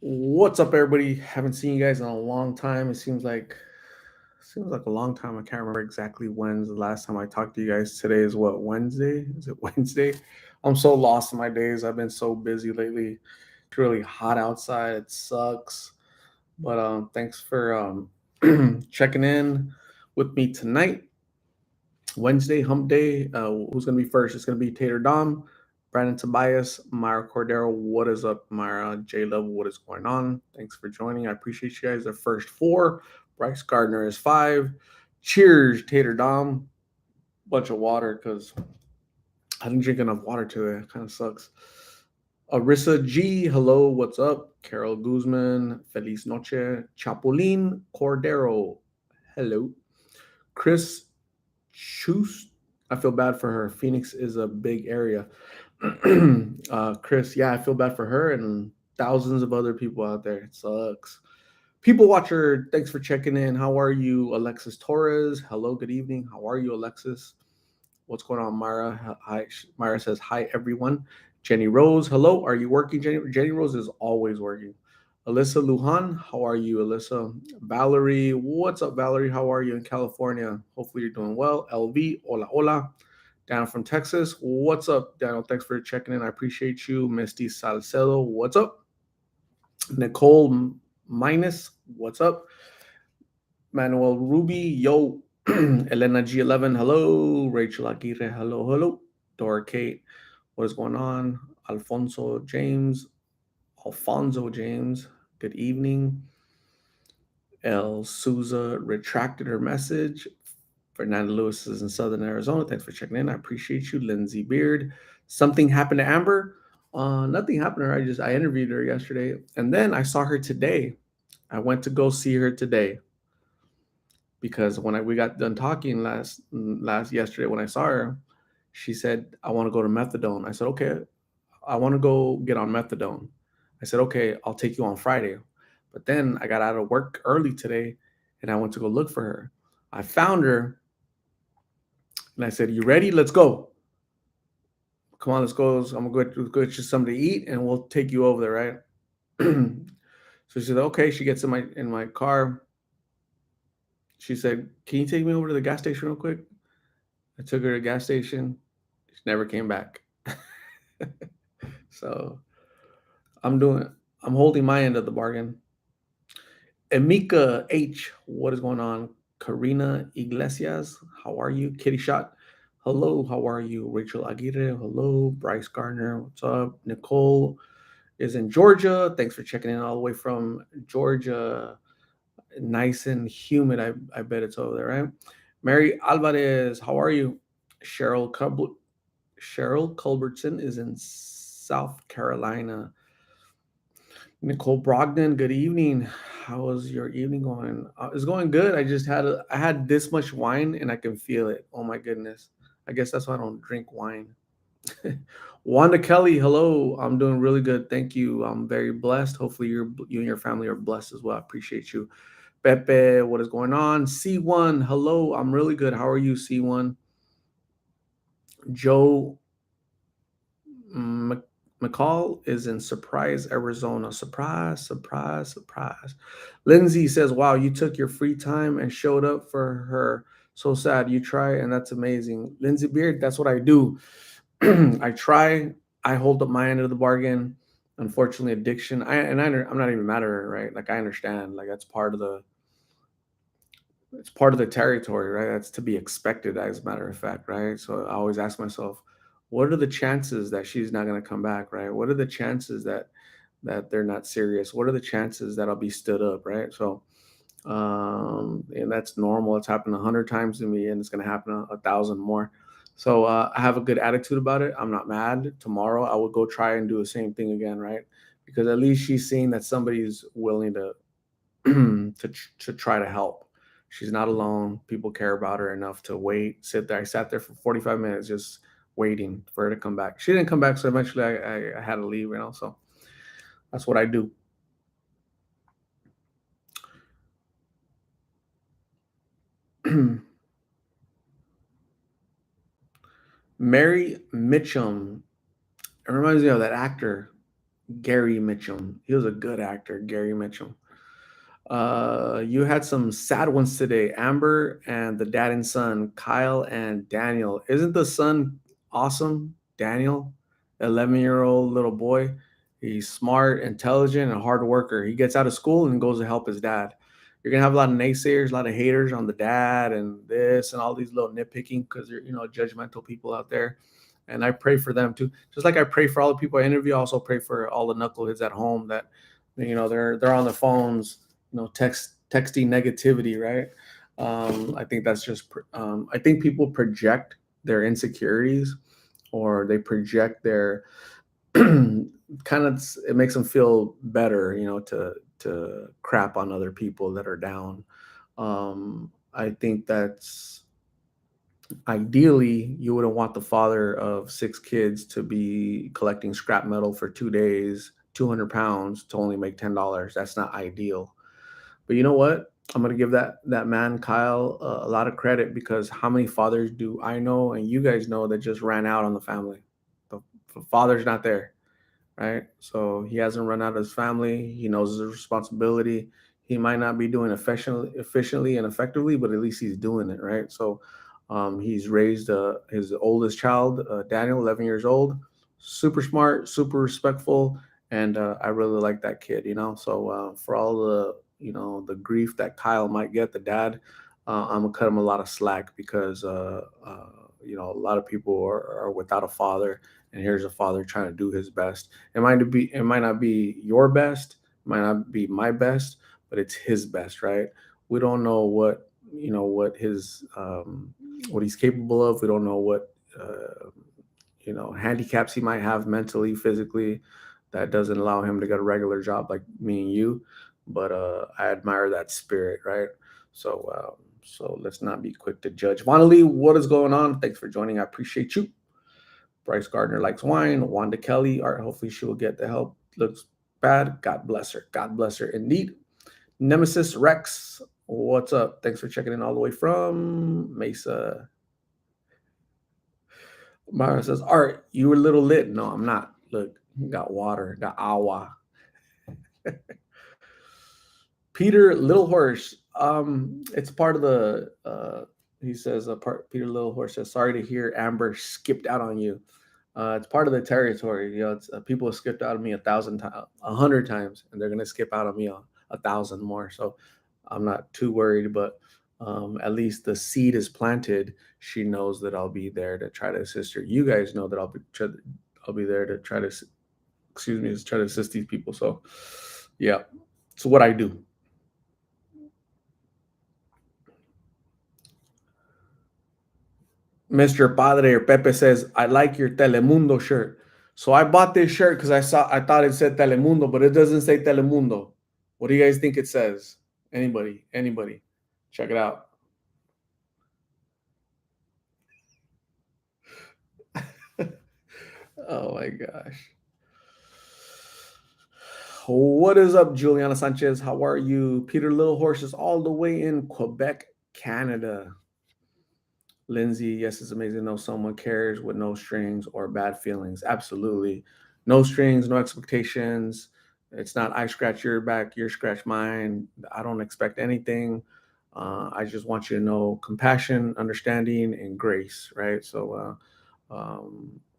What's up, everybody? Haven't seen you guys in a long time. It seems like a long time. I can't remember exactly when's the last time I talked to you guys. Today is what, Wednesday? Is it Wednesday? I'm so lost in my days. I've been so busy lately. It's really hot outside. It sucks. But thanks for checking in with me tonight. Wednesday, hump day. Who's gonna be first? It's gonna be Tater Dom, Brandon Tobias, Myra Cordero. What is up, Myra? J Love, what is going on? Thanks for joining. I appreciate you guys. The first four. Bryce Gardner is five. Cheers, Tater Dom. Bunch of water because I didn't drink enough water today. It kind of sucks. Arissa G, hello, what's up? Carol Guzman, Feliz Noche. Chapulín Cordero, hello. Chris Chus. I feel bad for her. Phoenix is a big area. Chris, yeah, I feel bad for her and thousands of other people out there. It sucks. People watcher, thanks for checking in. How are you, Alexis Torres? Hello, good evening. How are you, Alexis? What's going on, Myra? Hi, Myra says hi, everyone. Jenny Rose, hello. Are you working, Jenny? Jenny Rose is always working. Alyssa Lujan, how are you, Alyssa? Valerie, what's up, Valerie? How are you in California? Hopefully you're doing well. LV, hola, hola. Down from Texas, what's up, Daniel? Thanks for checking in. I appreciate you. Misty Salcedo, what's up? Nicole Minus, what's up? Manuel Ruby, yo. Elena G11, hello. Rachel Aguirre, hello, hello. Dora Kate, what is going on? Alfonso James, good evening. El Souza retracted her message. Fernanda Lewis is in Southern Arizona. Thanks for checking in. I appreciate you. Lindsay Beard. Something happened to Amber. Nothing happened to her. I interviewed her yesterday, and then I saw her today. I went to go see her today because we got done talking last yesterday when I saw her, she said I want to go to methadone. I said okay, I want to go get on methadone. I said okay, I'll take you on Friday. But then I got out of work early today, and I went to go look for her. I found her, and I said, "You ready? Let's go. Come on, let's go. I'm gonna go get you something to eat, and we'll take you over there, right?" So she said, "Okay." She gets in my car. She said, "Can you take me over to the gas station real quick?" I took her to the gas station. She never came back. So I'm doing. I'm holding my end of the bargain. Emika H, what is going on? Karina Iglesias, how are you? Kitty Shot, hello, how are you? Rachel Aguirre, hello. Bryce Gardner, what's up? Nicole is in Georgia. Thanks for checking in all the way from Georgia. Nice and humid. I bet it's over there, right? Mary Alvarez, how are you? Cheryl Culbertson is in South Carolina. Nicole Brogdon, good evening. How was your evening going? It's going good. I had this much wine and I can feel it. Oh my goodness. I guess that's why I don't drink wine. Wanda Kelly, hello. I'm doing really good. Thank you. I'm very blessed. Hopefully you and your family are blessed as well. I appreciate you. Pepe, what is going on? C1, hello. I'm really good. How are you, C1? Joe McCall is in Surprise, Arizona. Surprise, surprise, surprise. Lindsay says, wow, you took your free time and showed up for her. So sad. You try, and that's amazing. Lindsay Beard, that's what I do. I try, I hold up my end of the bargain. Unfortunately, addiction. I'm not even mad at her, right? Like I understand. Like that's part of the it's part of the territory, right? That's to be expected, as a matter of fact, right? So I always ask myself, what are the chances that she's not going to come back, right? What are the chances that they're not serious? What are the chances that I'll be stood up, right? So, and that's normal. It's happened 100 times to me, and it's going to happen a thousand more. So I have a good attitude about it. I'm not mad. Tomorrow I will go try and do the same thing again, right? Because at least she's seeing that somebody's willing to to try to help. She's not alone. People care about her enough to wait, sit there. I sat there for 45 minutes just waiting for her to come back. She didn't come back, so eventually I had to leave, So that's what I do. Mary Mitchum. It reminds me of that actor. Gary Mitchum. He was a good actor, Gary Mitchum. You had some sad ones today. Amber and the dad and son, Kyle and Daniel. Isn't the son awesome? Daniel, 11-year-old little boy. He's smart, intelligent, and a hard worker. He gets out of school and goes to help his dad. You're gonna have a lot of naysayers, a lot of haters on the dad and this and all these little nitpicking because they're judgmental people out there. And I pray for them too. Just like I pray for all the people I interview, I also pray for all the knuckleheads at home that they're on the phones, texting negativity, right? I think that's just I think people project their insecurities, or they project their kind of, it makes them feel better, to crap on other people that are down. I think that's, ideally, you wouldn't want the father of six kids to be collecting scrap metal for 2 days, 200 pounds, to only make $10. That's not ideal. But you know what? I'm gonna give that man Kyle a lot of credit, because how many fathers do I know and you guys know that just ran out on the family? The father's not there, right? So he hasn't run out of his family. He knows his responsibility. He might not be doing efficiently and effectively, but at least he's doing it, right? So he's raised his oldest child, Daniel, 11 years old, super smart, super respectful, and I really like that kid. So for all the the grief that Kyle might get, the dad, I'm gonna cut him a lot of slack, because a lot of people are without a father, and here's a father trying to do his best. It might not be your best, it might not be my best, but it's his best, right? We don't know what his what he's capable of. We don't know what handicaps he might have mentally, physically, that doesn't allow him to get a regular job like me and you. But I admire that spirit, right? So let's not be quick to judge. Wannalee, what is going on? Thanks for joining. I appreciate you. Bryce Gardner likes wine. Wanda Kelly, art. Hopefully she will get the help. Looks bad. God bless her. God bless her indeed. Nemesis Rex, what's up? Thanks for checking in all the way from Mesa. Mara says, Art, you were a little lit. No, I'm not. Look, got water, got agua. Peter Little Horse. It's part of the he says Peter Little Horse says, sorry to hear Amber skipped out on you. It's part of the territory. It's people have skipped out of me 1,000 times, 100 times, and they're gonna skip out on me 1,000 more. So I'm not too worried, but at least the seed is planted. She knows that I'll be there to try to assist her. You guys know that I'll be there to try to, excuse me, to try to assist these people. So yeah, it's what I do. Mr. Padre or Pepe says, I like your Telemundo shirt. So I bought this shirt because I thought it said Telemundo, but it doesn't say Telemundo. What do you guys think it says? Anybody? Anybody? Check it out. Oh my gosh. What is up, Juliana Sanchez? How are you? Peter Little Horse is all the way in Quebec, Canada. Lindsay, yes, it's amazing to know someone cares with no strings or bad feelings. Absolutely. No strings, no expectations. It's not I scratch your back, you scratch mine. I don't expect anything. I just want you to know compassion, understanding, and grace, right? So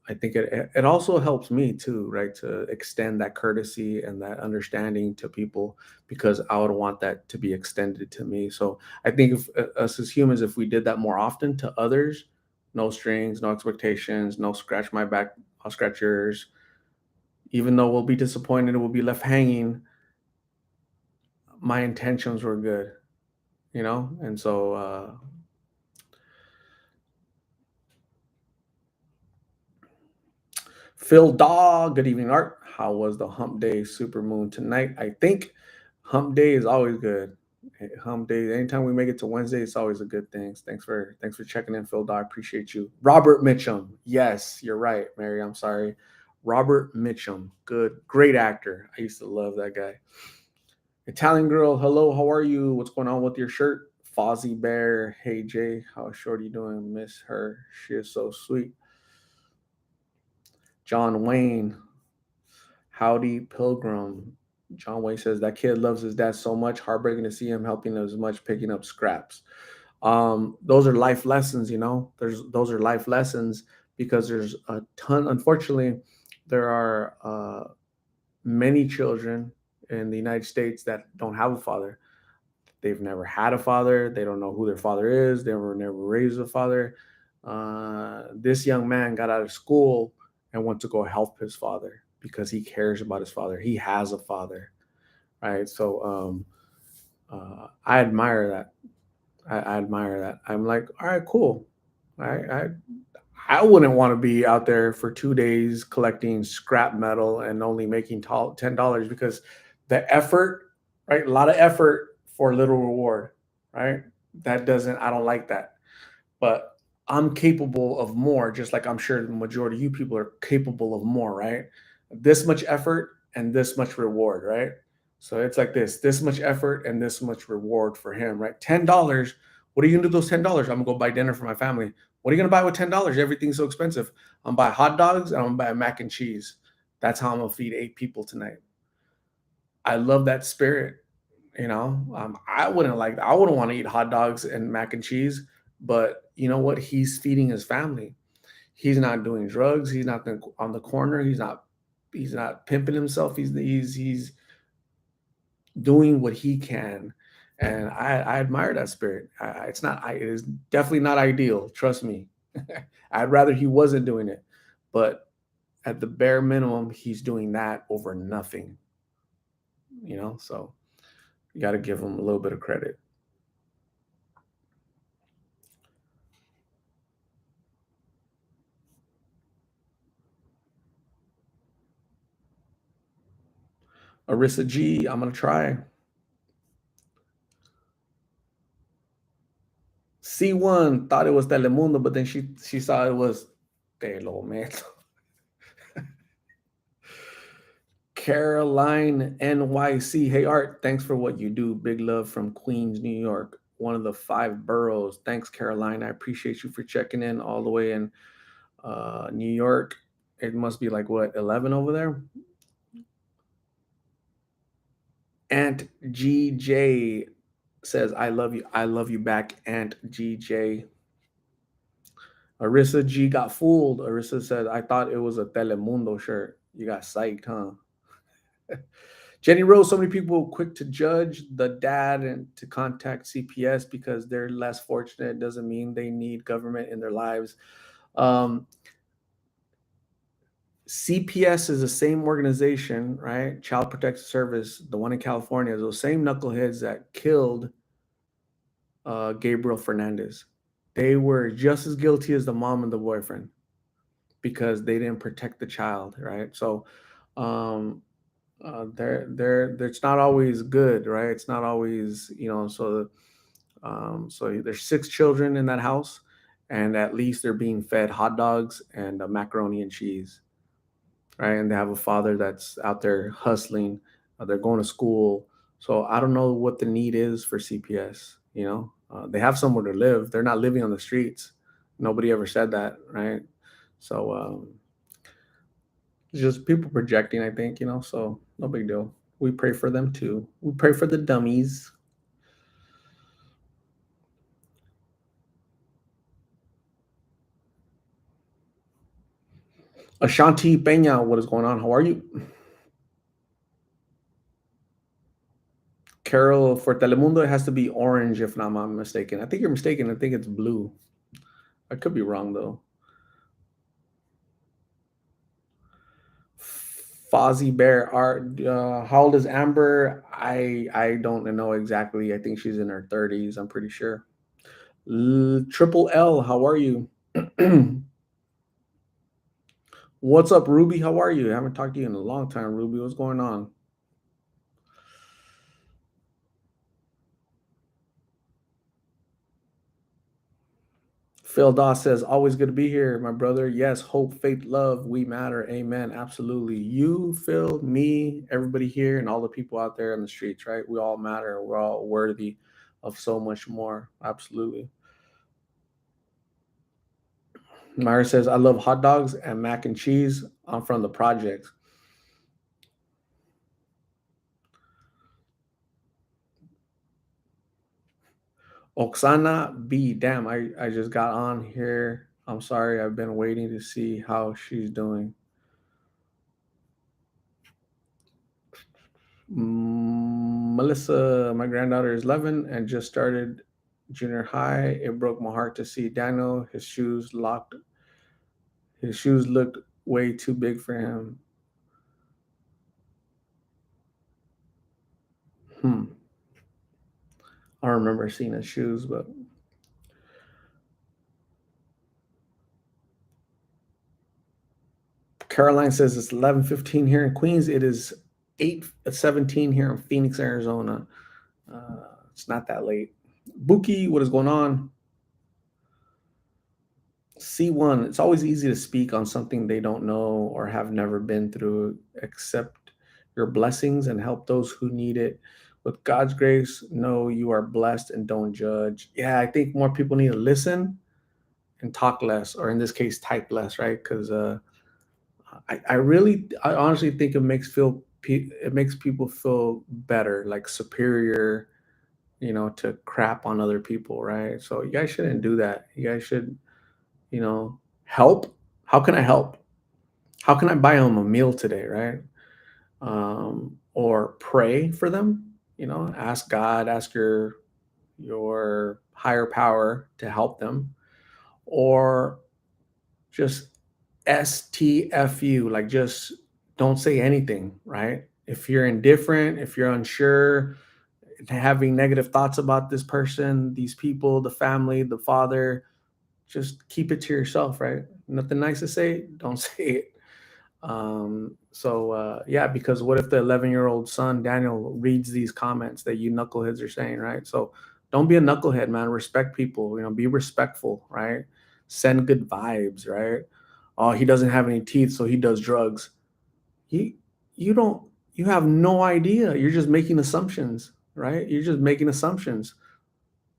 I think it also helps me too, right, to extend that courtesy and that understanding to people, because I would want that to be extended to me. So I think if us as humans, if we did that more often to others, no strings, no expectations, no scratch my back, I'll scratch yours. Even though we'll be disappointed, we'll be left hanging. My intentions were good, and so Phil Dog, good evening, Art. How was the hump day super moon tonight? I think hump day is always good. Hump day, anytime we make it to Wednesday, it's always a good thing. Thanks for checking in, Phil Dog. I appreciate you. Robert Mitchum. Yes, you're right, Mary. I'm sorry. Robert Mitchum. Good, great actor. I used to love that guy. Italian girl, hello, how are you? What's going on with your shirt? Fozzie Bear, hey Jay, how short are you doing? Miss her. She is so sweet. John Wayne, Howdy Pilgrim. John Wayne says that kid loves his dad so much. Heartbreaking to see him helping as much picking up scraps. Those are life lessons, you know. Those are life lessons because there's a ton. Unfortunately, there are many children in the United States that don't have a father. They've never had a father. They don't know who their father is. They were never raised a father. This young man got out of school and went to go help his father because he cares about his father. He has a father, right? So I admire that. I admire that. I'm like, all right, cool. I I wouldn't want to be out there for 2 days collecting scrap metal and only making $10 because the effort, right? A lot of effort for little reward, right? That doesn't, I don't like that. But I'm capable of more, just like I'm sure the majority of you people are capable of more, right? This much effort and this much reward, right? So it's like this much effort and this much reward for him, right? $10. What are you gonna do with those $10? I'm gonna go buy dinner for my family. What are you gonna buy with $10? Everything's so expensive. I'm gonna buy hot dogs and I'm gonna buy mac and cheese. That's how I'm gonna feed 8 people tonight. I love that spirit. You know, I wouldn't want to eat hot dogs and mac and cheese, but you know what? He's feeding his family. He's not doing drugs. He's not on the corner. He's not pimping himself. He's doing what he can, and I admire that spirit. It is definitely not ideal. Trust me. I'd rather he wasn't doing it, but at the bare minimum, he's doing that over nothing. You know, so you got to give him a little bit of credit. Arissa G, I'm gonna try. C1 thought it was Telemundo, but then she saw it was Telemetro. Caroline NYC. Hey Art, thanks for what you do. Big love from Queens, New York, one of the 5 boroughs. Thanks, Caroline. I appreciate you for checking in all the way in New York. It must be like what, 11 over there? Aunt GJ says, I love you. I love you back, Aunt GJ. Arissa G got fooled. Arissa said, I thought it was a Telemundo shirt. You got psyched, huh? Jenny Rose, so many people quick to judge the dad and to contact CPS because they're less fortunate. Doesn't mean they need government in their lives. Um, CPS is the same organization, right? Child Protective Service, the one in California, those same knuckleheads that killed Gabriel Fernandez. They were just as guilty as the mom and the boyfriend because they didn't protect the child, right? So um, it's not always good, right? It's not always, you know. So there's 6 children in that house, and at least they're being fed hot dogs and macaroni and cheese, right? And they have a father that's out there hustling. They're going to school. So I don't know what the need is for CPS. You know, they have somewhere to live. They're not living on the streets. Nobody ever said that, right? So it's just people projecting, I think, you know. So no big deal. We pray for them too. We pray for the dummies. Ashanti Peña, what is going on? How are you? Carol, for Telemundo, it has to be orange, if not I'm mistaken. I think you're mistaken. I think it's blue. I could be wrong though. Fozzie Bear art. How old is Amber? I don't know exactly. I think she's in her 30s. I'm pretty sure. Triple L, how are you? What's up, Ruby? How are you? I haven't talked to you in a long time, Ruby. What's going on? Phil Doss says, always good to be here, my brother. Yes, hope, faith, love, we matter. Amen. Absolutely. You, Phil, me, everybody here, and all the people out there in the streets, right? We all matter. We're all worthy of so much more. Absolutely. Myra says, I love hot dogs and mac and cheese. I'm from the projects. Oksana B. Damn, I just got on here. I'm sorry. I've been waiting to see how she's doing. Melissa, my granddaughter is 11 and just started junior high. It broke my heart to see Daniel. His shoes locked. His shoes looked way too big for him. Hmm. I don't remember seeing his shoes, but Caroline says it's 11:15 here in Queens. It is 8:17 here in Phoenix, Arizona. It's not that late. Buki, what is going on? C1, it's always easy to speak on something they don't know or have never been through. Accept your blessings and help those who need it. With God's grace, know you are blessed and don't judge. Yeah, I think more people need to listen and talk less, or in this case, type less, right? Because I honestly think it makes people feel better, like superior, to crap on other people, right? So you guys shouldn't do that. You guys should, help. How can I help? How can I buy them a meal today, right? Or pray for them. Ask God, ask your higher power to help them, or just STFU, like just don't say anything, right? If you're indifferent, if you're unsure, having negative thoughts about this person, these people, the family, the father, just keep it to yourself, right? Nothing nice to say, don't say it. Yeah, because what if the 11-year-old son Daniel reads these comments that you knuckleheads are saying, right? So don't be a knucklehead, man. Respect people, be respectful, right? Send good vibes, right? Oh, he doesn't have any teeth, so he does drugs. You you don't you have no idea. You're just making assumptions, right? You're just making assumptions,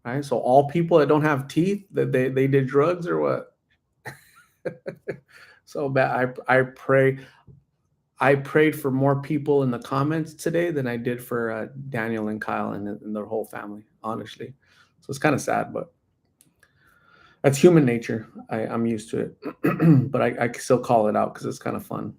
right? So all people that don't have teeth that they did drugs or what? So bad. I prayed for more people in the comments today than I did for Daniel and Kyle and their whole family, honestly. So it's kind of sad, but that's human nature. I'm used to it, but I still call it out because it's kind of fun.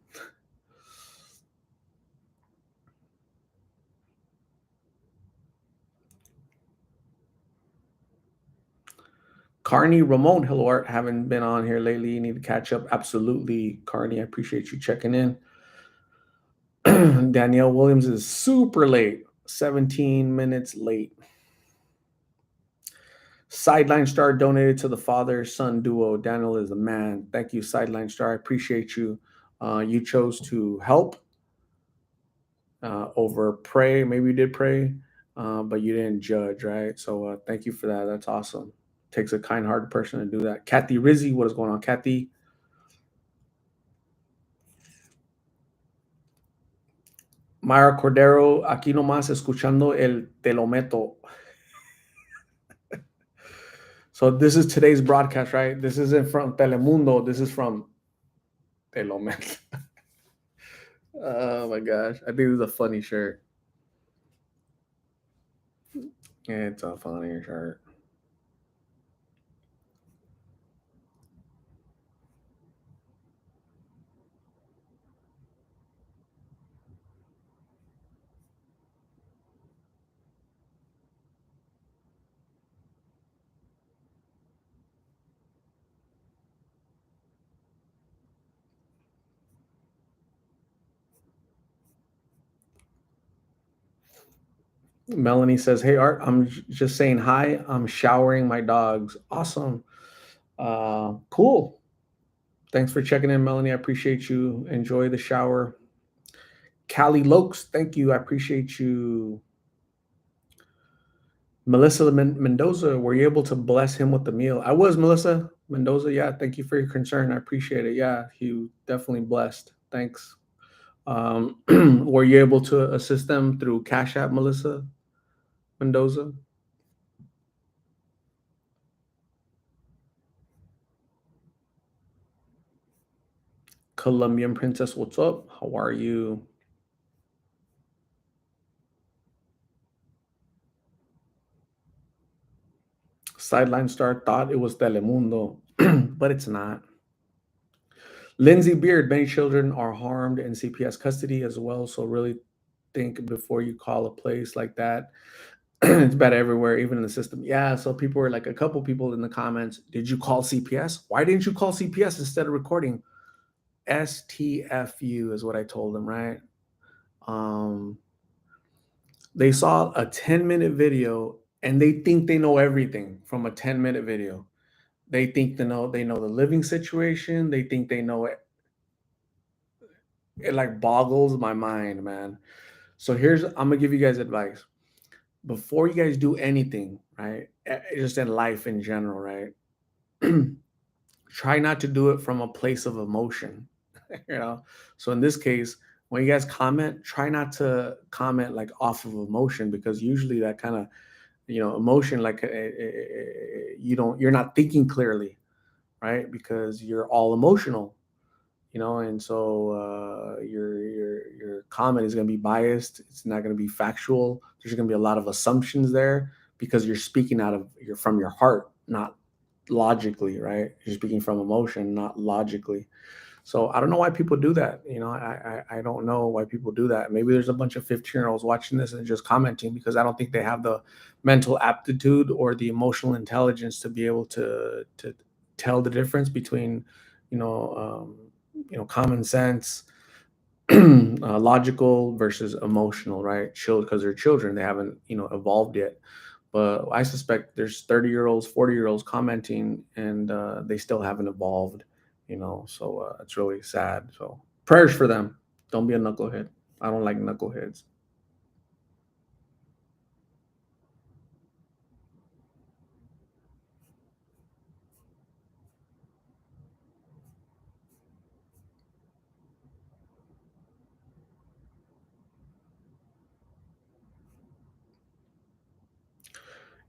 Carney Ramon, hello Art. Haven't been on here lately. You need to catch up. Absolutely, Carney. I appreciate you checking in. Danielle Williams is super late, 17 minutes late. Sideline Star donated to the father son duo. Daniel is a man. Thank you, Sideline Star. I appreciate you. You chose to help over pray. Maybe you did pray, but you didn't judge, right? So thank you for that. That's awesome. Takes a kind-hearted person to do that. Kathy Rizzi, what is going on, Kathy? Mara Cordero, aquí nomás escuchando el Te lo meto. So this is today's broadcast, right? This isn't from Telemundo. This is from Te lo meto. Oh my gosh. I think this is a funny shirt. It's a funny shirt. Melanie says, "Hey Art, I'm just saying hi. I'm showering my dogs. Awesome. Cool. Thanks for checking in, Melanie. I appreciate you. Enjoy the shower. Callie Lokes, thank you. I appreciate you. Melissa Mendoza, were you able to bless him with the meal? I was, Melissa Mendoza. Yeah, thank you for your concern. I appreciate it. Yeah, he definitely blessed. Thanks. Were you able to assist them through Cash App, Melissa Mendoza? Colombian Princess, what's up? How are you? Sideline star thought it was Telemundo, but it's not. Lindsay Beard, many children are harmed in CPS custody as well. So really think before you call a place like that. It's bad everywhere, even in the system. Yeah. So people were like, a couple people in the comments, did you call CPS? Why didn't you call CPS instead of recording? STFU is what I told them, right? They saw a 10-minute video and they think they know everything from a 10-minute video. They think they know the living situation. They think they know it. It like boggles my mind, man. So I'm gonna give you guys advice. Before you guys do anything, right? Just in life in general, right? Try not to do it from a place of emotion. you know. So in this case, when you guys comment, try not to comment like off of emotion, because usually that kind of emotion, like you're not thinking clearly, right? Because you're all emotional, and so your comment is going to be biased. It's not going to be factual. There's going to be a lot of assumptions there because you're speaking from your heart, not logically, right? You're speaking from emotion, not logically. So I don't know why people do that. I don't know why people do that. Maybe there's a bunch of 15-year-olds watching this and just commenting because I don't think they have the mental aptitude or the emotional intelligence to be able to tell the difference between, common sense, logical versus emotional, right? Because they're children, they haven't evolved yet. But I suspect there's 30-year-olds, 40-year-olds commenting, and they still haven't evolved. So it's really sad. So prayers for them. Don't be a knucklehead. I don't like knuckleheads.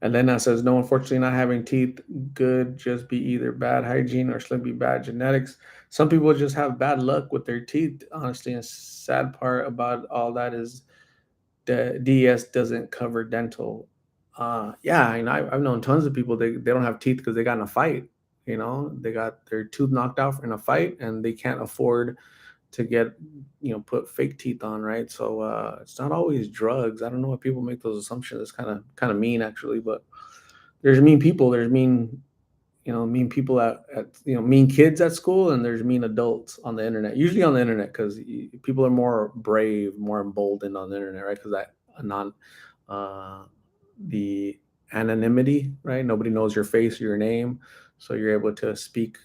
And then that says, no, unfortunately, not having teeth good just be either bad hygiene or simply bad genetics. Some people just have bad luck with their teeth, honestly. And sad part about all that is the DES doesn't cover dental. Yeah, I've known tons of people, they don't have teeth because they got in a fight. They got their tooth knocked out in a fight and they can't afford to get put fake teeth on, right? So it's not always drugs. I don't know why people make those assumptions. It's kind of mean, actually. But there's mean people. There's mean people at mean kids at school, and there's mean adults on the internet. Usually on the internet, because people are more brave, more emboldened on the internet, right? Because that uh, the anonymity, right? Nobody knows your face or your name, so you're able to speak,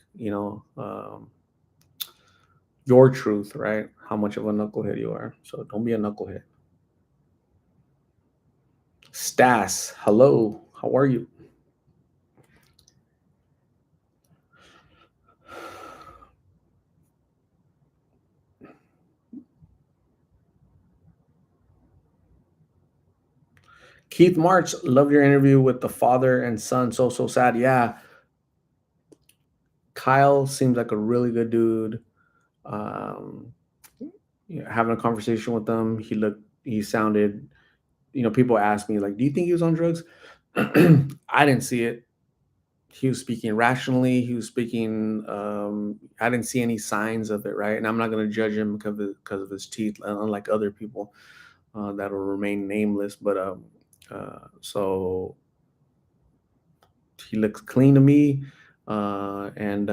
your truth, right? How much of a knucklehead you are. So don't be a knucklehead. Stas, hello. How are you? Keith March, loved your interview with the father and son. So sad. Yeah. Kyle seems like a really good dude. Um, having a conversation with them, he sounded, people ask me, like, do you think he was on drugs? I didn't see it. He was speaking rationally. He was speaking. I didn't see any signs of it, right? And I'm not going to judge him because of his teeth, unlike other people that will remain nameless. But so he looks clean to me, and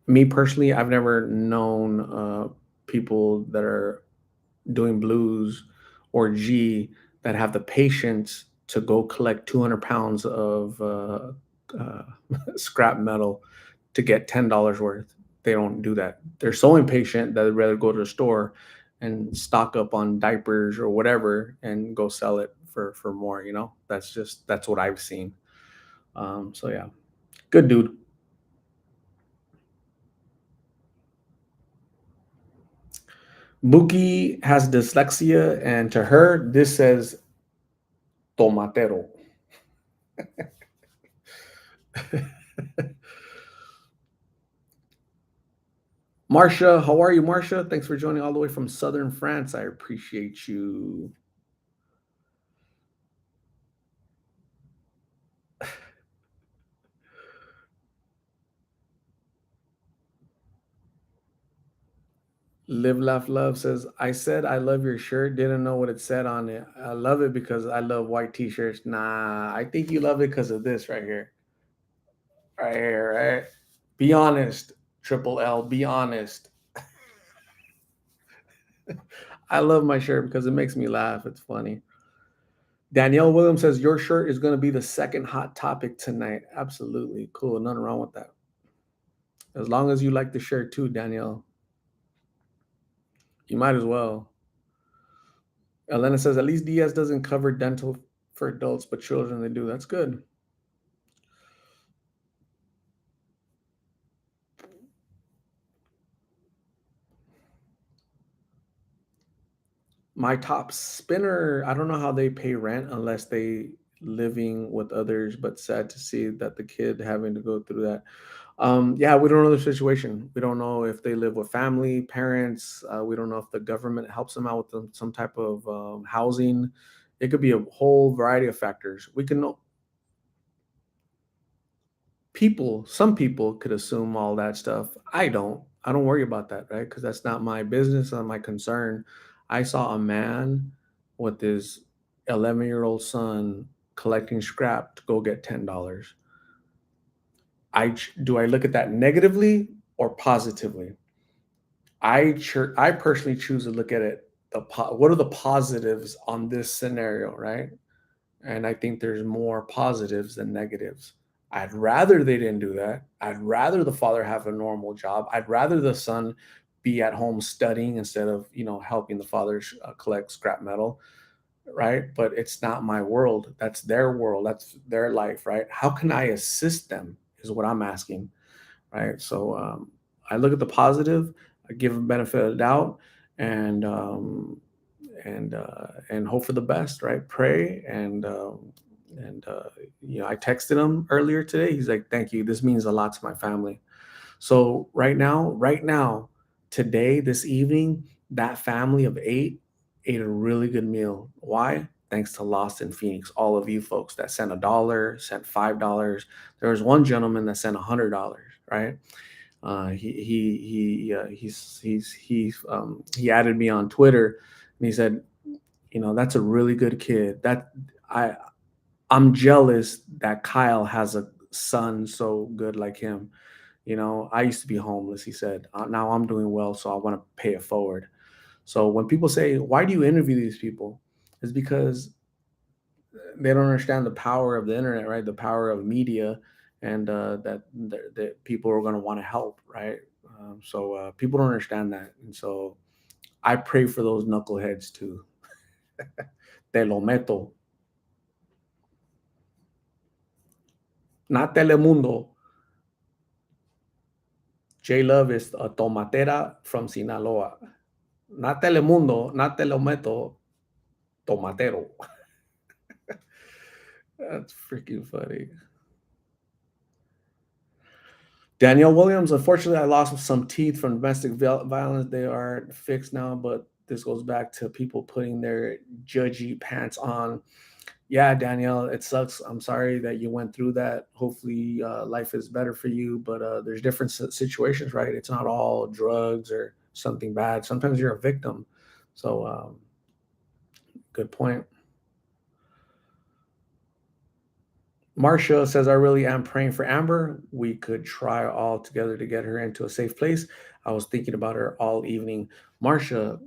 me personally, I've never known people that are doing blues or G that have the patience to go collect 200 pounds of uh, scrap metal to get $10 worth. They don't do that. They're so impatient that they'd rather go to the store and stock up on diapers or whatever and go sell it for more. That's what I've seen. So yeah, good dude. Buki has dyslexia, and to her, this says tomatero. Marcia, how are you, Marcia? Thanks for joining all the way from southern France. I appreciate you. Live, laugh, love says, I said I love your shirt. Didn't know what it said on it. I love it because I love white t-shirts. Nah, I think you love it because of this right here. Right here, right? Be honest, Triple L. Be honest. I love my shirt because it makes me laugh. It's funny. Danielle Williams says, your shirt is going to be the second hot topic tonight. Absolutely. Cool. Nothing wrong with that. As long as you like the shirt too, Danielle, you might as well. Elena says, at least Diaz doesn't cover dental for adults, but children they do. That's good. My top spinner, I don't know how they pay rent unless they living with others, but sad to see that the kid having to go through that. Yeah, we don't know the situation. We don't know if they live with family, parents. We don't know if the government helps them out with some type of housing. It could be a whole variety of factors. We can know people, some people could assume all that stuff. I don't. I don't worry about that, right? Because that's not my business, not my concern. I saw a man with his 11-year-old son collecting scrap to go get $10. Do I look at that negatively or positively? I personally choose to look at it. What are the positives on this scenario, right? And I think there's more positives than negatives. I'd rather they didn't do that. I'd rather the father have a normal job. I'd rather the son be at home studying instead of helping the father collect scrap metal, right? But it's not my world. That's their world. That's their life, right? How can I assist them? Is what I'm asking, right? So I look at the positive. I give them benefit of the doubt, and and hope for the best, right? Pray and I texted him earlier today. He's like, "Thank you. This means a lot to my family." So right now, today, this evening, that family of 8 ate a really good meal. Why? Thanks to Lost in Phoenix, all of you folks that sent $1, sent $5. There was one gentleman that sent $100, right? He added me on Twitter, and he said, that's a really good kid. I I'm jealous that Kyle has a son so good like him. I used to be homeless, he said. Now I'm doing well, so I want to pay it forward. So when people say, why do you interview these people? It's because they don't understand the power of the internet, right? The power of media, and that people are going to want to help, right? So people don't understand that. And so I pray for those knuckleheads too. Te lo meto. Not Telemundo. J Love is a tomatera from Sinaloa. Not Telemundo, not Telemeto, tomatero. That's freaking funny. Danielle Williams, unfortunately, I lost some teeth from domestic violence. They are fixed now, but this goes back to people putting their judgy pants on. Yeah, Danielle, it sucks. I'm sorry that you went through that. Hopefully, life is better for you, but there's different situations, right? It's not all drugs or something bad. Sometimes you're a victim. So, good point. Marcia says, I really am praying for Amber. We could try all together to get her into a safe place. I was thinking about her all evening. Marcia,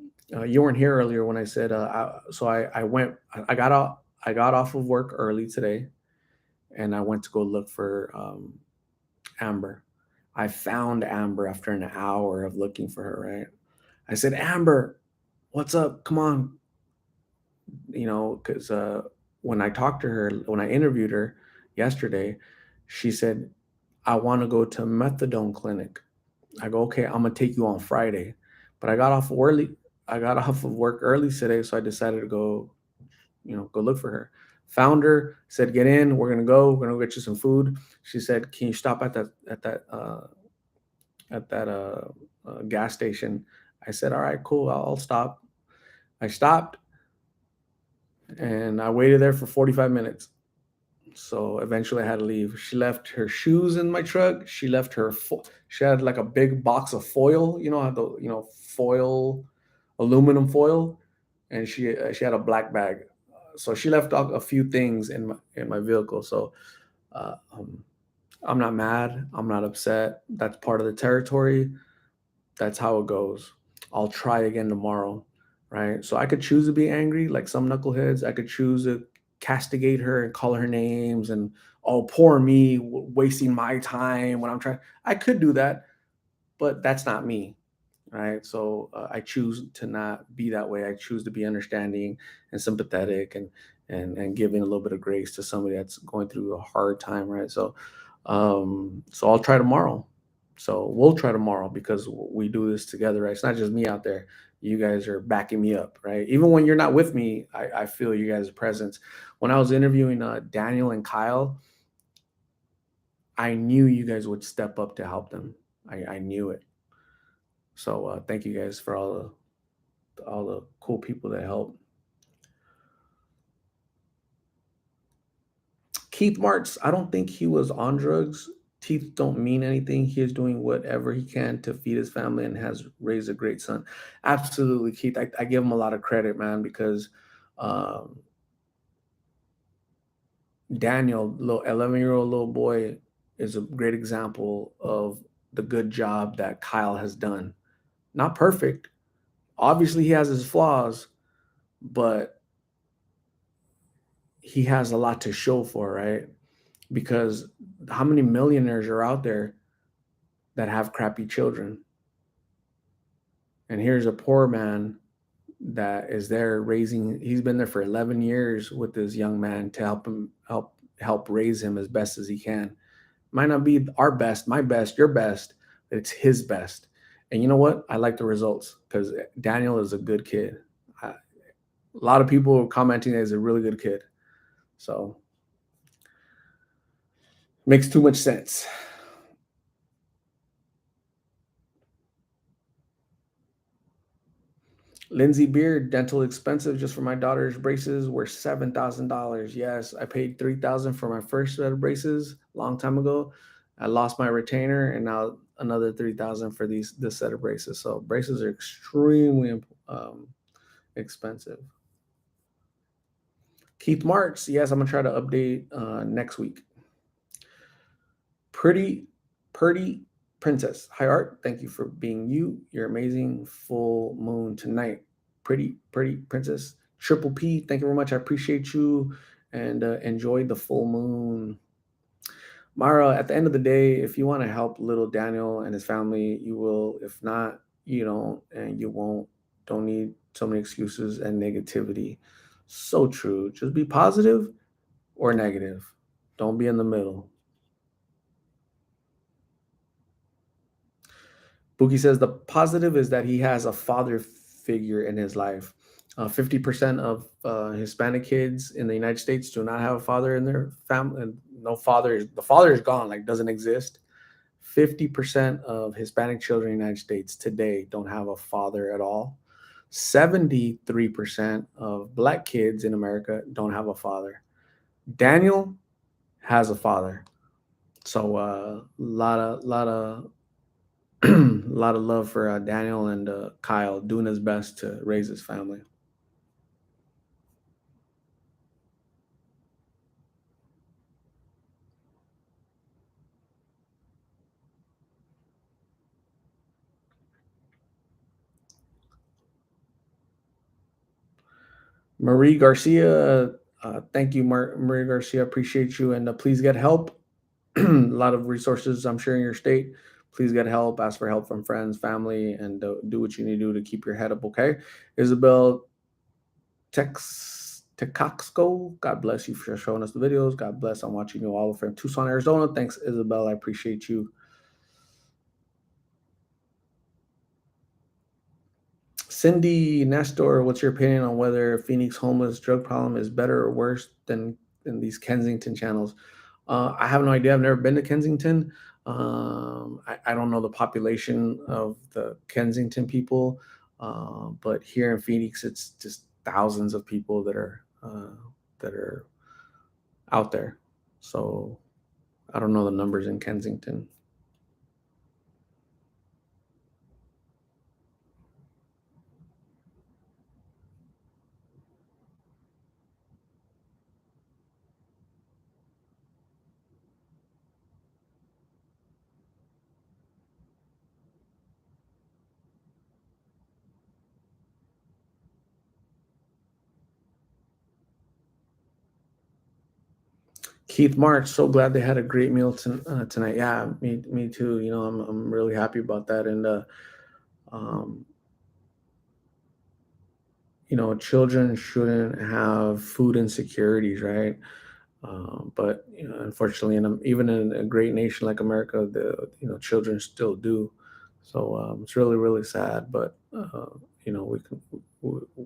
you weren't here earlier when I said, I went, I got off of work early today, and I went to go look for Amber. I found Amber after an hour of looking for her, right? I said, Amber, what's up? Come on. Because when I talked to her, when I interviewed her yesterday, she said, I want to go to methadone clinic. I go, okay, I'm gonna take you on Friday. But I got off of work early today, so I decided to go look for her. Found her, said, get in, we're gonna go get you some food. She said, can you stop at that gas station? I said, all right, cool, I'll stop. I stopped and I waited there for 45 minutes. So eventually I had to leave. She left her shoes in my truck. She left her she had like a big box of foil, you know, how the foil, aluminum foil, and she had a black bag. So she left a few things in my vehicle. So uh, um, I'm not mad. I'm not upset. That's part of the territory. That's how it goes. I'll try again tomorrow, right? So I could choose to be angry, like some knuckleheads. I could choose to castigate her and call her names and, oh, poor me, wasting my time when I'm trying. I could do that, but that's not me, right? So I choose to not be that way. I choose to be understanding and sympathetic and giving a little bit of grace to somebody that's going through a hard time, right? So I'll try tomorrow. So we'll try tomorrow because we do this together, right? It's not just me out there. You guys are backing me up, right? Even when you're not with me, I feel you guys' presence. When I was interviewing Daniel and Kyle, I knew you guys would step up to help them. I knew it. So thank you guys for all the cool people that help. Keith Martz, I don't think he was on drugs. Teeth don't mean anything. He is doing whatever he can to feed his family and has raised a great son. Absolutely, Keith. I give him a lot of credit, man, because um, Daniel, little 11-year-old little boy, is a great example of the good job that Kyle has done. Not perfect. Obviously, he has his flaws, but he has a lot to show for, right? Because how many millionaires are out there that have crappy children? And here's a poor man that is there raising, he's been there for 11 years with this young man to help raise him as best as he can. Might not be our best, my best, your best, but it's his best. And you know what? I like the results because Daniel is a good kid. A lot of people are commenting that he's a really good kid. So makes too much sense. Lindsay Beard, dental expensive just for my daughter's braces were $7,000. Yes, I paid 3,000 for my first set of braces a long time ago. I lost my retainer and now another 3,000 for this set of braces. So braces are extremely expensive. Keith Marks, yes, I'm gonna try to update next week. Pretty Princess. Hi Art, thank you for being you. You're amazing. Full moon tonight. Pretty Princess. Triple P, thank you very much. I appreciate you and enjoy the full moon. Mara, at the end of the day, if you want to help little Daniel and his family, you will. If not, you don't and you won't. Don't need so many excuses and negativity. So true. Just be positive or negative. Don't be in the middle. Buki says the positive is that he has a father figure in his life. 50% of Hispanic kids in the United States do not have a father in their family. And no father, the father is gone, like doesn't exist. 50% of Hispanic children in the United States today don't have a father at all. 73% of black kids in America don't have a father. Daniel has a father. So a lot of love for Daniel and Kyle doing his best to raise his family. Marie Garcia, thank you, Marie Garcia. Appreciate you, and please get help. A lot of resources, I'm sure, in your state. Please get help. Ask for help from friends, family, and do what you need to do to keep your head up. Okay, Isabel Texaco, God bless you for showing us the videos. God bless. I'm watching you all from Tucson, Arizona. Thanks, Isabel. I appreciate you. Cindy Nestor, what's your opinion on whether Phoenix homeless drug problem is better or worse than these Kensington channels? I have no idea. I've never been to Kensington. I don't know the population of the Kensington people, but here in Phoenix, it's just thousands of people that are out there. So I don't know the numbers in Kensington. Keith March, so glad they had a great meal tonight. Yeah, me too. You know, I'm really happy about that. And um, you know, children shouldn't have food insecurities, right? But you know, unfortunately, even in a great nation like America, the children still do. So it's really sad. But you know,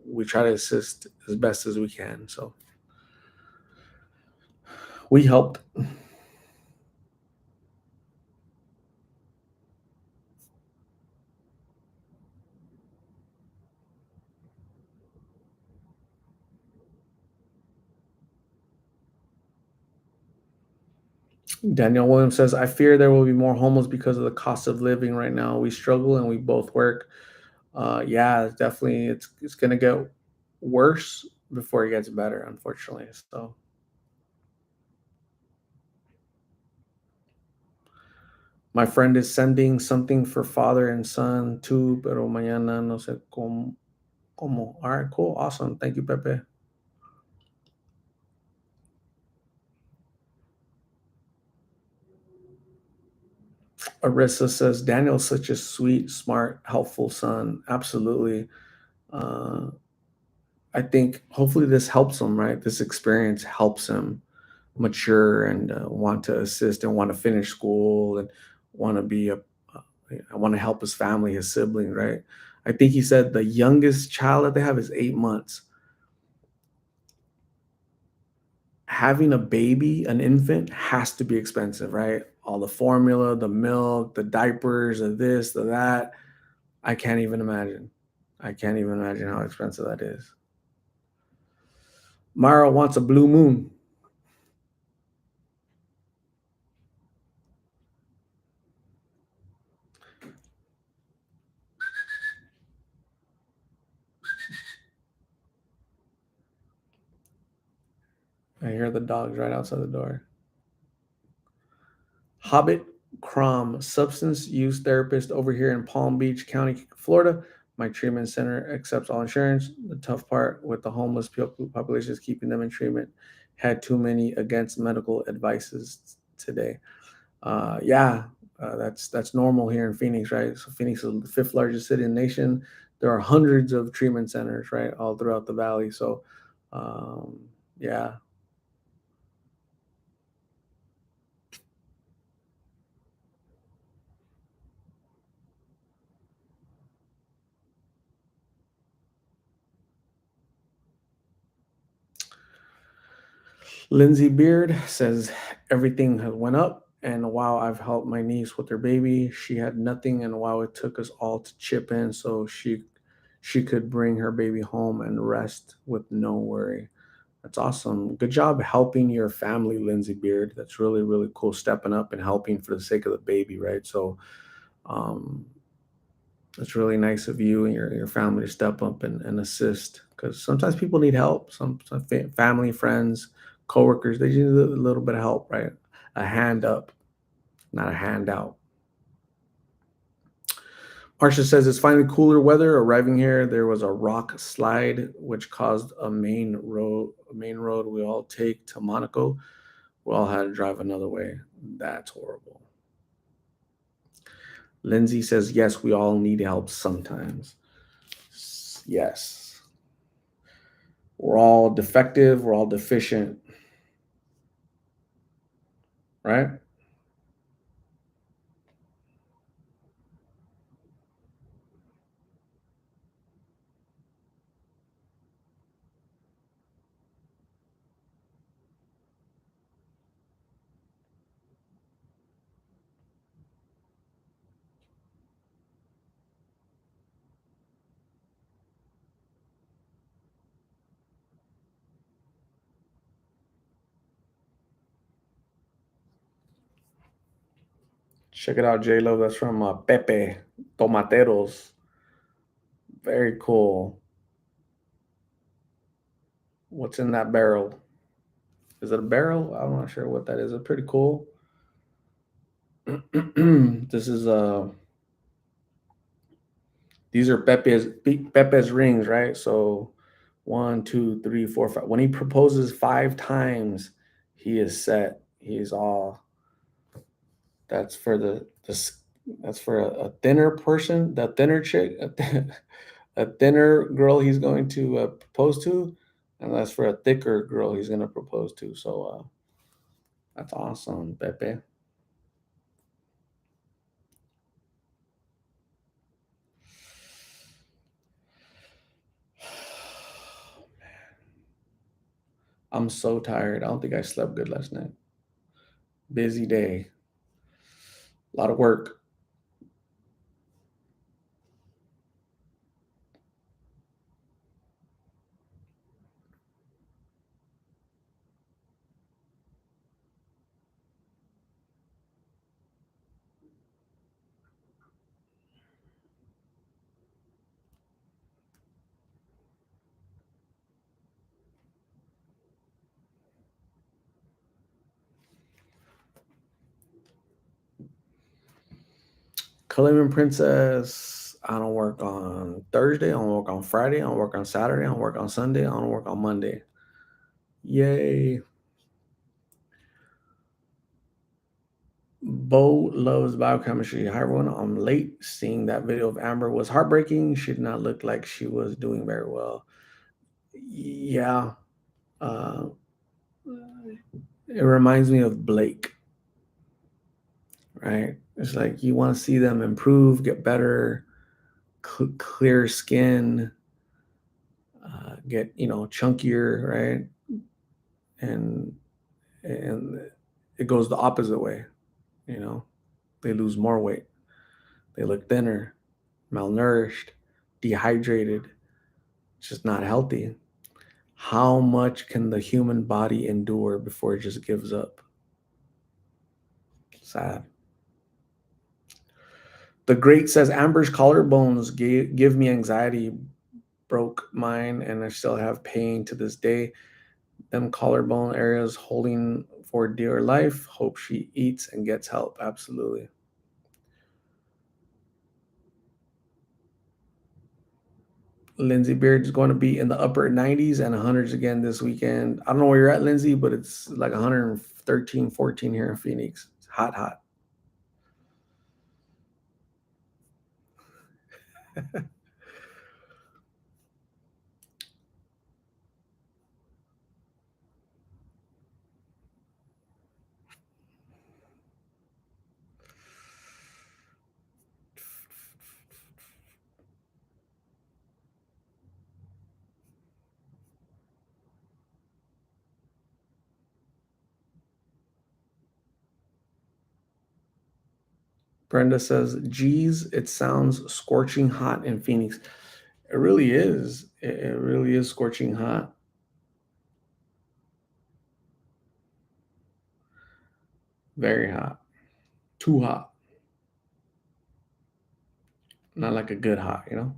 we try to assist as best as we can. So we helped. Daniel Williams says, "I fear there will be more homeless because of the cost of living right now. We struggle and we both work. Yeah, definitely, it's gonna get worse before it gets better, unfortunately. So my friend is sending something for father and son too, pero mañana no sé cómo. All right, cool, awesome. Thank you, Pepe. Arissa says Daniel's such a sweet, smart, helpful son. Absolutely. Uh, I think hopefully this helps him, right? This experience helps him mature and want to assist and want to finish school and want to be a I want to help his family, his sibling, right? I think he said the youngest child that they have is 8 months. Having a baby, an infant, has to be expensive, right? All the formula, the milk, the diapers, the this, the that. I can't even imagine. I can't even imagine how expensive that is. Mara wants a blue moon. I hear the dogs right outside the door. Hobbit Crom, substance use therapist over here in Palm Beach County, Florida. My treatment center accepts all insurance. The tough part with the homeless population is keeping them in treatment. Had too many against medical advices today. Yeah, that's normal here in Phoenix, right? So Phoenix is the fifth largest city in the nation. There are hundreds of treatment centers, right, all throughout the valley. So, um, yeah, Lindsay Beard says everything has went up, and while I've helped my niece with her baby, she had nothing, and while it took us all to chip in so she could bring her baby home and rest with no worry. That's awesome. Good job helping your family, Lindsay Beard. That's really cool. Stepping up and helping for the sake of the baby, right? So um, it's really nice of you and your family to step up and assist because sometimes people need help. Some family, friends, coworkers, they just need a little bit of help, right? A hand up, not a handout. Marsha says it's finally cooler weather. Arriving here, there was a rock slide which caused a main road we all take to Monaco. We all had to drive another way. That's horrible. Lindsay says yes, we all need help sometimes. Yes. We're all defective, we're all deficient, right? Check it out, J Lo. That's from Pepe Tomateros. Very cool. What's in that barrel? Is it a barrel? I'm not sure what that is. It's pretty cool. This is these are Pepe's rings, right? So 1, 2, 3, 4, 5. When he proposes 5 times, he is set. He's all. That's for that's for a thinner person, the thinner chick, a thinner girl he's going to propose to, and that's for a thicker girl he's going to propose to. So that's awesome, Pepe. I'm so tired. I don't think I slept good last night. Busy day, a lot of work. Colombian Princess. I don't work on Thursday. I don't work on Friday. I don't work on Saturday. I don't work on Sunday. I don't work on Monday. Yay. Bo loves biochemistry. Hi, everyone. I'm late. Seeing that video of Amber was heartbreaking. She did not look like she was doing very well. Yeah. Uh, it reminds me of Blake, right? It's like you want to see them improve, get better, clear skin, get, chunkier, right? And and it goes the opposite way, you know. They lose more weight. They look thinner, malnourished, dehydrated, just not healthy. How much can the human body endure before it just gives up? Sad. The Great says Amber's collarbones give me anxiety, broke mine, and I still have pain to this day. Them collarbone areas holding for dear life. Hope she eats and gets help. Absolutely. Lindsay Beard is going to be in the upper 90s and 100s again this weekend. I don't know where you're at, Lindsay, but it's like 113, 14 here in Phoenix. It's hot, hot. Brenda says, geez, it sounds scorching hot in Phoenix. It really is. It really is scorching hot. Very hot. Too hot. Not like a good hot, you know?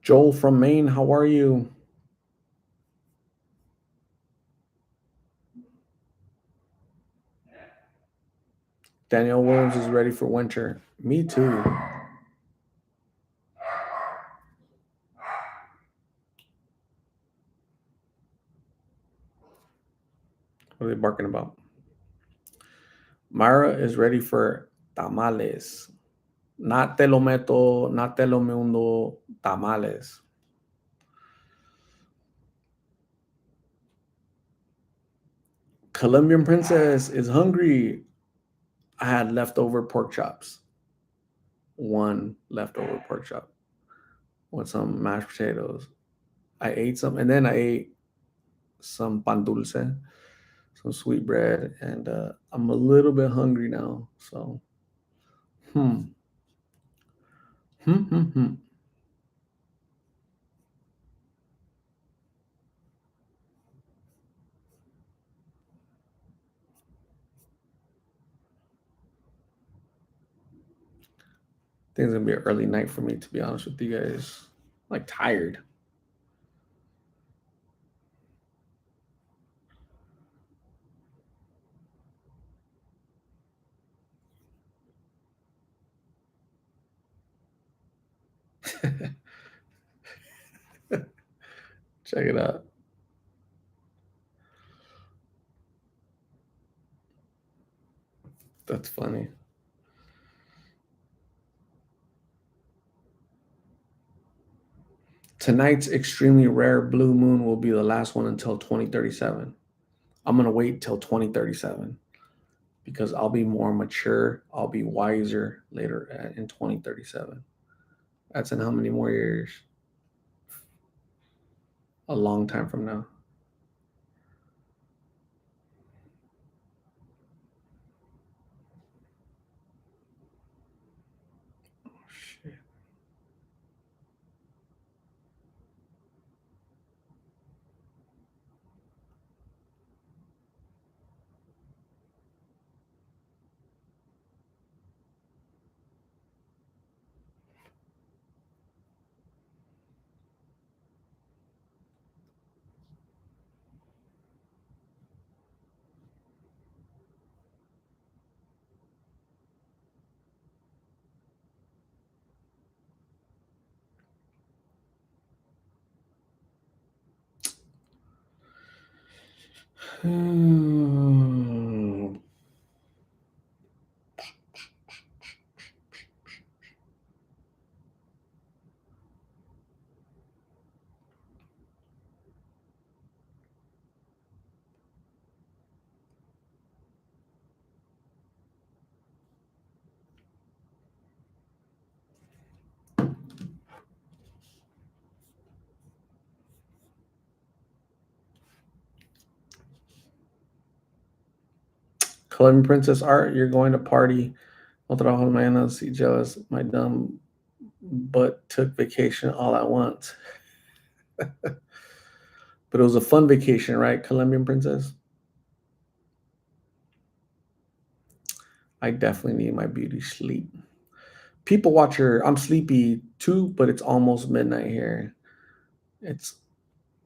Joel from Maine, how are you? Daniel Williams is ready for winter. Me too. What are they barking about? Myra is ready for tamales. Not te lo meto, not te lo mundo, tamales. Colombian Princess is hungry. I had leftover pork chops. One leftover pork chop with some mashed potatoes. I ate some, and then I ate some pan dulce, some sweet bread, and I'm a little bit hungry now. So, hmm, hmm, hmm, hmm. I think it's gonna be an early night for me, to be honest with you guys. Like tired. Check it out. That's funny. Tonight's extremely rare blue moon will be the last one until 2037. I'm gonna wait till 2037 because I'll be more mature. I'll be wiser later in 2037. That's in how many more years? A long time from now. Oh, shit. Hmm. Colombian Princess Art, you're going to party. No trabajo mañana, si jealous. My dumb butt took vacation all at once. But it was a fun vacation, right, Colombian Princess? I definitely need my beauty sleep. People watcher, I'm sleepy too, but it's almost midnight here. It's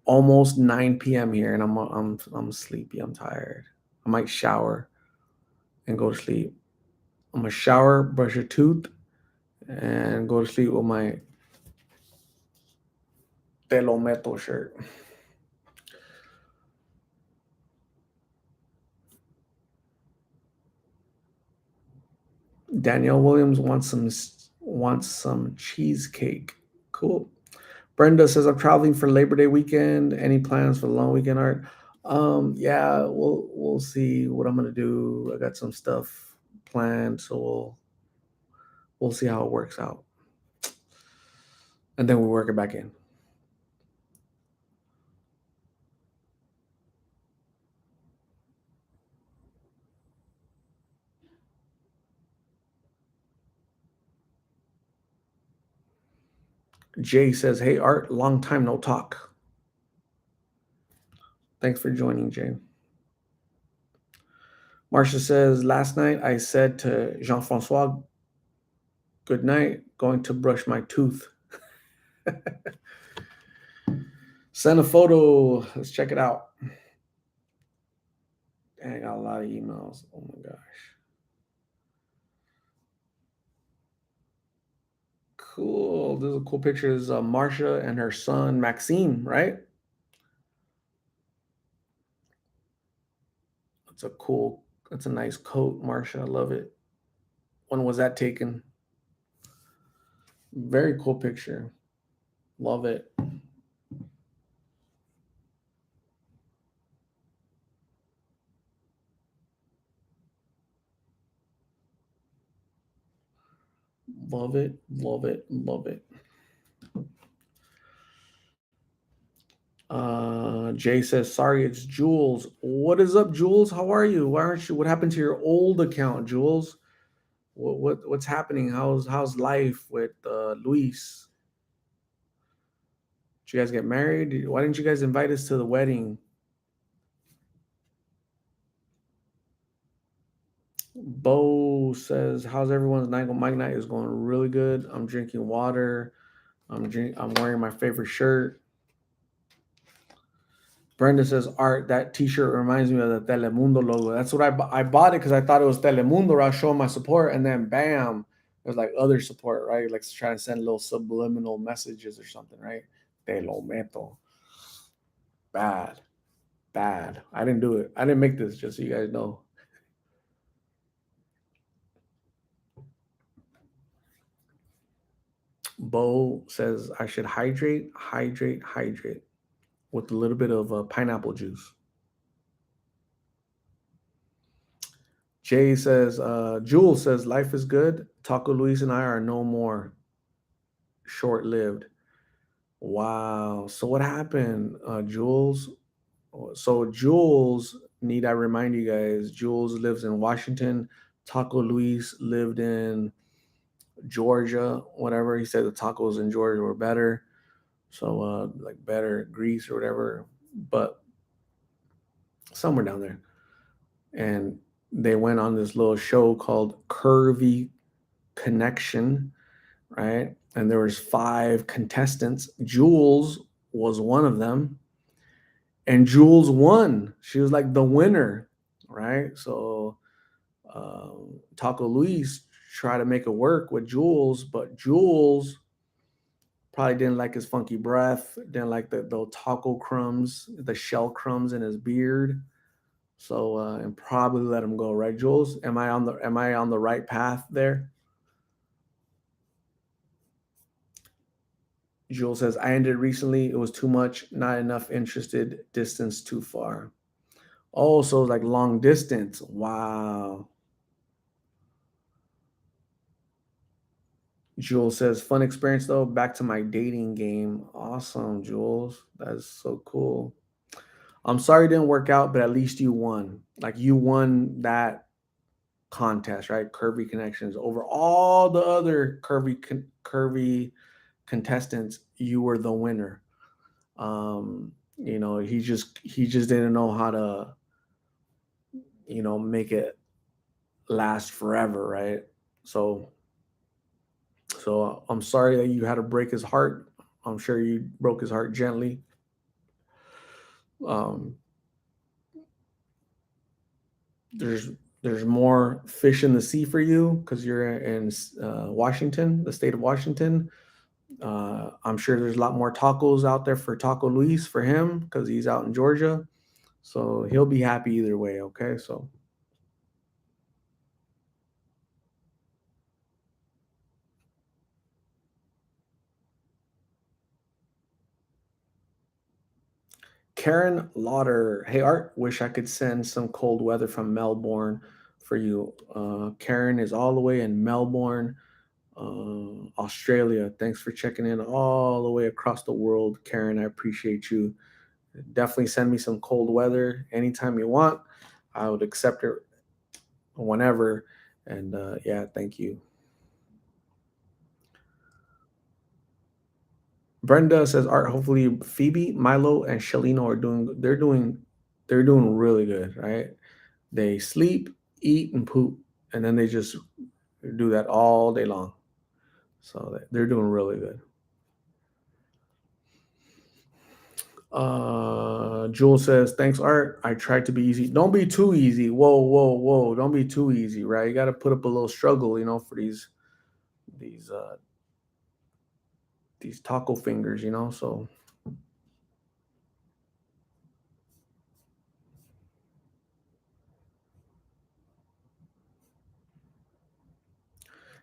almost 9 p.m. here, and I'm sleepy. I'm tired. I might shower and go to sleep. I'm gonna shower, brush a tooth, and go to sleep with my Telometo shirt. Danielle Williams wants some cheesecake. Cool. Brenda says I'm traveling for Labor Day weekend. Any plans for the long weekend art? Yeah, we'll see what I'm gonna do. I got some stuff planned, so we'll see how it works out, and then we'll work it back in. Jay says, "Hey Art, long time no talk. Thanks for joining, Jay." Marcia says, "Last night I said to Jean Francois, good night, going to brush my tooth." Send a photo. Let's check it out. Dang, I got a lot of emails. Oh my gosh. Cool. This is a cool picture. This is Marsha and her son Maxime, right? That's a cool. That's a nice coat, Marsha. I love it. When was that taken? Very cool picture. Love it. Love it. Love it. Love it. Jay says, sorry, it's Jules. What is up, Jules? How are you? Why aren't you? What happened to your old account, Jules? What's happening? How's life with Luis? Did you guys get married? Why didn't you guys invite us to the wedding? Bo says, how's everyone's night? My night is going really good. I'm drinking water. I'm wearing my favorite shirt. Brenda says, Art, that T-shirt reminds me of the Telemundo logo. That's what I bought it because I thought it was Telemundo. I was showing my support, and then bam, there's like other support, right? Like trying to send little subliminal messages or something, right? Te lo meto. Bad, bad. I didn't do it. I didn't make this. Just so you guys know. Bo says I should hydrate, hydrate, hydrate with a little bit of pineapple juice. Jay says, Jules says, life is good. Taco Luis and I are no more short lived. Wow. So what happened, Jules? So Jules, need I remind you guys, Jules lives in Washington. Taco Luis lived in Georgia, whatever. He said the tacos in Georgia were better. So like better grease or whatever. But somewhere down there. And they went on this little show called Curvy Connection, right? And there was 5 contestants. Jules was one of them, and Jules won. She was like the winner, right? So Taco Luis tried to make it work with Jules, but Jules probably didn't like his funky breath, didn't like the taco crumbs, the shell crumbs in his beard. So and probably let him go, right, Jules? Am I on the right path there? Jules says, I ended recently. It was too much, not enough interested, distance too far. Oh, so like long distance. Wow. Jules says, fun experience though. Back to my dating game. Awesome, Jules. That's so cool. I'm sorry it didn't work out, but at least you won. Like you won that contest, right? Curvy Connections over all the other curvy contestants. You were the winner. He just didn't know how to make it last forever, right? So so I'm sorry that you had to break his heart. I'm sure you broke his heart gently. um there's there's more fish in the sea for you because you're in Washington, the state of Washington. I'm sure there's a lot more tacos out there for Taco Luis for him because he's out in Georgia. So he'll be happy either way. Okay, so Karen Lauder. Hey, Art, wish I could send some cold weather from Melbourne for you. Karen is all the way in Melbourne, Australia. Thanks for checking in all the way across the world, Karen. I appreciate you. Definitely send me some cold weather anytime you want. I would accept it whenever. And yeah, thank you. Brenda says, Art, hopefully Phoebe, Milo, and Shalino are doing really good, right? They sleep, eat, and poop, and then they just do that all day long. So they're doing really good. Jules says, "Thanks, Art. I tried to be easy. Don't be too easy. Whoa, whoa, whoa! Don't be too easy, right? You got to put up a little struggle, for these these taco fingers, So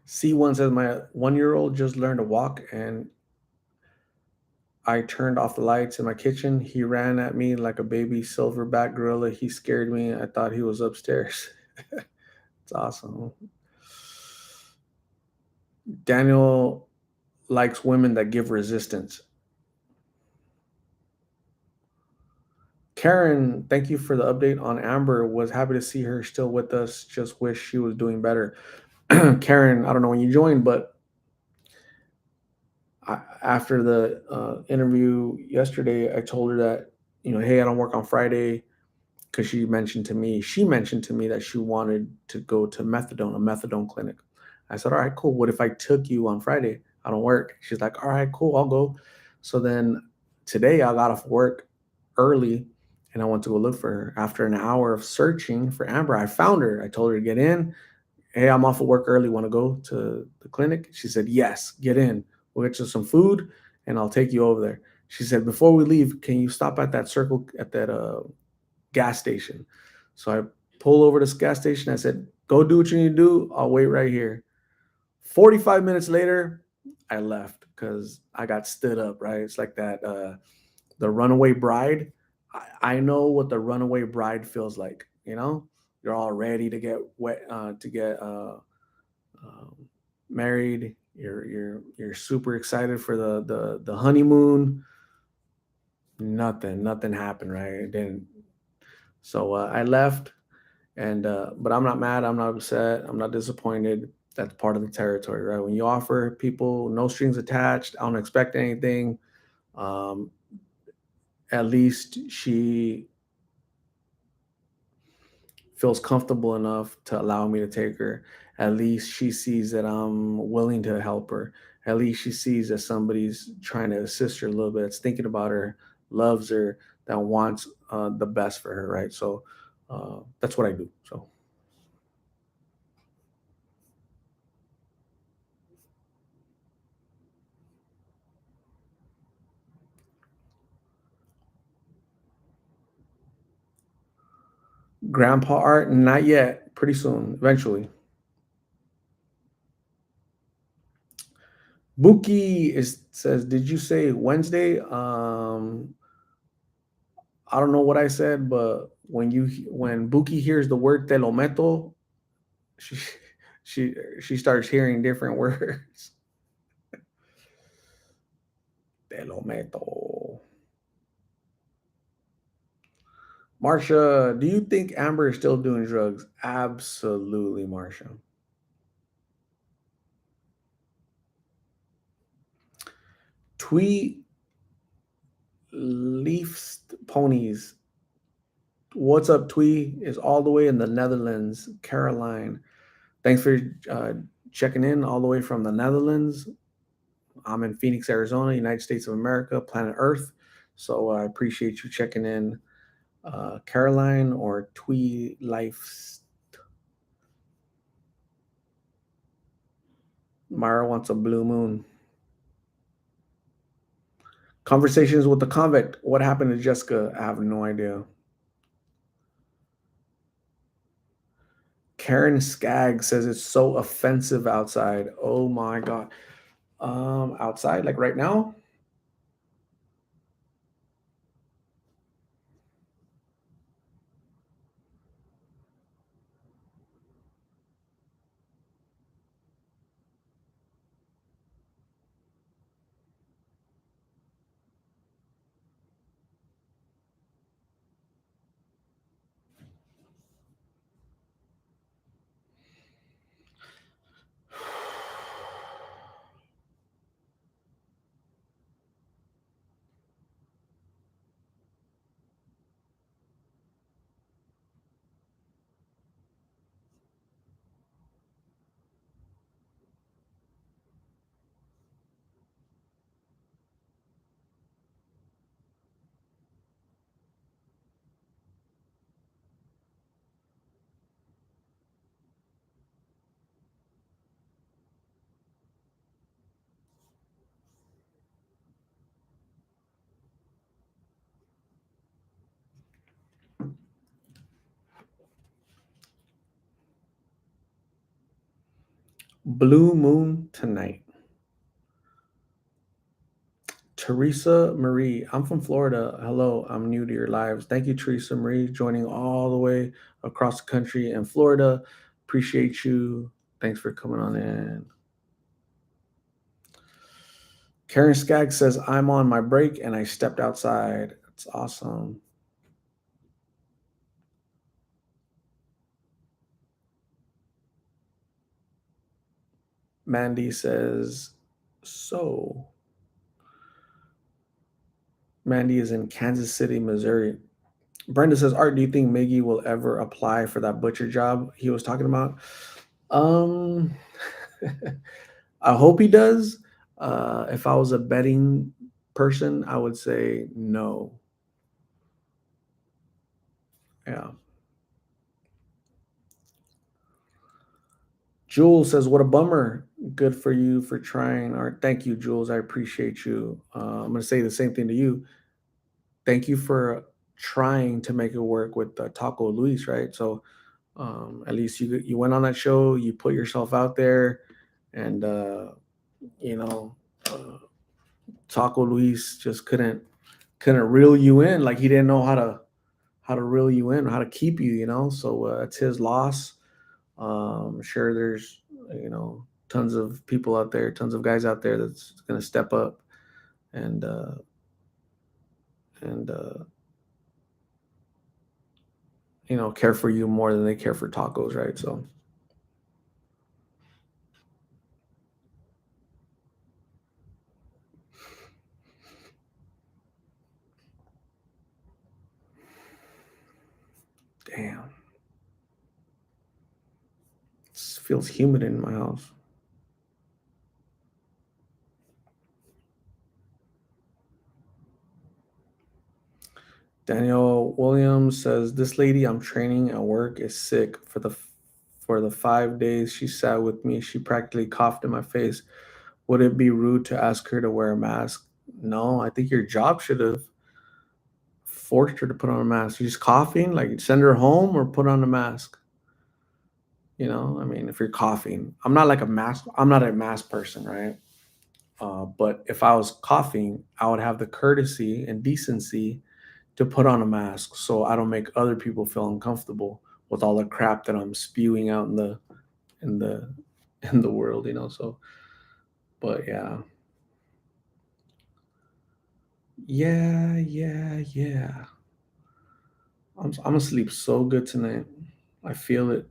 C1 says, "My 1-year-old just learned to walk, and I turned off the lights in my kitchen. He ran at me like a baby silverback gorilla. He scared me. I thought he was upstairs." It's awesome. Daniel likes women that give resistance. Karen, thank you for the update on Amber. Was happy to see her still with us. Just wish she was doing better. Karen, I don't know when you joined, but after the interview yesterday, I told her that, hey, I don't work on Friday because she mentioned to me that she wanted to go to a methadone clinic. I said, all right, cool. What if I took you on Friday? I don't work. She's like, all right, cool, I'll go. So then today I got off work early and I went to go look for her. After an hour of searching for Amber, I found her. I told her to get in. Hey, I'm off of work early. Want to go to the clinic? She said, yes, get in. We'll get you some food and I'll take you over there. She said, before we leave, can you stop at that circle at that gas station? So I pull over to this gas station. I said, go do what you need to do. I'll wait right here. 45 minutes later, I left because I got stood up, right? It's like that the runaway bride. I know what the runaway bride feels like, You're all ready to get wet to get um, married. You're super excited for the honeymoon. Nothing happened, right? It didn't. So I left, and but I'm not mad. I'm not upset. I'm not disappointed. That's part of the territory, right? When you offer people no strings attached, I don't expect anything. Um, at least she feels comfortable enough to allow me to take her. At least she sees that I'm willing to help her. At least she sees that somebody's trying to assist her a little bit, that's thinking about her, loves her, that wants the best for her, right? So that's what I do. So Grandpa art, not yet. Pretty soon, eventually. Buki is says, "Did you say Wednesday?" I don't know what I said, but when Buki hears the word "te lo meto," she she starts hearing different words. Te lo meto. Marsha, do you think Amber is still doing drugs? Absolutely, Marsha. Tweet Leafs Ponies. What's up, Twee? Is all the way in the Netherlands, Caroline. Thanks for uh, checking in all the way from the Netherlands. I'm in Phoenix, Arizona, United States of America, planet Earth. So I appreciate you checking in, Caroline or Twee Life. Mara wants a blue moon. Conversations with the convict. What happened to Jessica? I have no idea. Karen Skaggs says it's so offensive outside. Oh my god. Outside, like right now? Blue Moon Tonight. Teresa Marie, I'm from Florida. Hello, I'm new to your lives. Thank you, Teresa Marie, joining all the way across the country and Florida. Appreciate you. Thanks for coming on in. Karen Skaggs says, I'm on my break and I stepped outside. That's awesome. Mandy says, so. Mandy is in Kansas City, Missouri. Brenda says, Art, do you think Miggy will ever apply for that butcher job he was talking about? Um, I hope he does. If I was a betting person, I would say no. Yeah. Jules says, "What a bummer. Good for you for trying." Art, thank you, Jules. I appreciate you. I'm gonna say the same thing to you. Thank you for trying to make it work with Taco Luis, right? So at least you went on that show, you put yourself out there, and you know, uh, Taco Luis just couldn't reel you in. Like he didn't know how to reel you in, how to keep you. So it's his loss. I'm sure there's tons of people out there, tons of guys out there that's going to step up and and care for you more than they care for tacos, right? So damn, it feels humid in my house. Daniel Williams says, "This lady I'm training at work is sick. For the 5 days she sat with me, she practically coughed in my face. Would it be rude to ask her to wear a mask?" No, I think your job should have forced her to put on a mask. She's coughing, like send her home or put on a mask. I mean, if you're coughing, I'm not a mask person, right? But if I was coughing, I would have the courtesy and decency to put on a mask so I don't make other people feel uncomfortable with all the crap that I'm spewing out in the in the world, So, but yeah, yeah. I'm gonna sleep so good tonight. I feel it.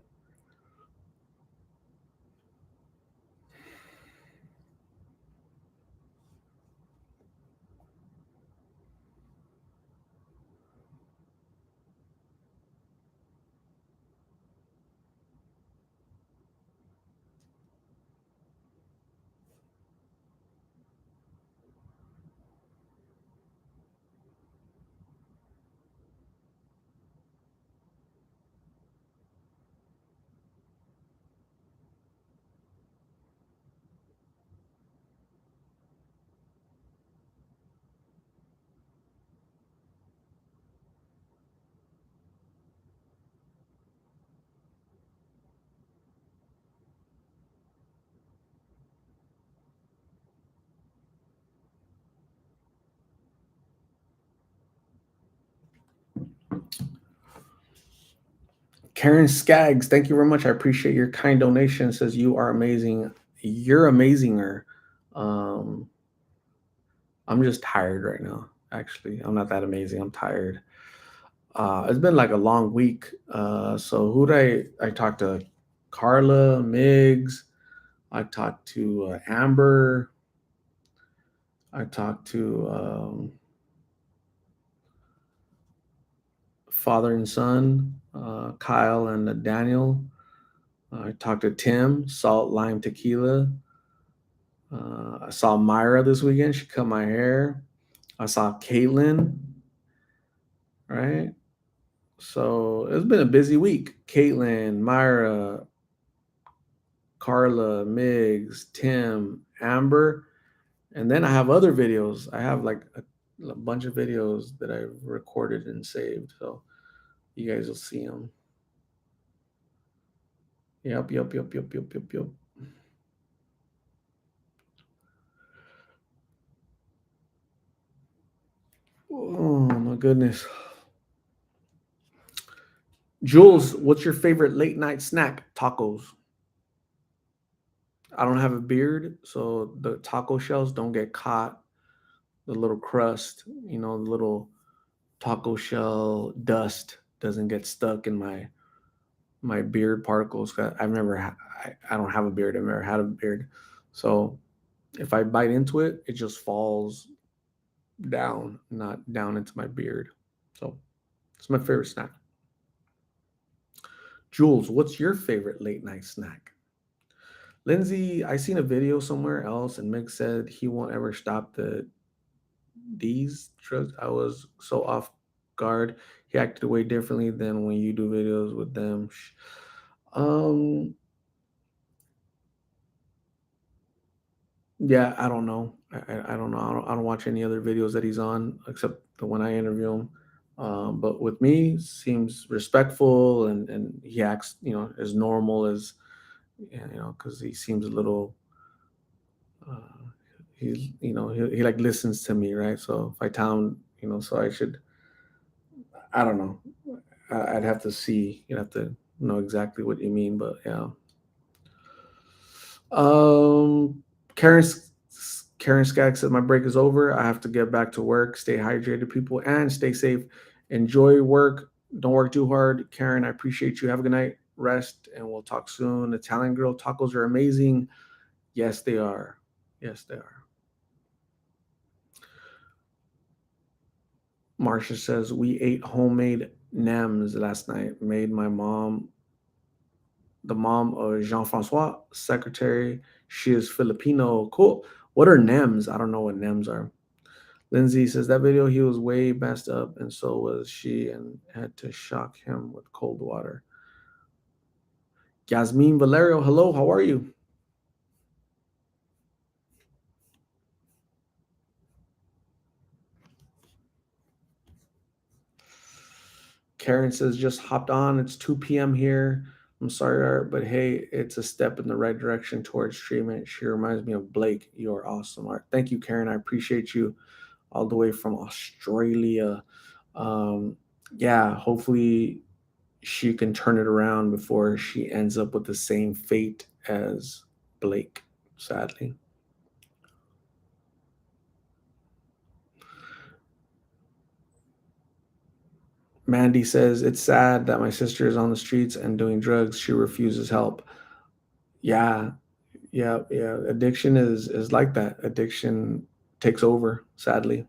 Karen Skaggs, thank you very much. I appreciate your kind donation. Says you are amazing. You're amazinger. Um, I'm just tired right now. Actually, I'm not that amazing. I'm tired. It's been like a long week. So who did I talked to? Carla, Miggs. I talked to Amber. I talked to father and son, Kyle and Daniel. I talked to Tim, Salt Lime Tequila. I saw Myra this weekend. She cut my hair. I saw Caitlin, right? So it's been a busy week. Caitlin, Myra, Carla, Miggs, Tim, Amber. And then I have other videos. I have like a bunch of videos that I've recorded and saved. So you guys will see them. Yep. Oh my goodness. Jules, what's your favorite late night snack? Tacos. I don't have a beard, so the taco shells don't get caught. The little crust, the little taco shell dust doesn't get stuck in my beard particles. I've never, I don't have a beard. I've never had a beard, so if I bite into it, it just falls down, not down into my beard. So it's my favorite snack. Jules, what's your favorite late night snack? Lindsay, I seen a video somewhere else, and Mick said he won't ever stop these drugs. I was so off guard. He acted way differently than when you do videos with them. Um, yeah, I don't know. I don't know. I don't watch any other videos that he's on except the one I interview him. But with me, seems respectful and he acts, as normal as, because he seems a little, uh, he like listens to me, right? So if I tell him, so I should, I don't know. I'd have to see. You'd have to know exactly what you mean, but yeah. Um, Karen Karen Skaggs said my break is over. I have to get back to work. Stay hydrated, people, and stay safe. Enjoy work. Don't work too hard. Karen, I appreciate you. Have a good night. Rest, and we'll talk soon. Italian Grill tacos are amazing. Yes, they are. Yes, they are. Marcia says we ate homemade nems last night. Made my mom, the mom of Jean Francois, secretary. She is Filipino. Cool. What are nems? I don't know what nems are. Lindsay says that video he was way messed up, and so was she, and had to shock him with cold water. Yasmin Valerio, hello, how are you? Karen says just hopped on. It's 2 p.m. here. I'm sorry, Art, but hey, it's a step in the right direction towards treatment. She reminds me of Blake. You are awesome, Art. Thank you, Karen. I appreciate you all the way from Australia. Um, yeah, hopefully she can turn it around before she ends up with the same fate as Blake, sadly. Mandy says, it's sad that my sister is on the streets and doing drugs. She refuses help. Yeah, yeah. Addiction is like that. Addiction takes over, sadly.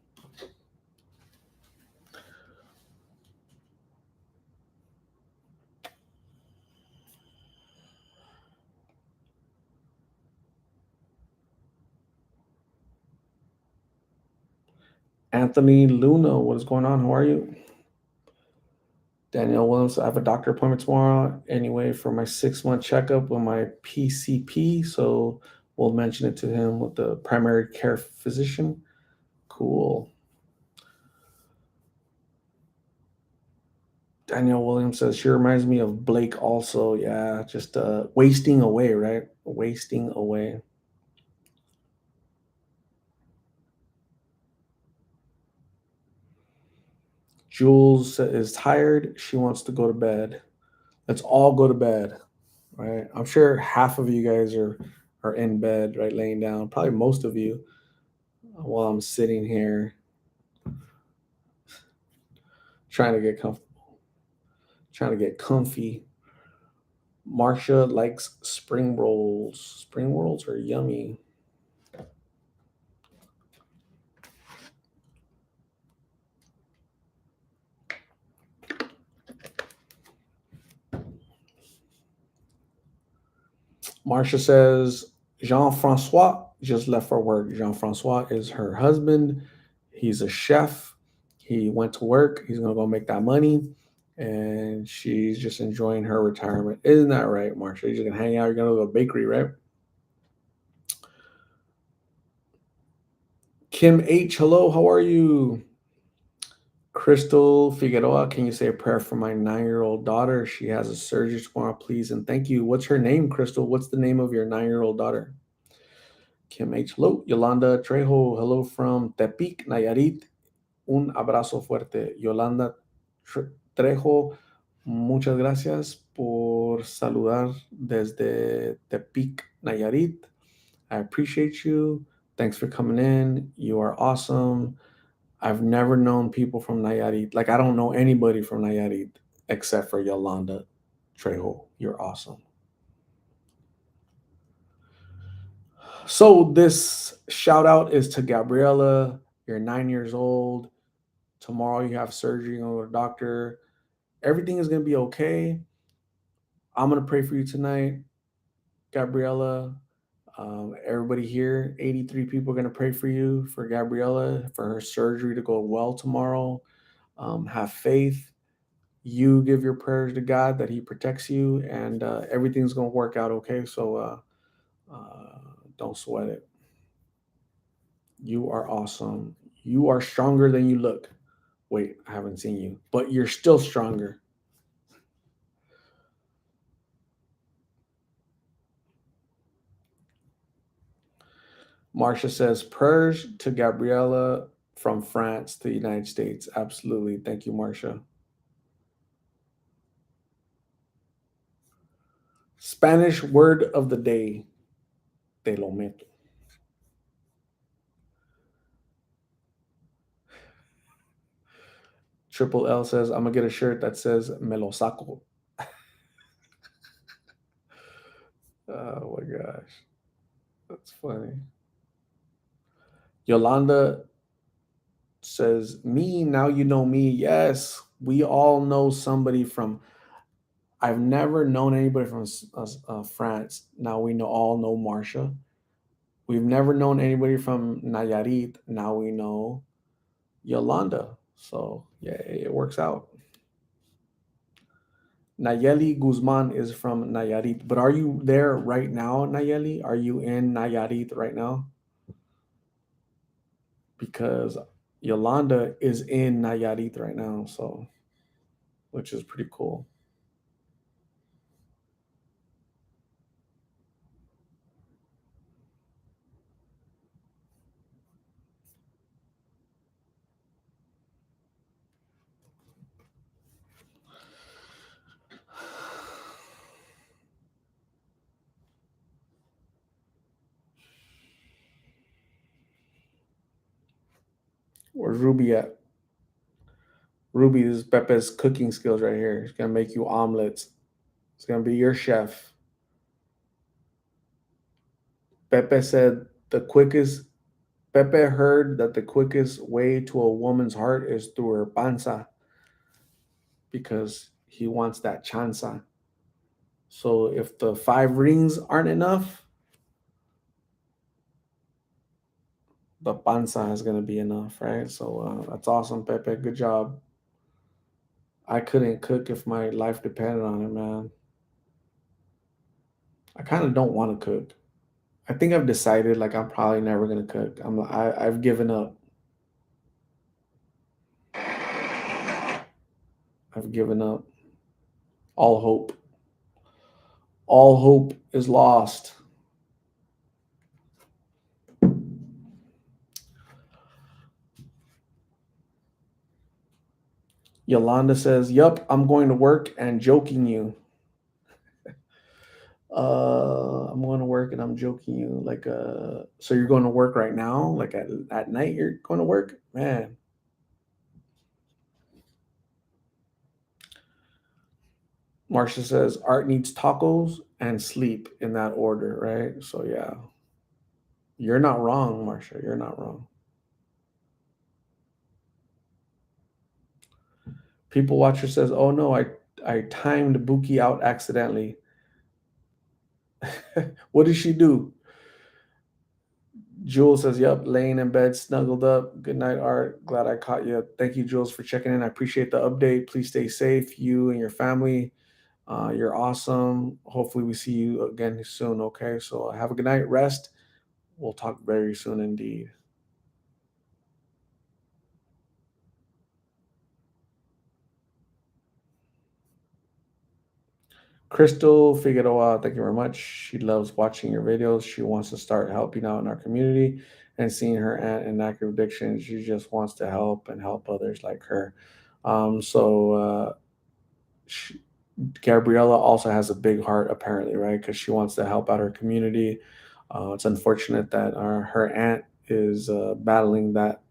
Anthony Luna, what is going on? How are you? Danielle Williams, I have a doctor appointment tomorrow anyway for my 6 month checkup with my PCP. So we'll mention it to him with the primary care physician. Cool. Danielle Williams says she reminds me of Blake also. Yeah, just wasting away, right? Wasting away. Jules is tired. She wants to go to bed. Let's all go to bed, right? I'm sure half of you guys are in bed, right, laying down. Probably most of you, while I'm sitting here trying to get comfortable, trying to get comfy. Marcia likes spring rolls. Spring rolls are yummy. Marcia says Jean Francois just left for work. Jean Francois is her husband. He's a chef. He went to work. He's gonna go make that money, and she's just enjoying her retirement. Isn't that right, Marcia? You're just gonna hang out. You're gonna go to a bakery, right? Kim H, hello. How are you? Crystal Figueroa, can you say a prayer for my 9-year-old daughter? She has a surgery tomorrow, please, and thank you. What's her name, Crystal? What's the name of your 9-year-old daughter? Kim H. Hello. Yolanda Trejo. Hello from Tepic, Nayarit. Un abrazo fuerte. Yolanda Trejo, muchas gracias por saludar desde Tepic, Nayarit. I appreciate you. Thanks for coming in. You are awesome. I've never known people from Nayarit. Like, I don't know anybody from Nayarit except for Yolanda Trejo. You're awesome. So, this shout out is to Gabriella. You're 9 years old. Tomorrow you have surgery, you go to the doctor. Everything is going to be okay. I'm going to pray for you tonight, Gabriella. Everybody here, 83 people are going to pray for you, for Gabriella, for her surgery to go well tomorrow. Have faith. You give your prayers to God that He protects you, and everything's going to work out okay. So don't sweat it. You are awesome. You are stronger than you look. Wait, I haven't seen you, but you're still stronger. Marcia says, prayers to Gabriella from France to the United States. Absolutely. Thank you, Marcia. Spanish word of the day. Te lo meto. Triple L says, I'm going to get a shirt that says me lo saco. Oh my gosh. That's funny. Yolanda says, me, now you know me. Yes, we all know somebody from, I've never known anybody from France. Now we all know Marcia. We've never known anybody from Nayarit. Now we know Yolanda. So yeah, it works out. Nayeli Guzman is from Nayarit. But are you there right now, Nayeli? Are you in Nayarit right now? Because Yolanda is in Nayarit right now, so which is pretty cool. Where's Ruby at? Ruby, this is Pepe's cooking skills right here. He's gonna make you omelets. It's gonna be your chef. Pepe said the quickest Pepe heard that the quickest way to a woman's heart is through her panza because he wants that chanza. So if the 5 rings aren't enough, the panza is going to be enough, right? So that's awesome, Pepe. Good job. I couldn't cook if my life depended on it, man. I kind of don't want to cook. I think I've decided like I'm probably never gonna cook. I've given up. I've given up. All hope. All hope is lost. Yolanda says, "Yup, I'm going to work and joking you." I'm going to work and I'm joking you. Like, so you're going to work right now? Like at night, you're going to work, man. Marcia says, "Art needs tacos and sleep in that order, right?" So yeah, you're not wrong, Marcia. You're not wrong. People Watcher says, "Oh no, I timed Buki out accidentally." What did she do? Jules says, "Yep, laying in bed, snuggled up. Good night, Art. Glad I caught you. Thank you, Jules, for checking in. I appreciate the update. Please stay safe, you and your family. You're awesome. Hopefully, we see you again soon. Okay, so have a good night. Rest. We'll talk very soon indeed." Crystal Figueroa, thank you very much. She loves watching your videos. She wants to start helping out in our community and seeing her aunt in active addiction. She just wants to help and help others like her. She, Gabriella also has a big heart, apparently, right? Because she wants to help out her community. It's unfortunate that her aunt is battling that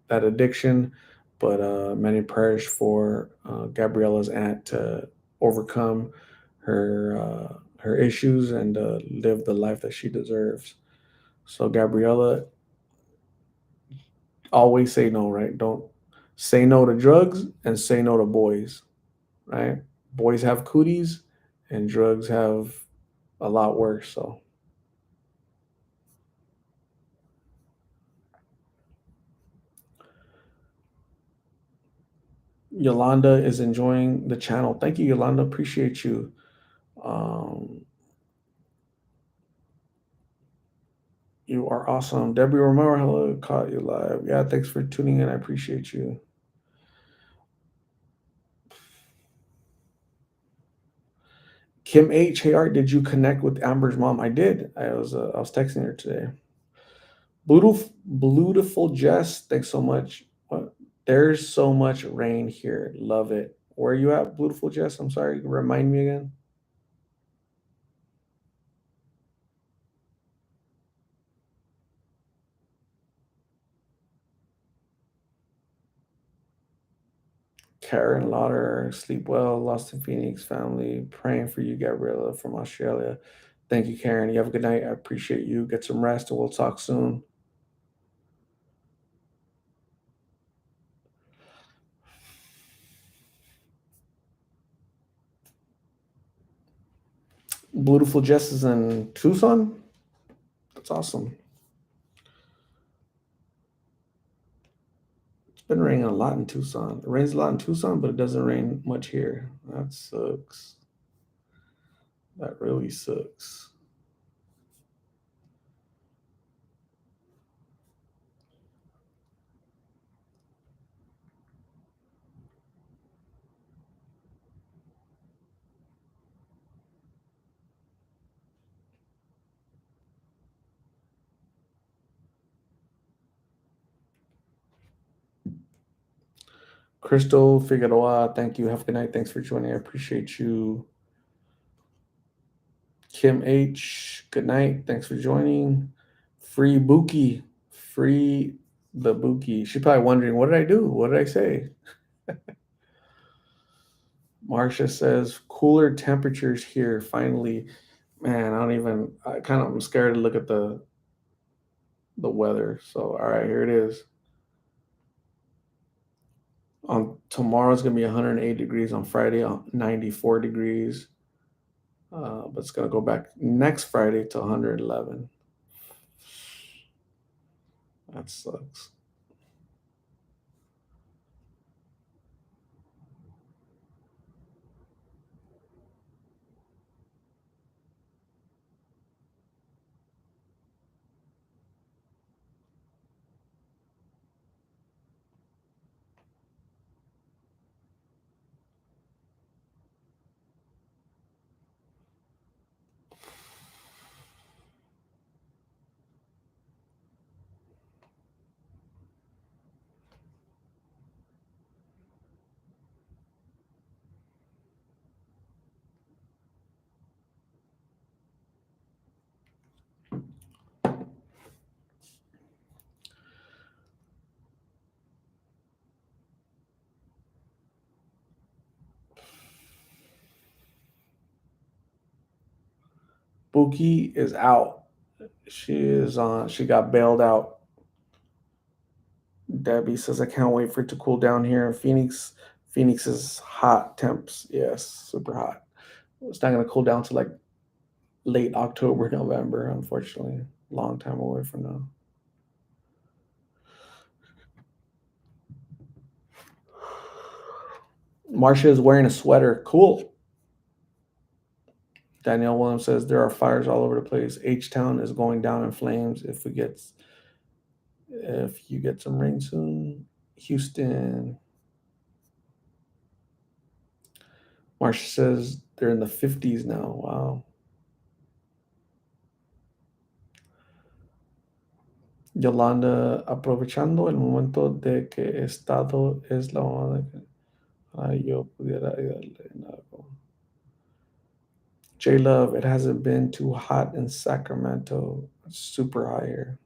addiction, but many prayers for Gabriella's aunt to overcome her issues and live the life that she deserves. So Gabriella, always say no, right? Don't say no to drugs and say no to boys, right? Boys have cooties and drugs have a lot worse. So Yolanda is enjoying the channel. Thank you, Yolanda. Appreciate you. Um, you are awesome. Debbie Romero, hello, caught you live. Yeah, thanks for tuning in. I appreciate you. Kim H, hey Art, did you connect with Amber's mom? I did. I was texting her today. Beautiful Jess, thanks so much. What? There's so much rain here. Love it. Where are you at, Beautiful Jess? I'm sorry. Remind me again. Karen Lauder, sleep well, Lost in Phoenix family, praying for you, Gabriella from Australia. Thank you, Karen. You have a good night. I appreciate you. Get some rest and we'll talk soon. Beautiful Jess is in Tucson. That's awesome. It's been raining a lot in Tucson. It rains a lot in Tucson, but it doesn't rain much here. That sucks. That really sucks. Crystal Figueroa, thank you. Have a good night. Thanks for joining. I appreciate you. Kim H, good night. Thanks for joining. Free Buki. Free the Buki. She's probably wondering, what did I do? What did I say? Marcia says, cooler temperatures here. Finally, man, I'm scared to look at the weather. So, all right, here it is. On tomorrow's gonna be 108 degrees. On Friday, 94 degrees. But it's gonna go back next Friday to 111. That sucks. Buki is out. She is on. She got bailed out. Debbie says, I can't wait for it to cool down here in Phoenix. Phoenix is hot temps. Yes, super hot. It's not going to cool down to like late October, November, unfortunately. Long time away from now. Marcia is wearing a sweater. Cool. Danielle Williams says there are fires all over the place. H Town is going down in flames if you get some rain soon. Houston. Marsha says they're in the 50s now. Wow. Yolanda, aprovechando el momento de que he estado, es la mamá de que yo pudiera ayudarle en algo. J Love, it hasn't been too hot in Sacramento. It's super hot here.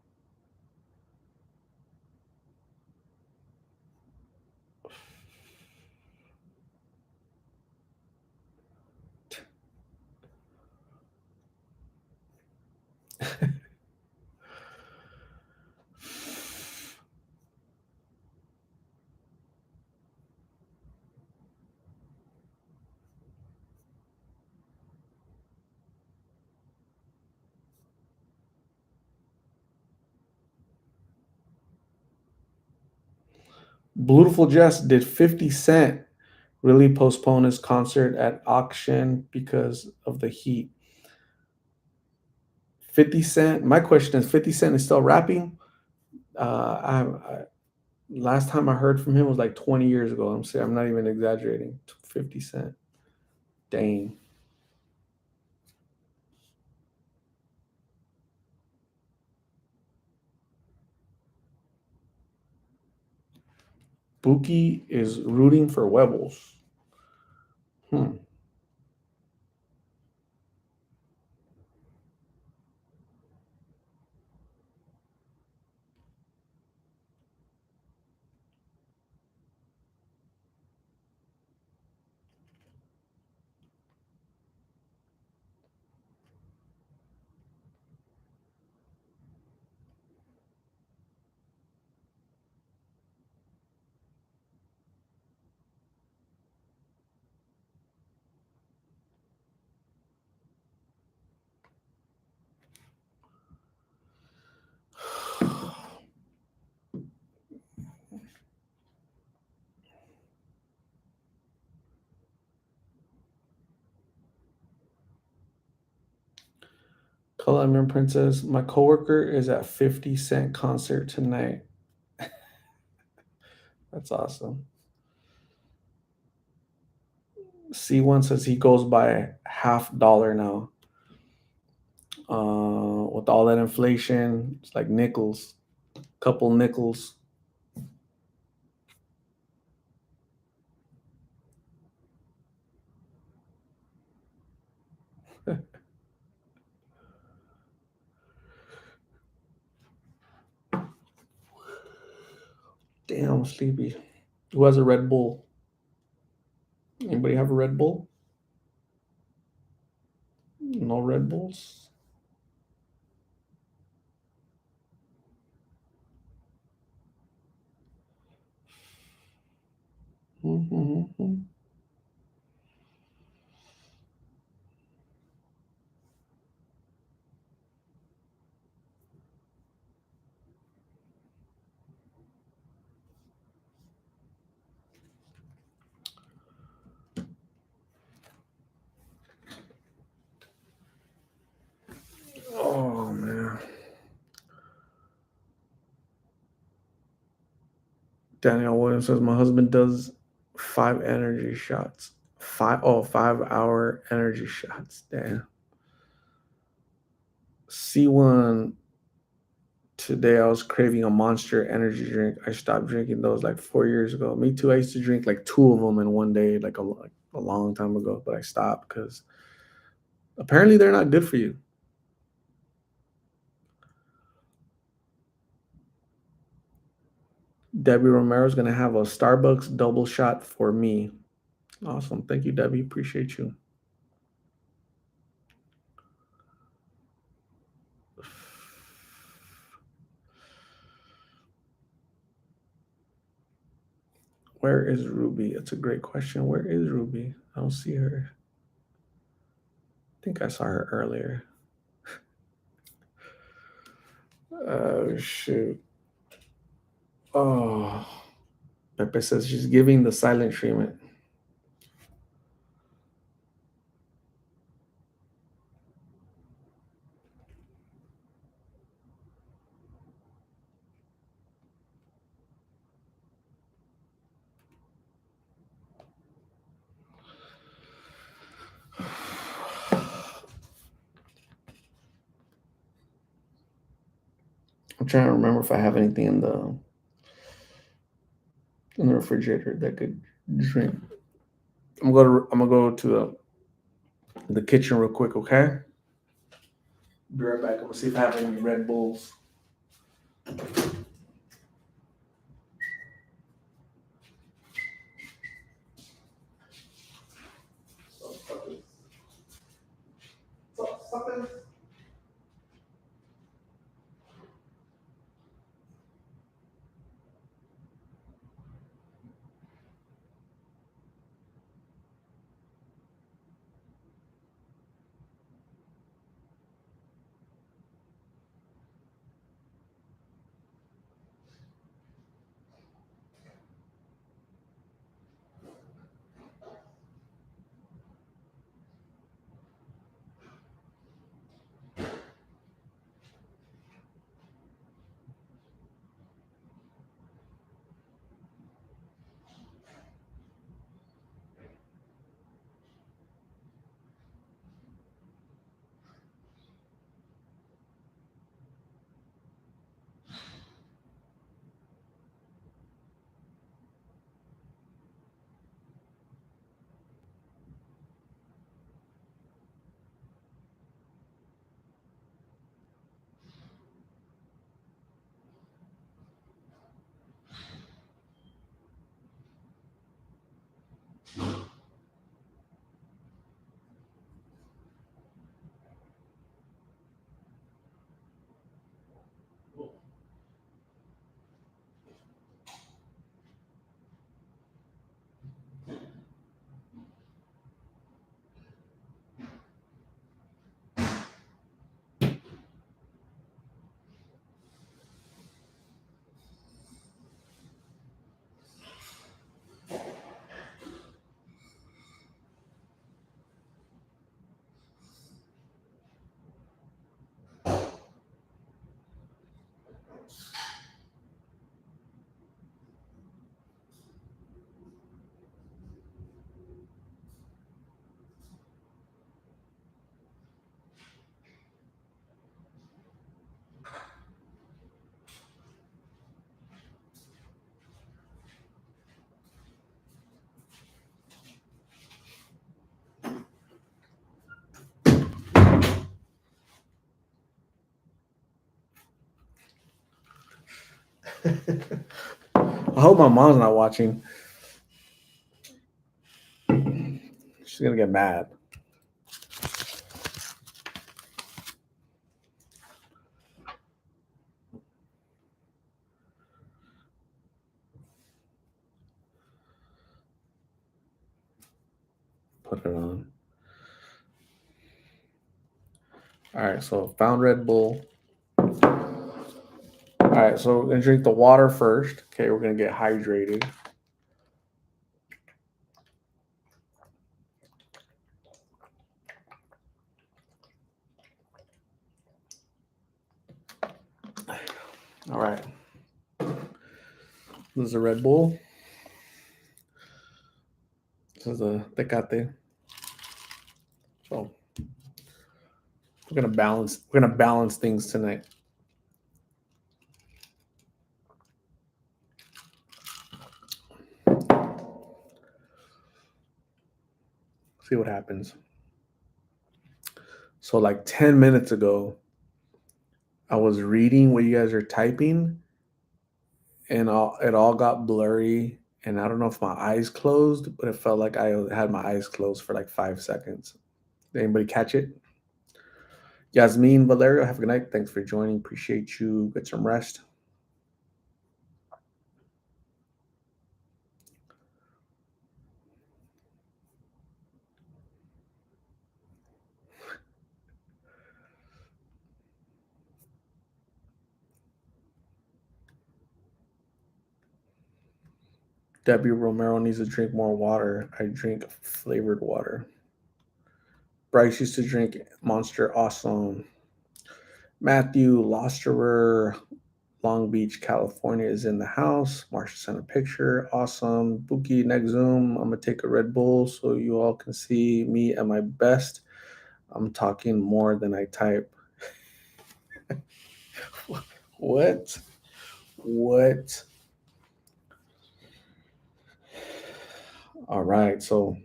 Beautiful Jess, did 50 Cent really postpone his concert at Auction because of the heat? 50 Cent, my question is 50 Cent is still rapping? Last time I heard from him was like 20 years ago. I'm saying I'm not even exaggerating. 50 Cent. Dang. Buki is rooting for Webbles. Hmm. Color Princess, my coworker is at 50 Cent concert tonight. That's awesome. C1 says he goes by $half now. With all that inflation, it's like nickels, couple nickels. Damn, I'm sleepy. Who has a Red Bull? Anybody have a Red Bull? No Red Bulls? Mm-hmm. Oh man. Daniel Williams says my husband does 5 energy shots. 5-hour energy shots. Damn. C1 today I was craving a Monster energy drink. I stopped drinking those like 4 years ago. Me too. I used to drink like two of them in one day, like a long time ago, but I stopped because apparently they're not good for you. Debbie Romero's gonna have a Starbucks double shot for me. Awesome. Thank you, Debbie. Appreciate you. Where is Ruby? It's a great question. Where is Ruby? I don't see her. I think I saw her earlier. Oh shoot. Oh, Pepe says she's giving the silent treatment. I'm trying to remember if I have anything in the refrigerator that could drink. I'm gonna go to the kitchen real quick, okay? Be right back. I'm gonna see if I have any Red Bulls. I hope my mom's not watching. She's gonna get mad. Put it on. All right, so found Red Bull. All right, so we're gonna drink the water first. Okay, we're gonna get hydrated. All right. This is a Red Bull. This is a Tecate. So we're gonna balance things tonight. See what happens. So like 10 minutes ago, I was reading what you guys are typing and it all got blurry. And I don't know if my eyes closed, but it felt like I had my eyes closed for like 5 seconds. Did anybody catch it? Yasmin Valerio, have a good night. Thanks for joining. Appreciate you. Get some rest. Debbie Romero needs to drink more water. I drink flavored water. Bryce used to drink Monster Awesome. Matthew Losterer, Long Beach, California is in the house. Marsha sent a picture. Awesome. Buki, next Zoom. I'm going to take a Red Bull so you all can see me at my best. I'm talking more than I type. What? What? All right. So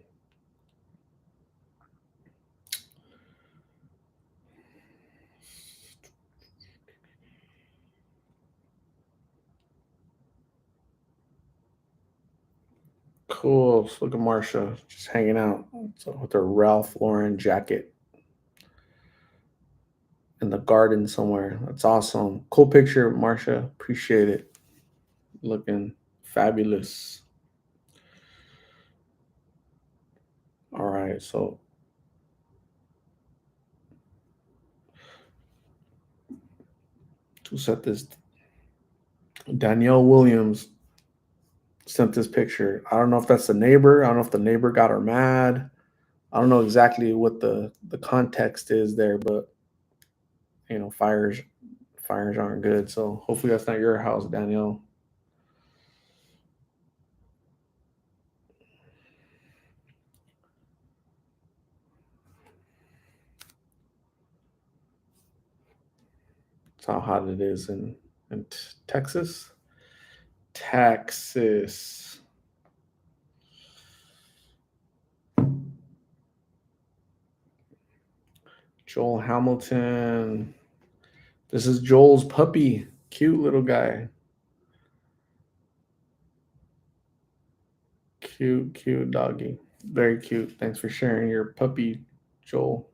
cool. So look at Marsha just hanging out with her Ralph Lauren jacket in the garden somewhere. That's awesome. Cool picture, Marsha. Appreciate it. Looking fabulous. All right. So who sent this? Danielle Williams sent this picture. I don't know if that's the neighbor. I don't know if the neighbor got her mad. I don't know exactly what the context is there, but fires aren't good. So hopefully that's not your house, Danielle. That's how hot it is in Texas. Texas. Joel Hamilton. This is Joel's puppy. Cute little guy. Cute doggy. Very cute. Thanks for sharing your puppy, Joel.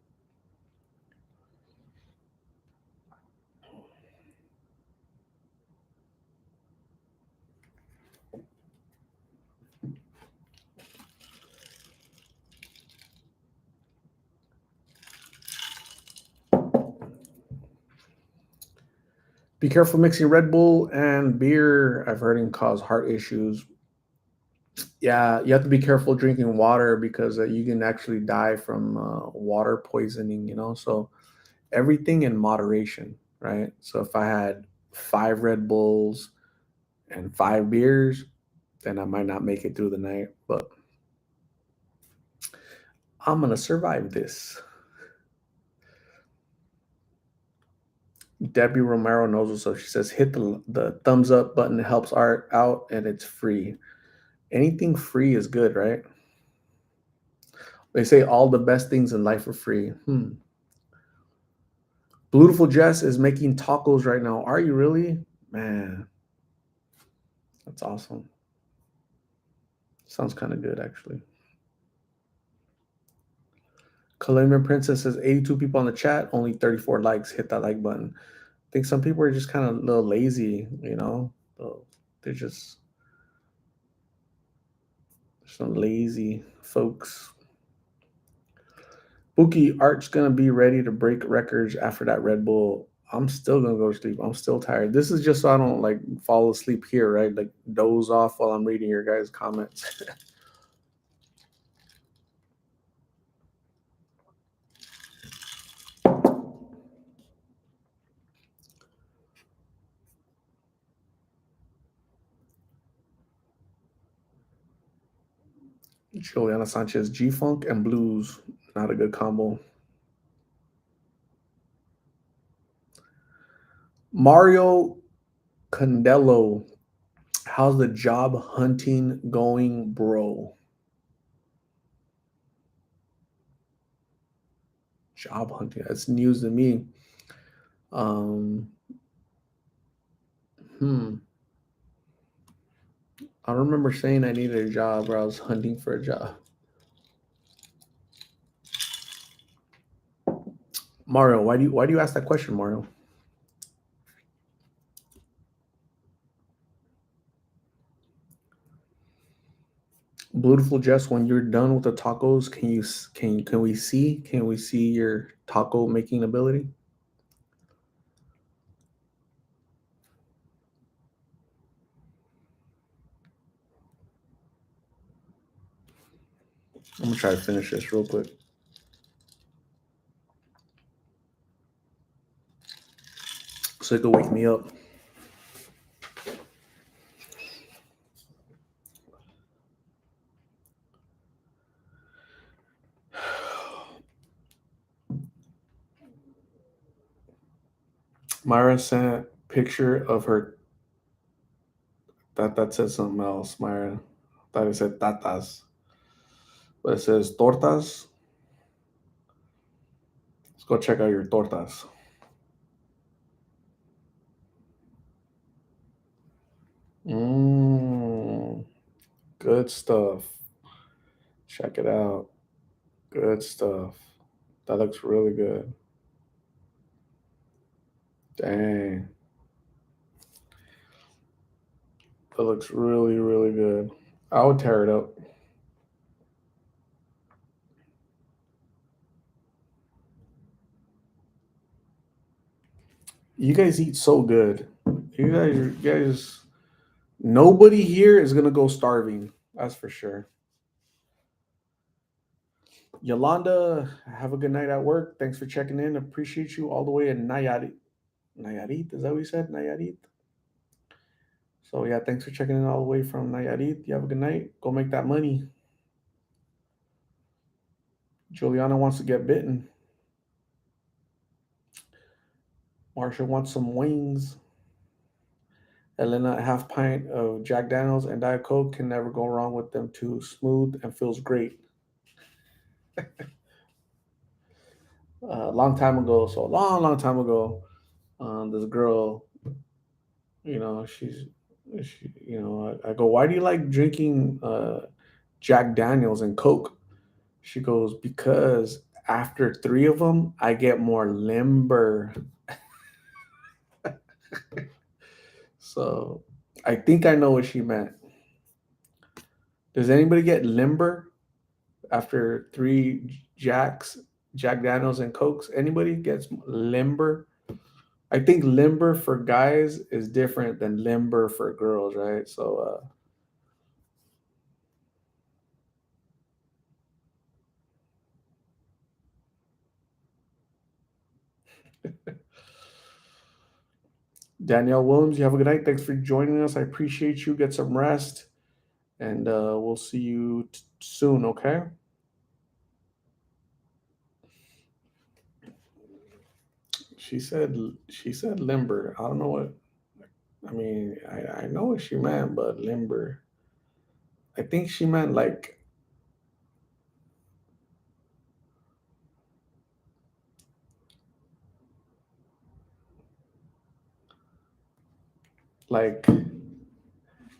Be careful mixing Red Bull and beer. I've heard it can cause heart issues. Yeah, you have to be careful drinking water because you can actually die from water poisoning, So everything in moderation, right? So if I had 5 Red Bulls and 5 beers, then I might not make it through the night, but I'm going to survive this. Debbie Romero knows what's up. She says, hit the thumbs up button. It helps art out and it's free. Anything free is good, right? They say all the best things in life are free. Beautiful Jess is making tacos right now. Are you really? Man, that's awesome. Sounds kind of good, actually. Colombian Princess says 82 people on the chat, only 34 likes. Hit that like button. I think some people are just kind of a little lazy, They're just some lazy folks. Bookie Art's gonna be ready to break records after that Red Bull. I'm still gonna go to sleep. I'm still tired. This is just so I don't like fall asleep here, right? Like doze off while I'm reading your guys' comments. Juliana Sanchez, G Funk and blues. Not a good combo. Mario Candelo, how's the job hunting going, bro? Job hunting. That's news to me. Um, I don't remember saying I needed a job or I was hunting for a job. Mario, why do you ask that question, Mario? Beautiful Jess, when you're done with the tacos, can we see your taco making ability? I'm gonna try to finish this real quick. So it could wake me up. Myra sent picture of her. That says something else, Myra. Thought it said tatas, but it says tortas. Let's go check out your tortas. Mmm, good stuff. Check it out. Good stuff. That looks really good. Dang. That looks really, really good. I would tear it up. You guys eat so good. You guys, nobody here is gonna go starving. That's for sure. Yolanda, have a good night at work. Thanks for checking in. Appreciate you all the way in Nayarit. Nayarit, is that what you said? Nayarit? So yeah, thanks for checking in all the way from Nayarit. You have a good night. Go make that money. Juliana wants to get bitten. Marsha wants some wings. Elena, a half pint of Jack Daniels and Diet Coke can never go wrong with them too. Smooth and feels great. A long time ago, so a long, long time ago, this girl, I go, why do you like drinking Jack Daniels and Coke? She goes, because after three of them, I get more limber. So I think I know what she meant. Does anybody get limber after three Jack Daniels and Cokes? Anybody gets limber? I think limber for guys is different than limber for girls, right? So Danielle Williams, you have a good night. Thanks for joining us. I appreciate you. Get some rest, and we'll see you soon. Okay. She said limber. I don't know what. I mean, I know what she meant, but limber. I think she meant like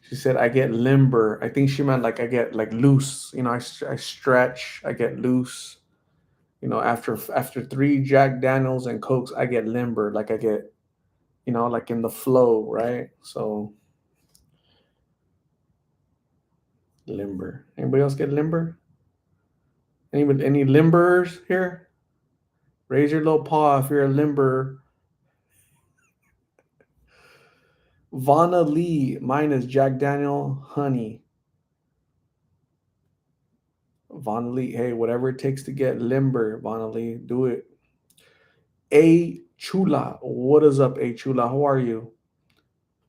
she said I get limber. I think she meant like I get like loose. I stretch. I get loose. After three Jack Daniels and Cokes, I get limber. Like I get like in the flow, right? So limber. Anybody else get limber? Any limberers here? Raise your little paw if you're a limber. Vonna Lee, mine is Jack Daniel Honey. Vonna Lee, hey, whatever it takes to get limber, Vonna Lee, do it. A Chula, what is up, A Chula? How are you?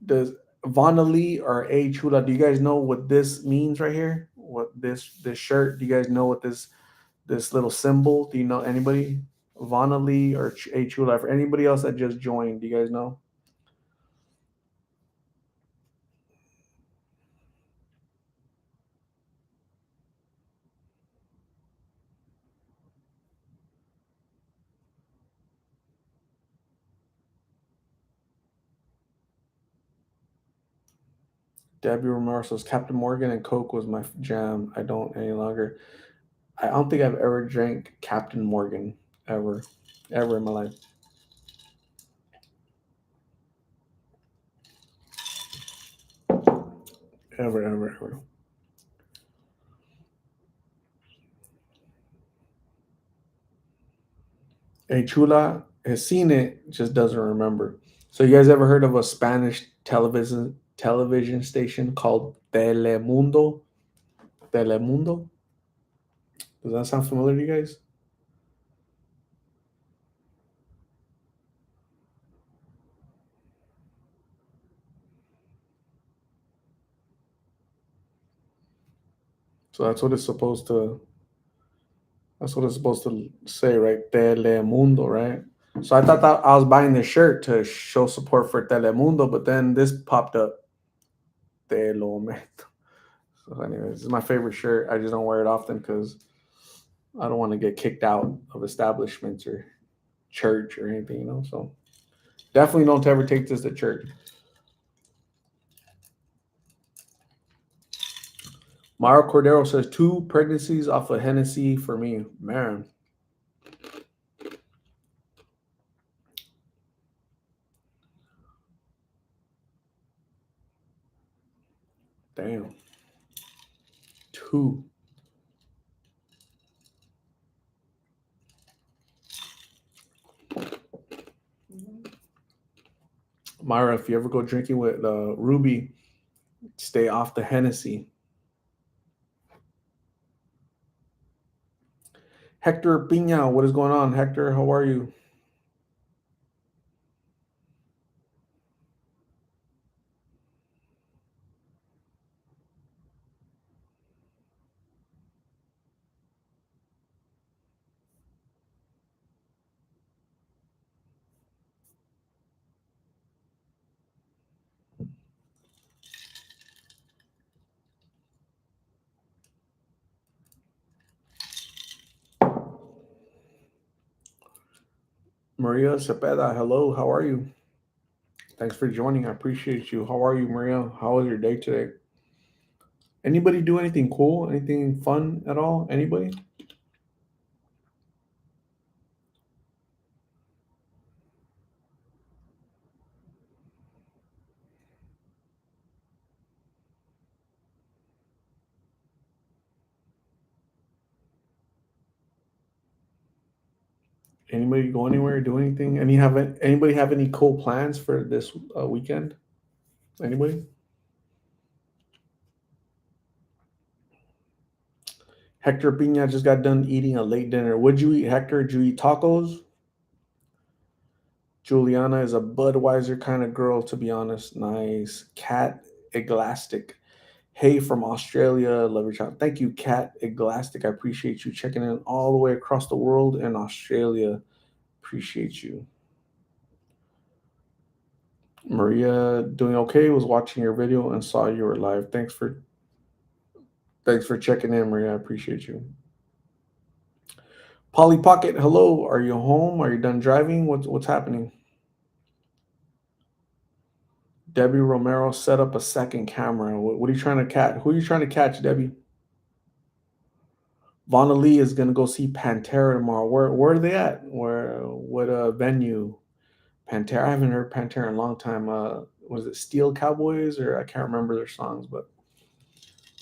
Does Vonna Lee or A Chula? Do you guys know what this means right here? What this shirt? Do you guys know what this little symbol? Do you know anybody? Vonna Lee or A Chula? For anybody else that just joined, do you guys know? Debbie Romero says Captain Morgan and Coke was my jam. I don't any longer. I don't think I've ever drank Captain Morgan ever, ever in my life. Ever, ever, ever. Hey, Chula has seen it, just doesn't remember. So you guys ever heard of a Spanish television station called Telemundo? Telemundo? Does that sound familiar to you guys? So that's what it's supposed to say, right? Telemundo, right? So I thought that I was buying this shirt to show support for Telemundo, but then this popped up. Te lo meto. So anyways, this is my favorite shirt. I just don't wear it often because I don't want to get kicked out of establishments or church or anything, you know. So definitely don't ever take this to church. Mario Cordero says 2 pregnancies off of Hennessy for me. Man. Damn. 2. Myra, if you ever go drinking with Ruby, stay off the Hennessy. Hector Pina, what is going on? Hector, how are you? Maria Cepeda, hello, how are you? Thanks for joining. I appreciate you. How are you, Maria? How was your day today? Anybody do anything cool? Anything fun at all? Anybody? Anybody go anywhere? Do anything? Anybody have any cool plans for this weekend? Anybody? Hector Pina just got done eating a late dinner. What'd you eat, Hector? Did you eat tacos? Juliana is a Budweiser kind of girl, to be honest. Nice. Cat Eglastic. Hey, from Australia. Love your child. Thank you, Cat Eglastic. I appreciate you checking in all the way across the world in Australia. Appreciate you. Maria doing okay. Was watching your video and saw you were live. Thanks for checking in, Maria. I appreciate you. Polly Pocket, hello. Are you home? Are you done driving? What's happening? Debbie Romero set up a second camera. What are you trying to catch? Who are you trying to catch, Debbie? Vonna Lee is gonna go see Pantera tomorrow. Where are they at? What venue? Pantera. I haven't heard Pantera in a long time. Was it Steel Cowboys or I can't remember their songs, but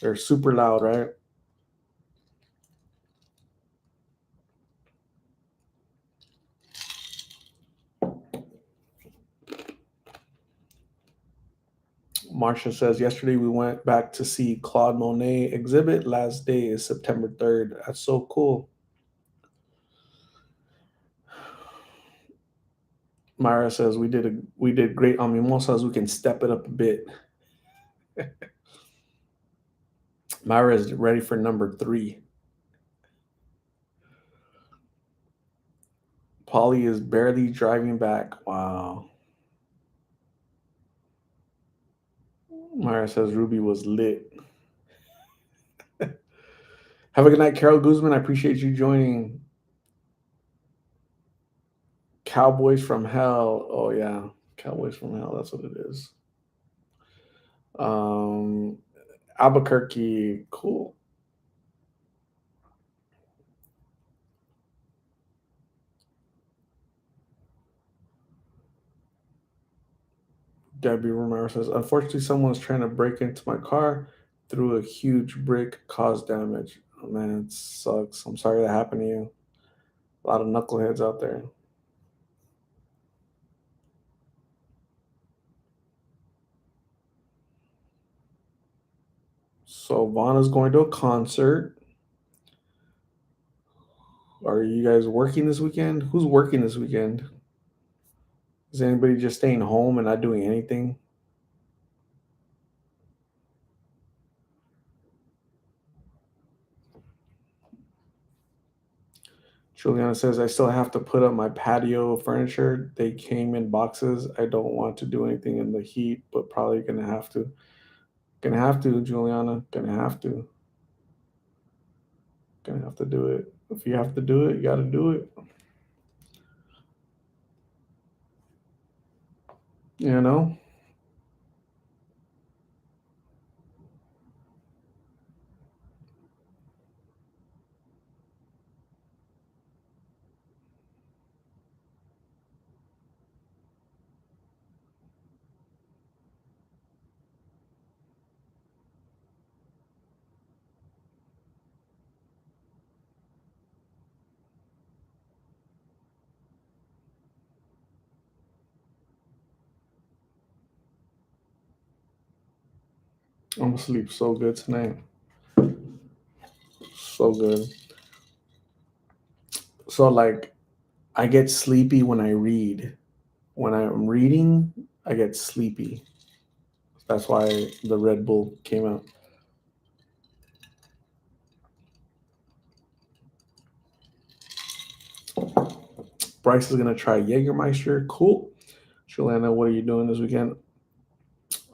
they're super loud, right? Marcia says yesterday we went back to see Claude Monet exhibit. Last day is September 3rd. That's so cool. Myra says we did great on mimosas. We can step it up a bit. Myra is ready for number 3. Polly is barely driving back. Wow. Myra says Ruby was lit. Have a good night, Carol Guzman. I appreciate you joining. Cowboys from Hell. Oh yeah, Cowboys from Hell. That's what it is. Um, Albuquerque. Cool. Debbie Romero says, unfortunately, someone's trying to break into my car, threw a huge brick, caused damage. Oh, man, it sucks. I'm sorry that happened to you. A lot of knuckleheads out there. So Vanna's going to a concert. Are you guys working this weekend? Who's working this weekend? Is anybody just staying home and not doing anything? Juliana says, I still have to put up my patio furniture. They came in boxes. I don't want to do anything in the heat, but probably gonna have to. Gonna have to, Juliana. Gonna have to. Gonna have to do it. If you have to do it, you gotta do it. You know? I'm gonna sleep so good tonight. So good. So like I get sleepy when I read. When I'm reading, I get sleepy. That's why the Red Bull came out. Bryce is gonna try Jägermeister. Cool. Juliana, what are you doing this weekend?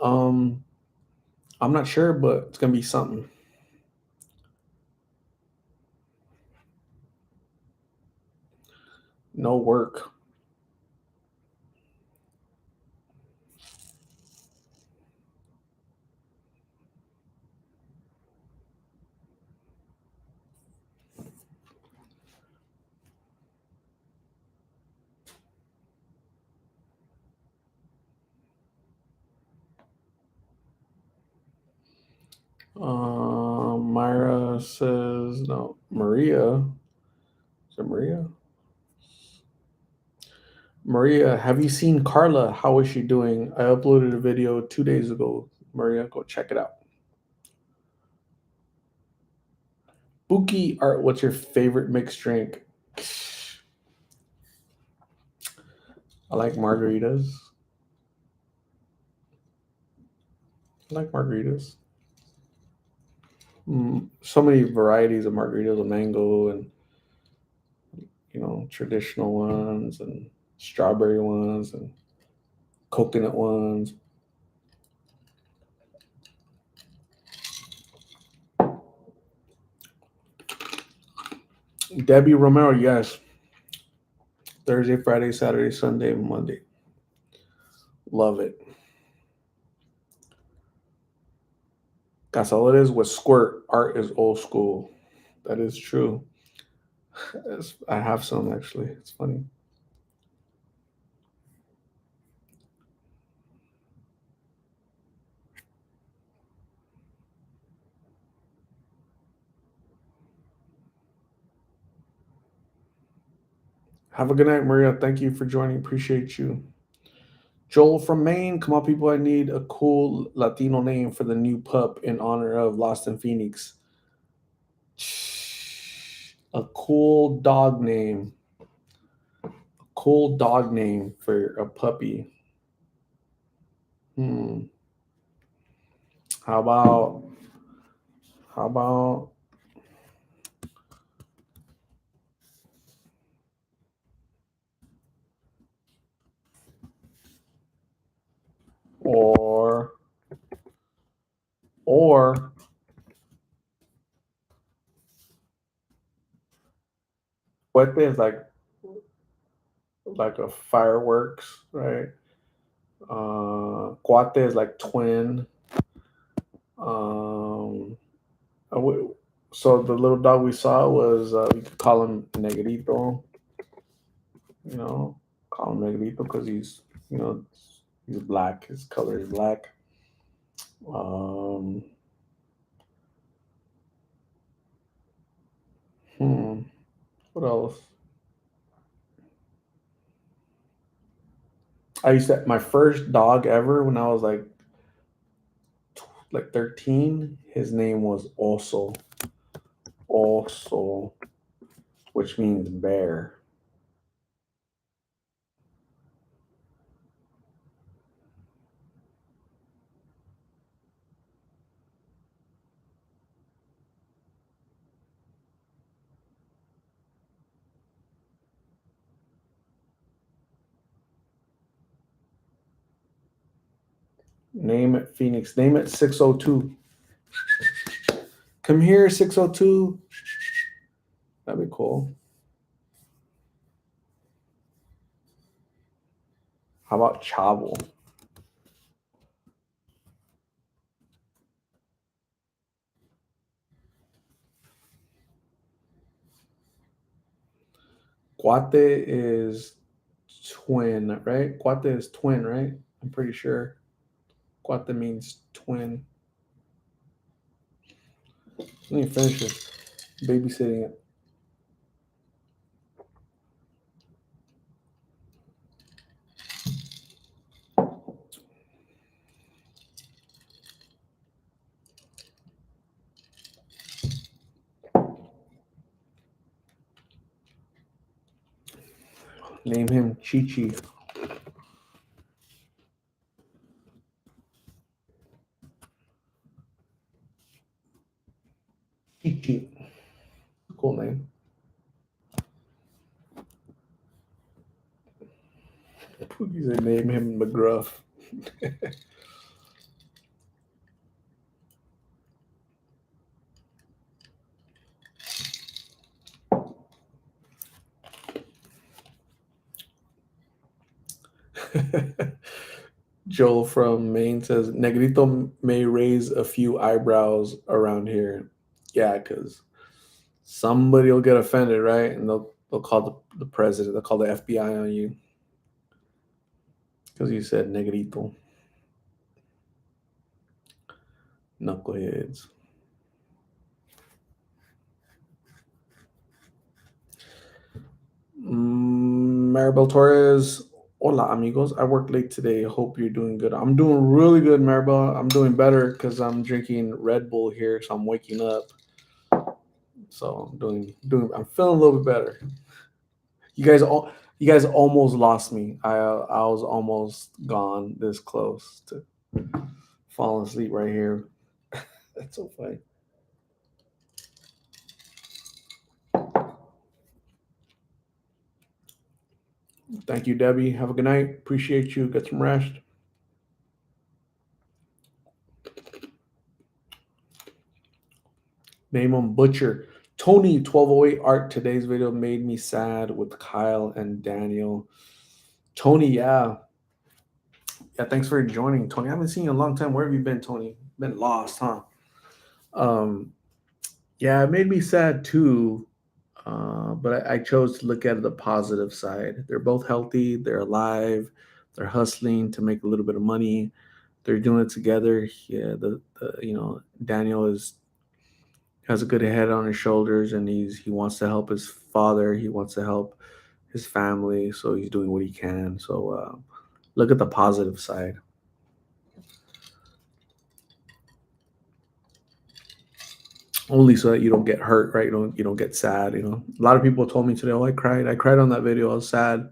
Um, I'm not sure, but it's gonna be something. No work. Myra says no. Maria. Is it Maria? Maria, have you seen Carla? How is she doing? I uploaded a video 2 days ago. Maria, go check it out. Buki Art, what's your favorite mixed drink? I like margaritas. I like margaritas. So many varieties of margaritas, of mango and traditional ones and strawberry ones and coconut ones. Debbie Romero, yes. Thursday, Friday, Saturday, Sunday, Monday. Love it. That's all it is with Squirt. Art is old school. That is true. I have some actually. It's funny. Have a good night, Maria. Thank you for joining. Appreciate you. Joel from Maine. Come on, people. I need a cool Latino name for the new pup in honor of Lost in Phoenix. A cool dog name. Cool dog name for a puppy. Hmm. How about how about or or what is like a fireworks, right? Cuate is like twin. Um, I w- so the little dog we saw was you could call him Negrito. You know, call him Negrito because you know he's black. His color is black. Um, hmm. What else? I used to my first dog ever when I was like 13. His name was also, which means bear. Name it Phoenix. Name it 602. Come here, 602. That'd be cool. How about Chavo? Guate is twin, right? Guate is twin, right? I'm pretty sure. Guate means twin. Let me finish this. Babysitting it. Name him Chi Chi. Chi Chi. Cool name. Pookie said name him McGruff. Joel from Maine says Negrito may raise a few eyebrows around here. Yeah, because somebody will get offended, right? And they'll call the president, they'll call the FBI on you because you said Negrito. Knuckleheads. Maribel Torres. Hola, amigos. I worked late today. Hope you're doing good. I'm doing really good, Maribel. I'm doing better because I'm drinking Red Bull here, so I'm waking up. So I'm doing. I'm feeling a little bit better. You guys almost lost me. I was almost gone. This close to falling asleep right here. That's so funny. Thank you, Debbie. Have a good night. Appreciate you. Get some rest. Name him Butcher. Tony 1208 Art. Today's video made me sad with Kyle and Daniel. Tony, yeah. Yeah, thanks for joining, Tony. I haven't seen you in a long time. Where have you been, Tony? Been lost, huh? Um, yeah, it made me sad too. But I chose to look at the positive side. They're both healthy, they're alive, they're hustling to make a little bit of money. They're doing it together. Yeah, Daniel is has a good head on his shoulders, and he wants to help his father. He wants to help his family, so he's doing what he can. So look at the positive side. Only so that you don't get hurt, right? You don't get sad. A lot of people told me today, "Oh, I cried. I cried on that video. I was sad."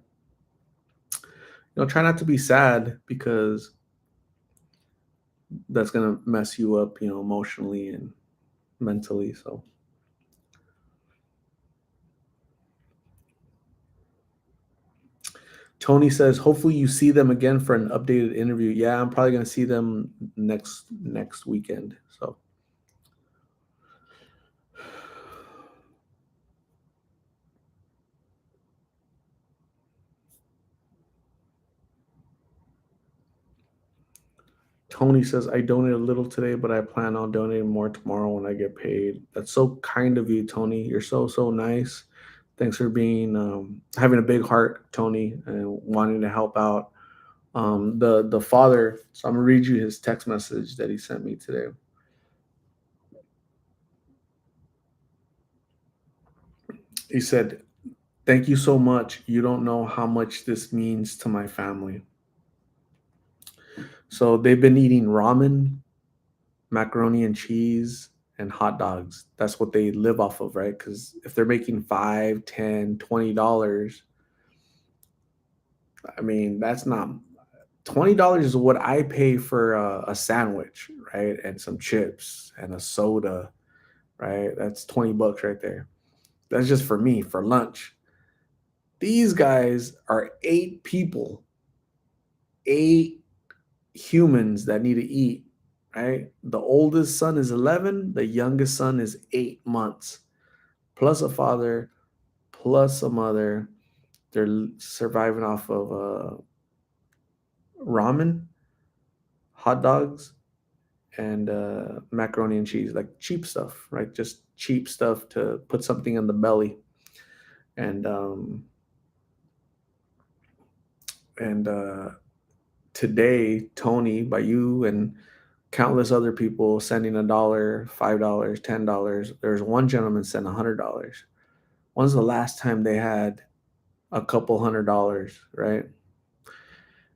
Try not to be sad because that's gonna mess you up, emotionally and mentally. So Tony says, hopefully you see them again for an updated interview. Yeah, I'm probably gonna see them next weekend. So Tony says, I donated a little today, but I plan on donating more tomorrow when I get paid. That's so kind of you, Tony. You're so nice. Thanks for being having a big heart, Tony, and wanting to help out. The father. So I'm gonna read you his text message that he sent me today. He said, "Thank you so much. You don't know how much this means to my family." So they've been eating ramen, macaroni and cheese, and hot dogs. That's what they live off of, right? Because if they're making 5, 10, $20, I mean, that's not $20 is what I pay for a sandwich, right? And some chips and a soda, right? That's $20 right there. That's just for me for lunch. These guys are 8 people, 8 humans that need to eat, right? The oldest son is 11, the youngest son is 8 months, plus a father, plus a mother. They're surviving off of ramen, hot dogs, and macaroni and cheese, like cheap stuff, right? Just cheap stuff to put something in the belly. And and today, Tony, by you and countless other people sending $1, $5, $10. There's one gentleman sent $100. When's the last time they had a couple $100, right?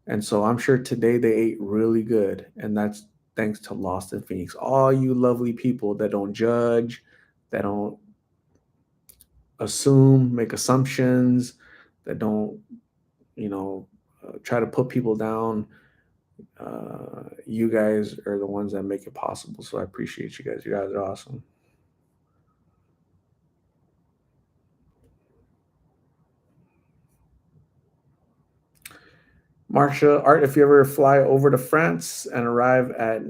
And so I'm sure today they ate really good, and that's thanks to Lost in Phoenix. All you lovely people that don't judge, that don't assume, make assumptions, that don't, try to put people down. You guys are the ones that make it possible. So I appreciate you guys. You guys are awesome. Marcia, Art, if you ever fly over to France and arrive at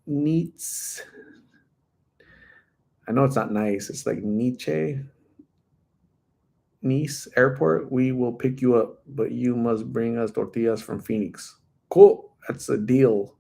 Nice, I know it's not nice. It's like Nice Airport. We will pick you up, but you must bring us tortillas from Phoenix. Cool. That's a deal.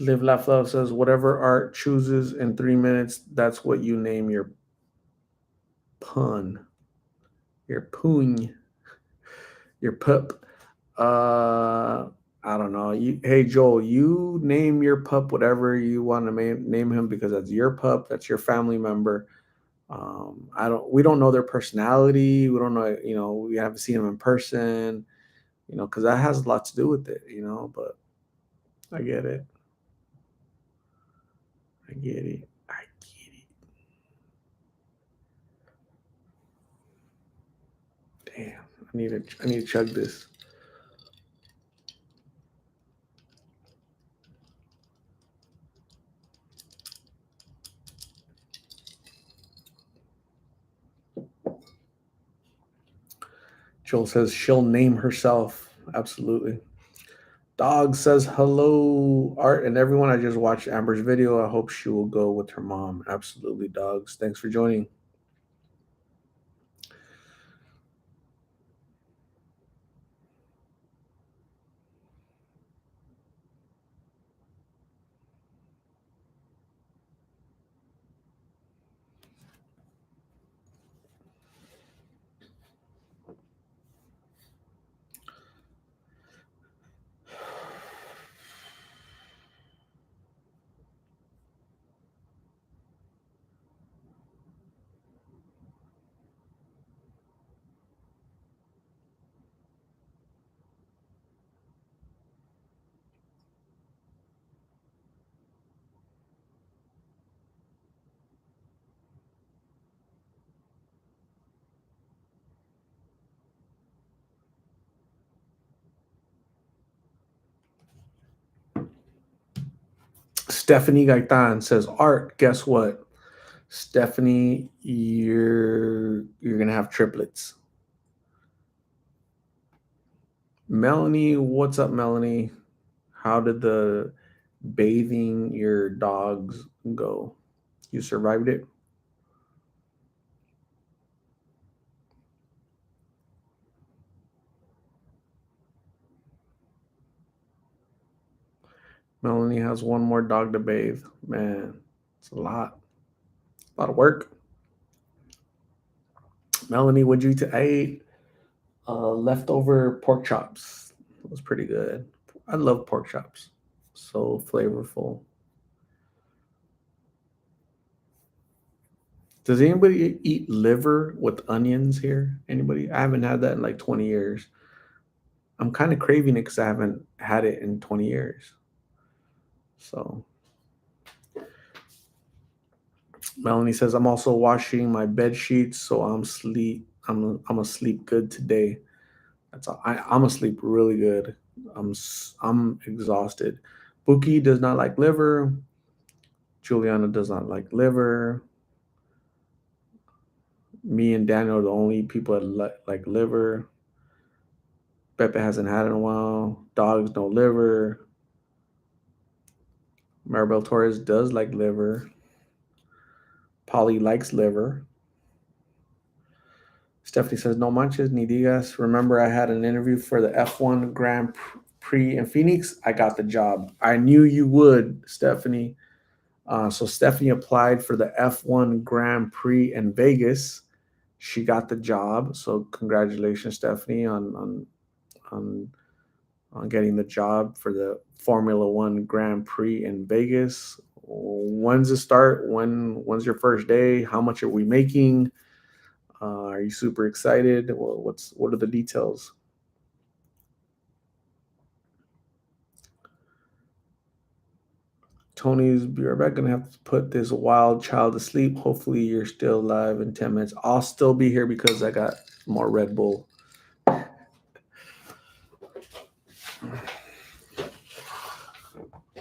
Live Laugh Love says, whatever Art chooses in 3 minutes, that's what you name your pun, your poon, your pup. I don't know. Hey Joel, you name your pup whatever you want to name him because that's your pup. That's your family member. We don't know their personality. We don't know. We haven't seen them in person. Because that has a lot to do with it. But I get it. I get it. I get it. Damn. I need to chug this. Joel says she'll name herself. Absolutely. Dog says hello, Art and everyone. I just watched Amber's video. I hope she will go with her mom. Absolutely, dogs. Thanks for joining. Stephanie Gaitan says, Art, guess what? Stephanie, you're gonna have triplets. Melanie, what's up, Melanie? How did the bathing your dogs go? You survived it? Melanie has one more dog to bathe. Man, it's a lot. A lot of work. Melanie, what'd you eat? I ate leftover pork chops. It was pretty good. I love pork chops. So flavorful. Does anybody eat liver with onions here? Anybody? I haven't had that in like 20 years. I'm kind of craving it because I haven't had it in 20 years. So Melanie says I'm also washing my bed sheets, so I'm asleep good today. That's all. I'm asleep really good. I'm exhausted. Buki does not like liver. Juliana does not like liver. Me and Daniel are the only people that like liver. Pepe hasn't had it in a while. Dogs no liver. Maribel Torres does like liver. Polly likes liver. Stephanie says, no manches ni digas. Remember, I had an interview for the F1 Grand Prix in Phoenix. I got the job. I knew you would, Stephanie. So Stephanie applied for the F1 Grand Prix in Vegas. She got the job. So congratulations, Stephanie, on getting the job for the Formula One Grand Prix in Vegas. When's it start? When's your first day? How much are we making? Are you super excited? What are the details? Tony's be right back. Gonna have to put this wild child to sleep. Hopefully you're still alive in 10 minutes. I'll still be here because I got more Red Bull.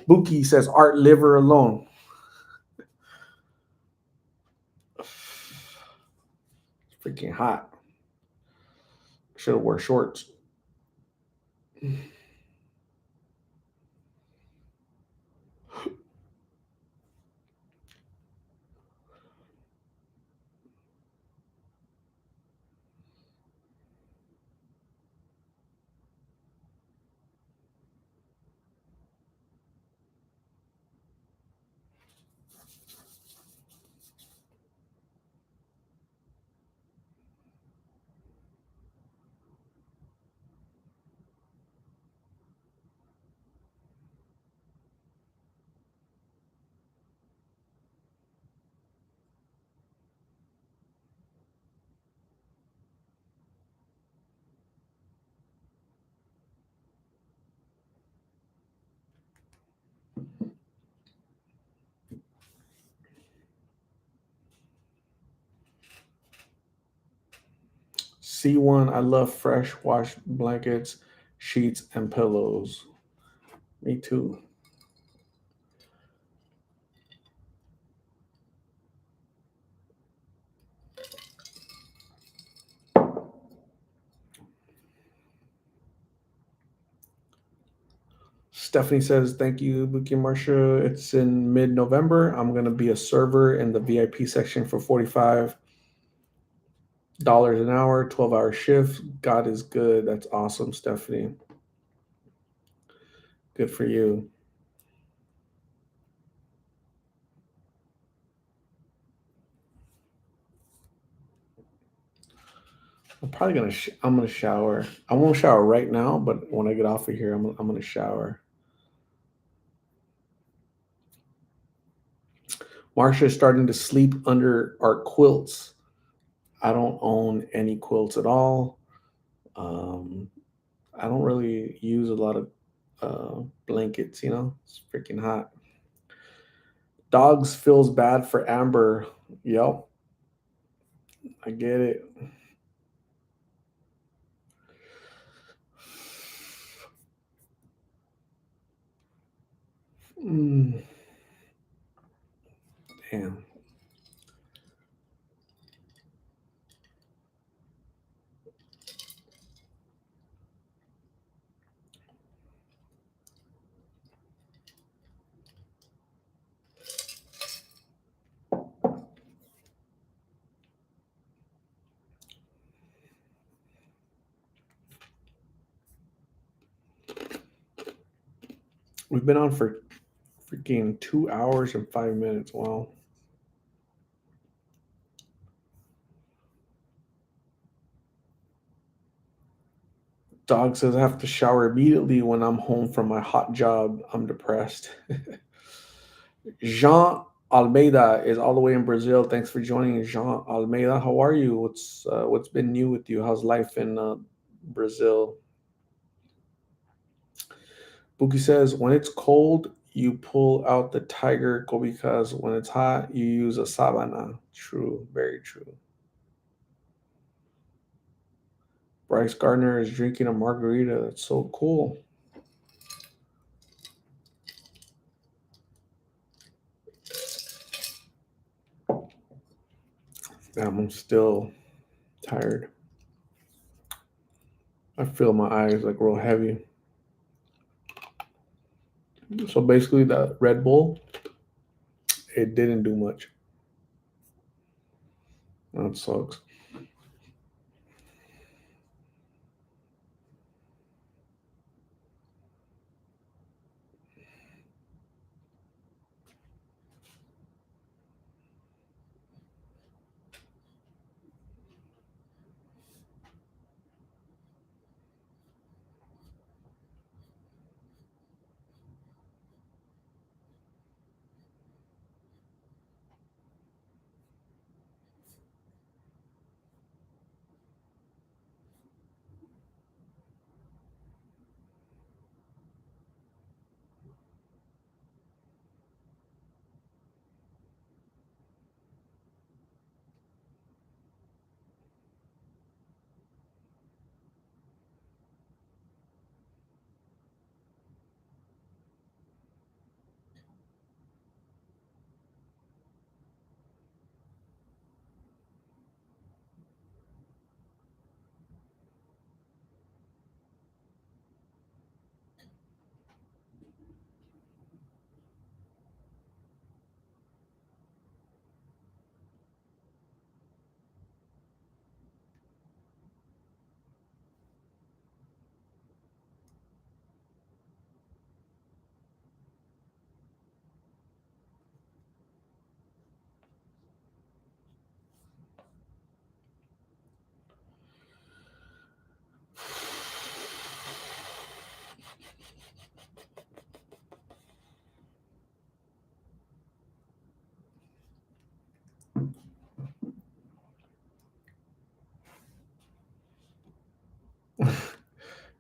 Buki says art liver alone. It's freaking hot. Should have wore shorts. C1, I love fresh washed blankets, sheets, and pillows. Me too. Stephanie says, thank you, Buki Marsha. It's in mid-November. I'm going to be a server in the VIP section for $45 an hour, 12-hour shift. God is good. That's awesome, Stephanie. Good for you. I'm gonna shower. I won't shower right now, but when I get off of here, I'm gonna shower. Marsha is starting to sleep under our quilts. I don't own any quilts at all. Um, I don't really use a lot of blankets. It's freaking hot. Dogs feels bad for Amber. Yep, I get it. Mm, damn. We've been on for freaking 2 hours and 5 minutes. Wow. Dog says I have to shower immediately when I'm home from my hot job. I'm depressed. Jean Almeida is all the way in Brazil. Thanks for joining, Jean Almeida. How are you? What's been new with you? How's life in Brazil? Buki says, when it's cold, you pull out the tiger because when it's hot, you use a sabana. True, very true. Bryce Gardner is drinking a margarita. That's so cool. Damn, I'm still tired. I feel my eyes like real heavy. So basically, the Red Bull, it didn't do much. That sucks.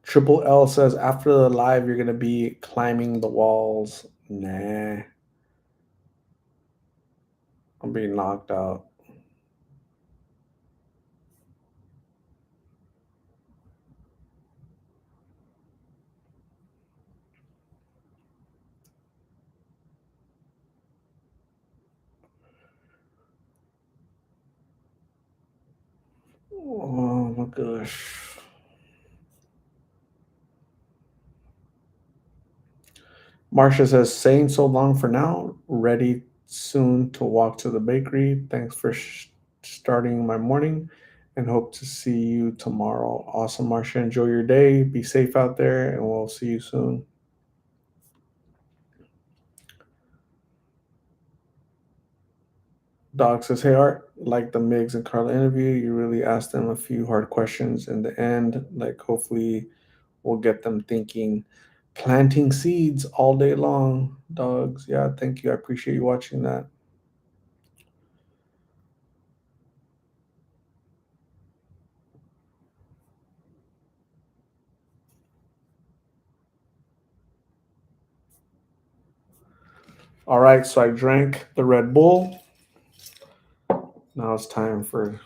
Triple L says after the live, you're gonna be climbing the walls. Nah, I'm being knocked out. Oh my gosh. Marsha says, saying so long for now. Ready soon to walk to the bakery. Thanks for starting my morning and hope to see you tomorrow. Awesome, Marsha. Enjoy your day. Be safe out there, and we'll see you soon. Doc says, hey, Art, like the Migs and Carla interview, you really asked them a few hard questions in the end. Like, hopefully, we'll get them thinking, planting seeds all day long. Dogs, yeah, thank you. I appreciate you watching that. All right, so I drank the Red Bull. Now it's time for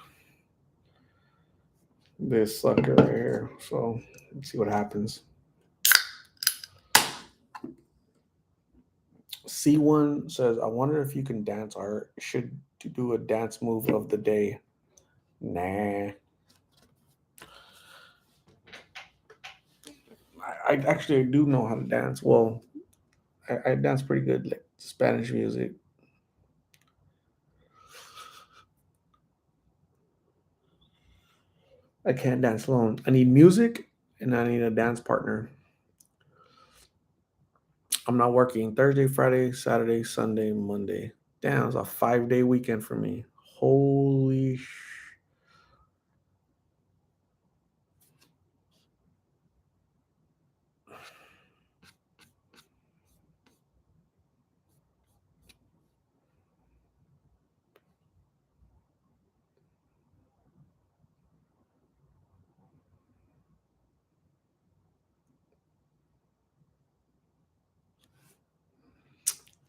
this sucker right here. So let's see what happens. C1 says, I wonder if you can dance, Art. Should do a dance move of the day. Nah. I actually do know how to dance. Well, I dance pretty good, like Spanish music. I can't dance alone. I need music and I need a dance partner. I'm not working Thursday, Friday, Saturday, Sunday, Monday. Damn, it's a 5-day weekend for me. Holy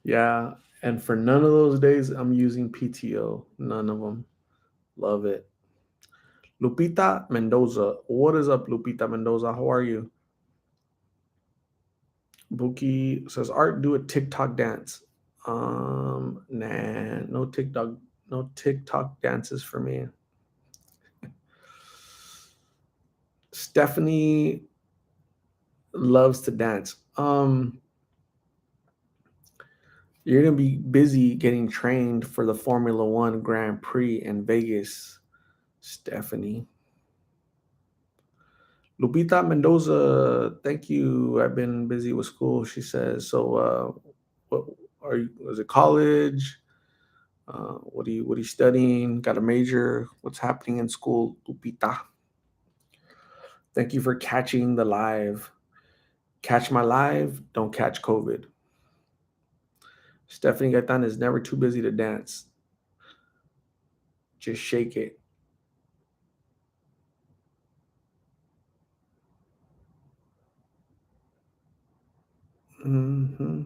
Yeah. And for none of those days, I'm using PTO. None of them. Love it. Lupita Mendoza. What is up, Lupita Mendoza? How are you? Buki says, Art, do a TikTok dance. Nah, no TikTok dances for me. Stephanie loves to dance. You're gonna be busy getting trained for the Formula One Grand Prix in Vegas, Stephanie. Lupita Mendoza, thank you. I've been busy with school, she says. So, what are you? Was it college? What are you studying? Got a major? What's happening in school, Lupita? Thank you for catching the live. Catch my live. Don't catch COVID. Stephanie Gaitan is never too busy to dance. Just shake it. Hmm.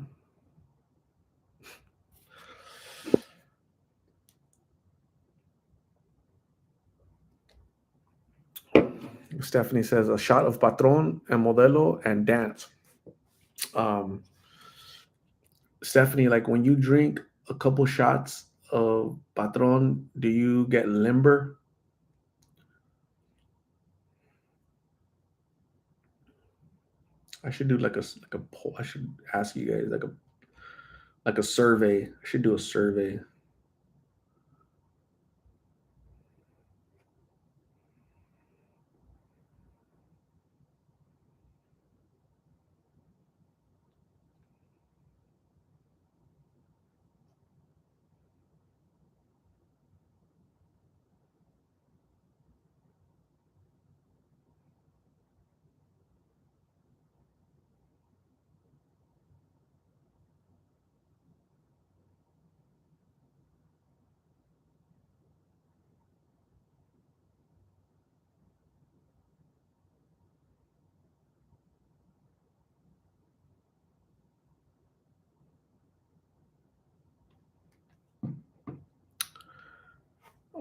Stephanie says a shot of Patron and Modelo and dance. Um, Stephanie, like when you drink a couple shots of Patron, do you get limber? I should do like a poll. I should ask you guys like a survey. I should do a survey.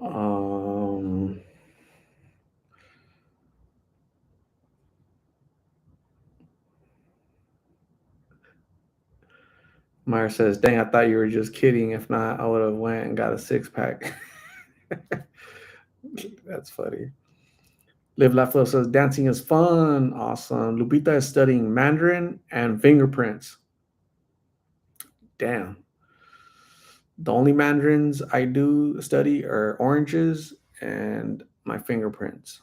Um, Meyer says, "Dang, I thought you were just kidding. If not, I would have went and got a six pack." That's funny. Live Laugh Love says, "Dancing is fun. Awesome." Lupita is studying Mandarin and fingerprints. Damn. The only Mandarins I do study are oranges and my fingerprints.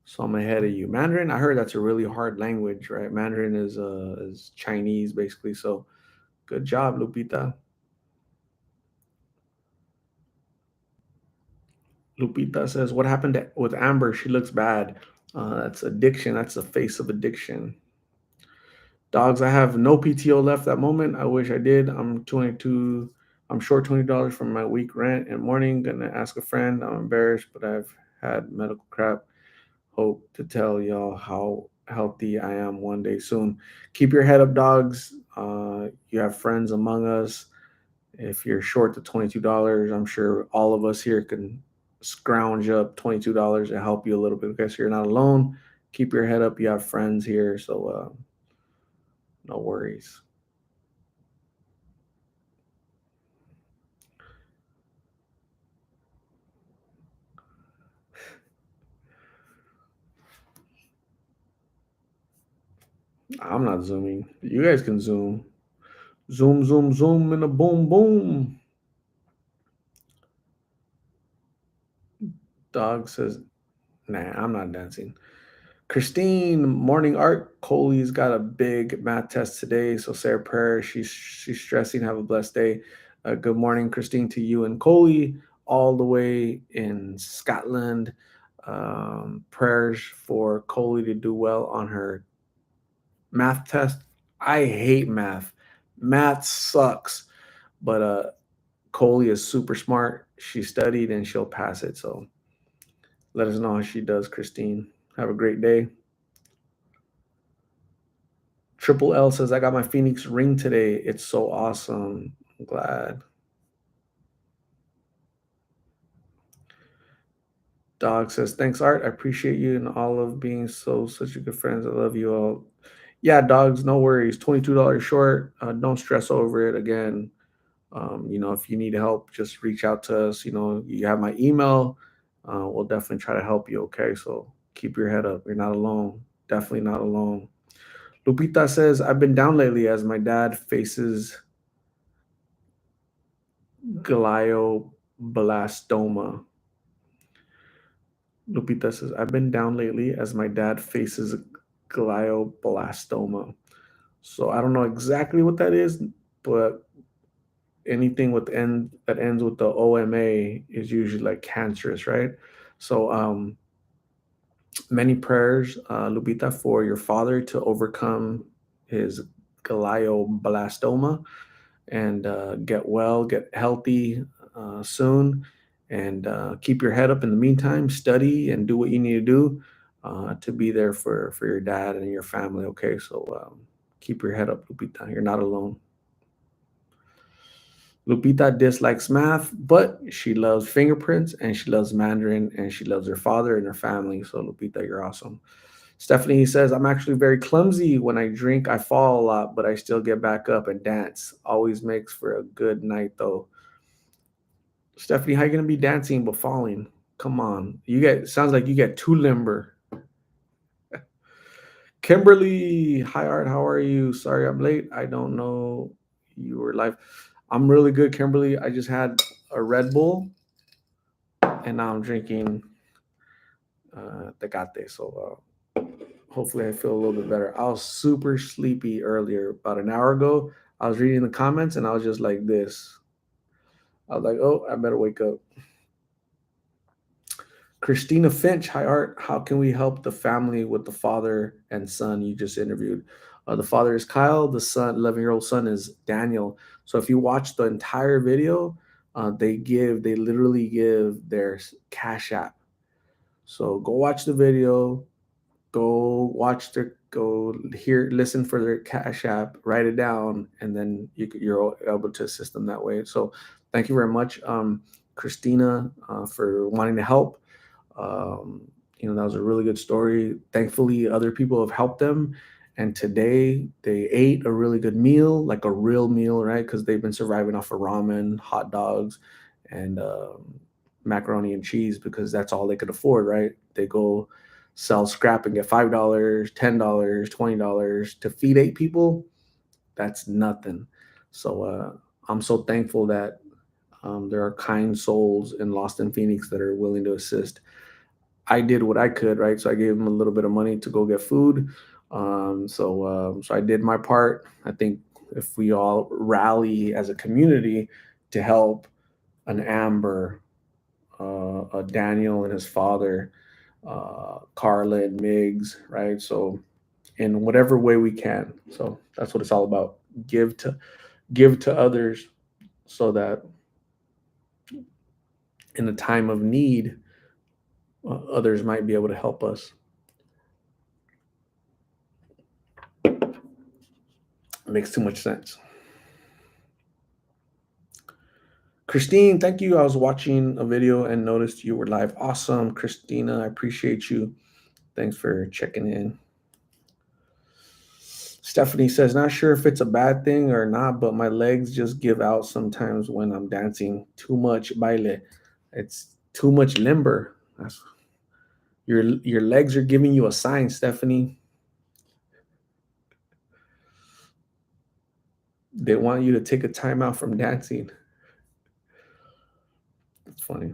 So I'm ahead of you. Mandarin, I heard that's a really hard language, right? Mandarin is Chinese basically. So good job, Lupita. Lupita says, "What happened with Amber? She looks bad. That's addiction. That's the face of addiction." Dogs, I have no PTO left at the moment. I wish I did. I'm 22. I'm short $20 from my week rent and morning. Gonna ask a friend. I'm embarrassed, but I've had medical crap. Hope to tell y'all how healthy I am one day soon. Keep your head up, dogs. You have friends among us. If you're short the $22, I'm sure all of us here can scrounge up $22 to help you a little bit. Okay, so you're not alone. Keep your head up. You have friends here, so no worries. I'm not zooming. You guys can zoom. Zoom, zoom, zoom, and a boom, boom. Dog says, "Nah, I'm not dancing." Christine, morning art. Coley's got a big math test today, so say a prayer. She's stressing. Have a blessed day. Good morning, Christine, to you and Coley, all the way in Scotland. Prayers for Coley to do well on her math test. I hate math. Math sucks, but Coley is super smart. She studied and she'll pass it. So let us know how she does, Christine. Have a great day. Triple L says, I got my Phoenix ring today. It's so awesome. I'm glad. Dog says, thanks, Art. I appreciate you and all of being such a good friends. I love you all. Yeah, dogs, no worries. $22 short. Don't stress over it again. If you need help, just reach out to us. You have my email. We'll definitely try to help you. Okay. So keep your head up. You're not alone. Definitely not alone. Lupita says, I've been down lately as my dad faces glioblastoma. Lupita says, I've been down lately as my dad faces glioblastoma. So I don't know exactly what that is, but anything with end that ends with the OMA is usually like cancerous, right? So many prayers, Lupita, for your father to overcome his glioblastoma and get well, get healthy soon, and keep your head up in the meantime. Study and do what you need to do to be there for your dad and your family. Okay, so keep your head up, Lupita. You're not alone. Lupita dislikes math, but she loves fingerprints and she loves Mandarin and she loves her father and her family. So, Lupita, you're awesome. Stephanie says, I'm actually very clumsy. When I drink, I fall a lot, but I still get back up and dance. Always makes for a good night, though. Stephanie, how you going to be dancing but falling? Come on. Sounds like you get too limber. Kimberly, hi Art, how are you? Sorry I'm late. I don't know you were live. I'm really good, Kimberly. I just had a Red Bull and now I'm drinking Tecate. So hopefully I feel a little bit better. I was super sleepy earlier, about an hour ago. I was reading the comments and I was just like this. I was like, oh, I better wake up. Christina Finch, hi Art. How can we help the family with the father and son you just interviewed? The father is Kyle. The son, 11-year-old son, is Daniel. So if you watch the entire video, they literally give their Cash App. So go watch the video, go hear, listen for their Cash App, write it down, and then you're able to assist them that way. So thank you very much, Christina, for wanting to help. That was a really good story. Thankfully, other people have helped them. And today they ate a really good meal, like a real meal, right? Because they've been surviving off of ramen, hot dogs, and macaroni and cheese because that's all they could afford, right? They go sell scrap and get $5, $10, $20 to feed 8 people. That's nothing. So I'm so thankful that there are kind souls in Lost in Phoenix that are willing to assist. I did what I could, right? So I gave him a little bit of money to go get food. So I did my part. I think if we all rally as a community to help an Amber, a Daniel and his father, Carla and Miggs, right? So in whatever way we can. So that's what it's all about. Give to give to others so that in a time of need, others might be able to help us. It makes too much sense. Christine, thank you. I was watching a video and noticed you were live. Awesome, Christina. I appreciate you. Thanks for checking in. Stephanie says, not sure if it's a bad thing or not, but my legs just give out sometimes when I'm dancing. Too much baile. It's too much limber. Your legs are giving you a sign, Stephanie. They want you to take a time out from dancing. It's funny.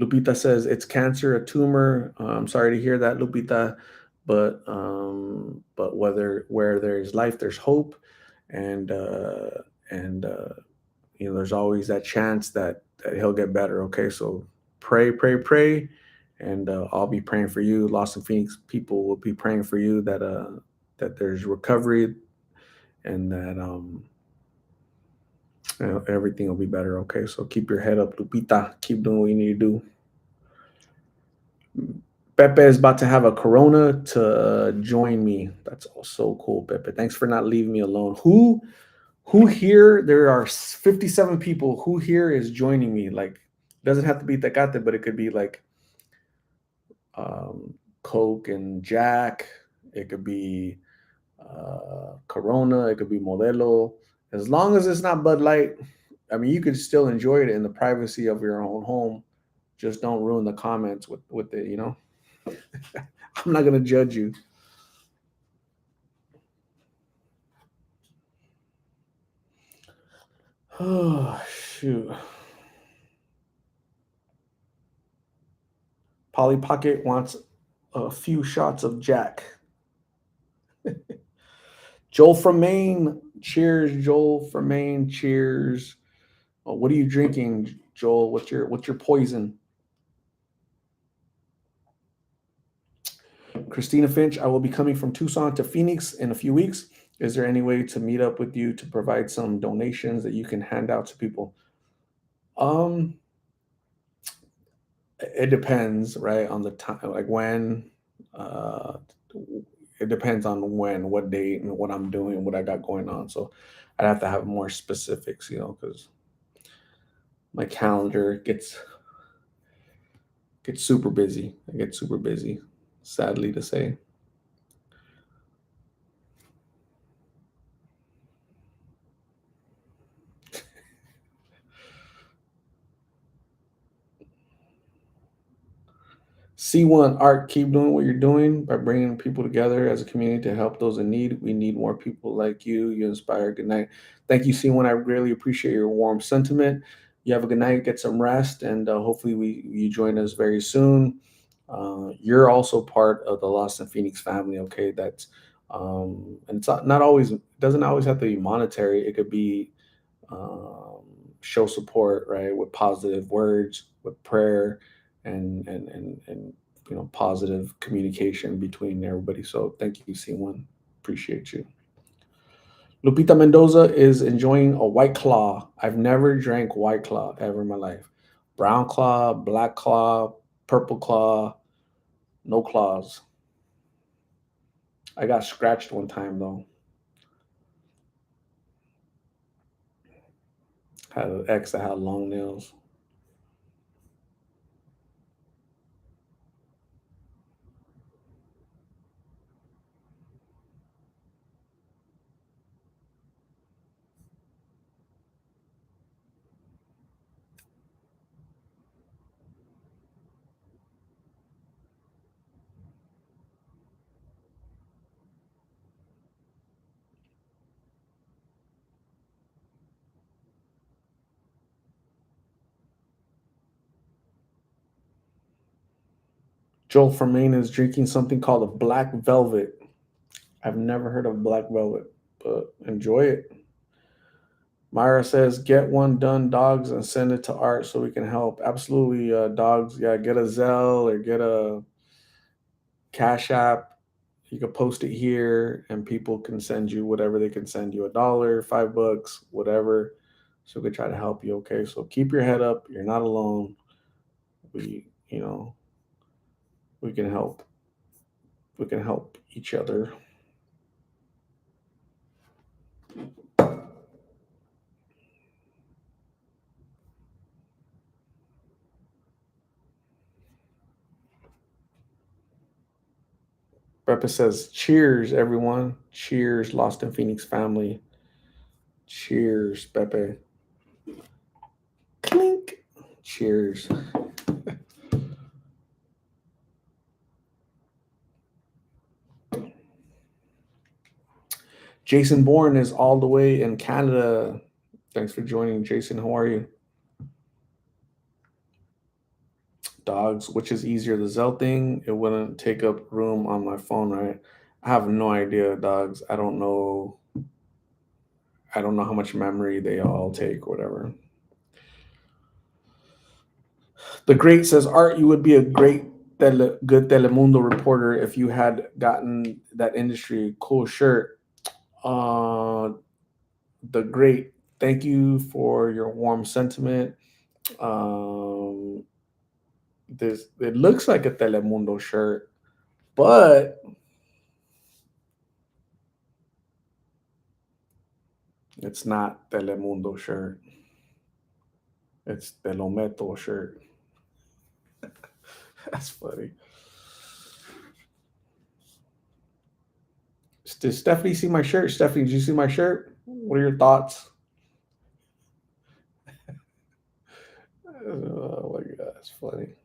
Lupita says it's cancer, a tumor. I'm sorry to hear that, Lupita, but where there's life, there's hope, and and there's always that chance that he'll get better. Okay, so pray, pray, pray, and I'll be praying for you. Lost in Phoenix people will be praying for you that there's recovery and that everything will be better. Okay, so keep your head up, Lupita. Keep doing what you need to do. Pepe is about to have a Corona to join me. That's so cool, Pepe. Thanks for not leaving me alone. Who here? There are 57 people. Who here is joining me? Like, doesn't have to be Tecate, but it could be like Coke and Jack. It could be Corona. It could be Modelo. As long as it's not Bud Light, I mean, you could still enjoy it in the privacy of your own home. Just don't ruin the comments with it. I'm not gonna judge you. Oh shoot. Polly Pocket wants a few shots of Jack. Joel from Maine. Cheers, Joel from Maine. Cheers. Oh, what are you drinking, Joel? What's your poison? Christina Finch, I will be coming from Tucson to Phoenix in a few weeks. Is there any way to meet up with you to provide some donations that you can hand out to people? Um, it depends, right, on the time, like when. Uh, it depends on when, what date, and what I'm doing, what I got going on. So I'd have to have more specifics, because my calendar gets super busy. I get super busy, sadly to say. C1 Art, keep doing what you're doing by bringing people together as a community to help those in need. We need more people like you. You inspire. Good night. Thank you, C1. I really appreciate your warm sentiment. You have a good night. Get some rest, and hopefully you join us very soon. You're also part of the Lost in Phoenix family. Okay, that's and it's not always, it doesn't always have to be monetary. It could be um, show support, right, with positive words, with prayer, and positive communication between everybody. So thank you, C1. Appreciate you. Lupita Mendoza is enjoying a White Claw. I've never drank White Claw ever in my life. Brown Claw, Black Claw, Purple Claw, no claws. I got scratched one time though. Had an ex that had long nails. Joel from Maine is drinking something called a Black Velvet. I've never heard of Black Velvet, but enjoy it. Myra says, "Get one done, dogs, and send it to Art so we can help." Absolutely, dogs. Yeah, get a Zelle or get a Cash App. You can post it here, and people can send you whatever they can send you, $1, $5, whatever. So we can try to help you. Okay, so keep your head up. You're not alone. We, we can help. We can help each other. Beppe says, "Cheers, everyone. Cheers, Lost in Phoenix family. Cheers, Beppe. Clink. Cheers." Jason Bourne is all the way in Canada. Thanks for joining, Jason. How are you? Dogs, which is easier, the Zell thing? It wouldn't take up room on my phone, right? I have no idea, dogs. I don't know. I don't know how much memory they all take, or whatever. The Great says, Art, you would be a great good Telemundo reporter if you had gotten that industry. Cool shirt. Uh, the Great, thank you for your warm sentiment. Um, This it looks like a Telemundo shirt, but it's not Telemundo shirt. It's Telometo shirt. That's funny. Did Stephanie see my shirt? Stephanie, did you see my shirt? What are your thoughts? Oh my god, that's funny.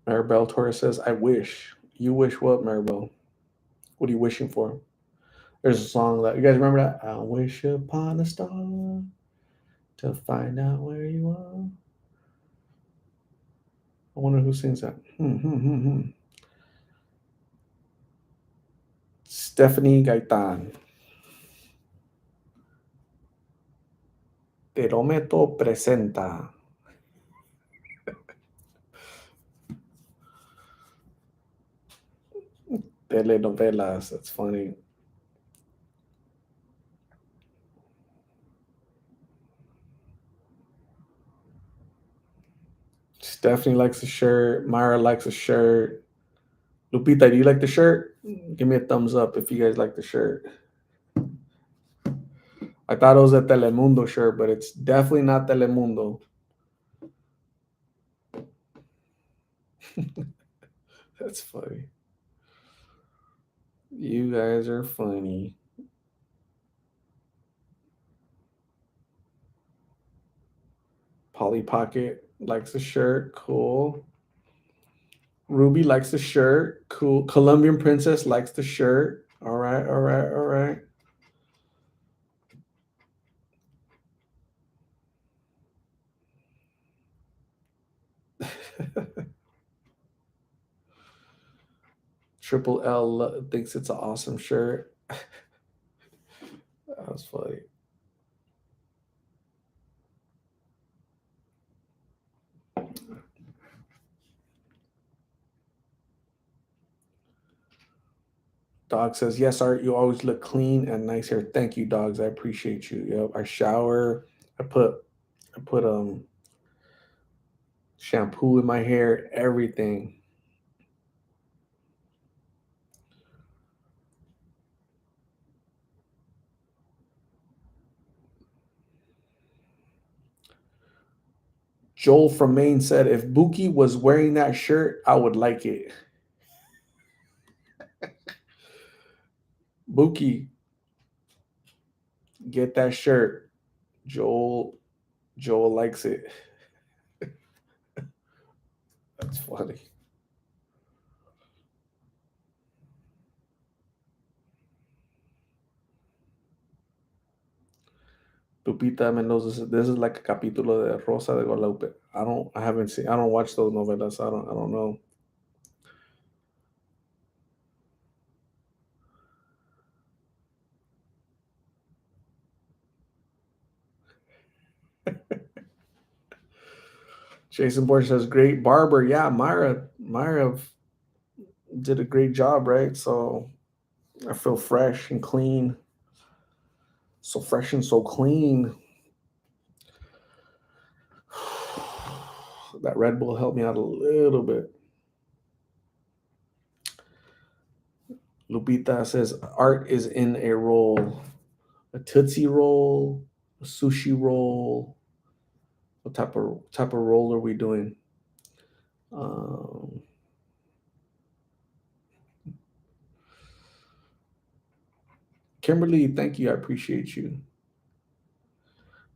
Maribel Torres says, I wish. You wish what, Maribel? What are you wishing for? There's a song that you guys remember that? I wish upon a star to find out where you are. I wonder who sings that. Stephanie Gaitan. Terometo presenta. Telenovelas. That's funny. Stephanie likes the shirt. Myra likes the shirt. Lupita, do you like the shirt? Give me a thumbs up if you guys like the shirt. I thought it was a Telemundo shirt, but it's definitely not Telemundo. That's funny. You guys are funny. Polly Pocket likes the shirt. Cool. Ruby likes the shirt. Cool. Colombian Princess likes the shirt. All right, all right, all right. Triple L thinks it's an awesome shirt. That was funny. Dog says, "Yes, Art, you always look clean and nice hair. Thank you, dogs. I appreciate you. Yep, I shower. I put shampoo in my hair. Everything." Joel from Maine said, "If Buki was wearing that shirt, I would like it." Buki, get that shirt. Joel, Joel likes it. That's funny. Lupita Mendoza, this is like a capítulo de Rosa de Guadalupe. I haven't seen, I don't watch those novelas. I don't know. Jason Borges says, great barber. Yeah, Myra did a great job, right? So I feel fresh and clean. So fresh and so clean. That Red Bull helped me out a little bit. Lupita says, art is in a roll. A Tootsie roll, a sushi roll. What type of roll are we doing? Um, Kimberly, thank you. I appreciate you.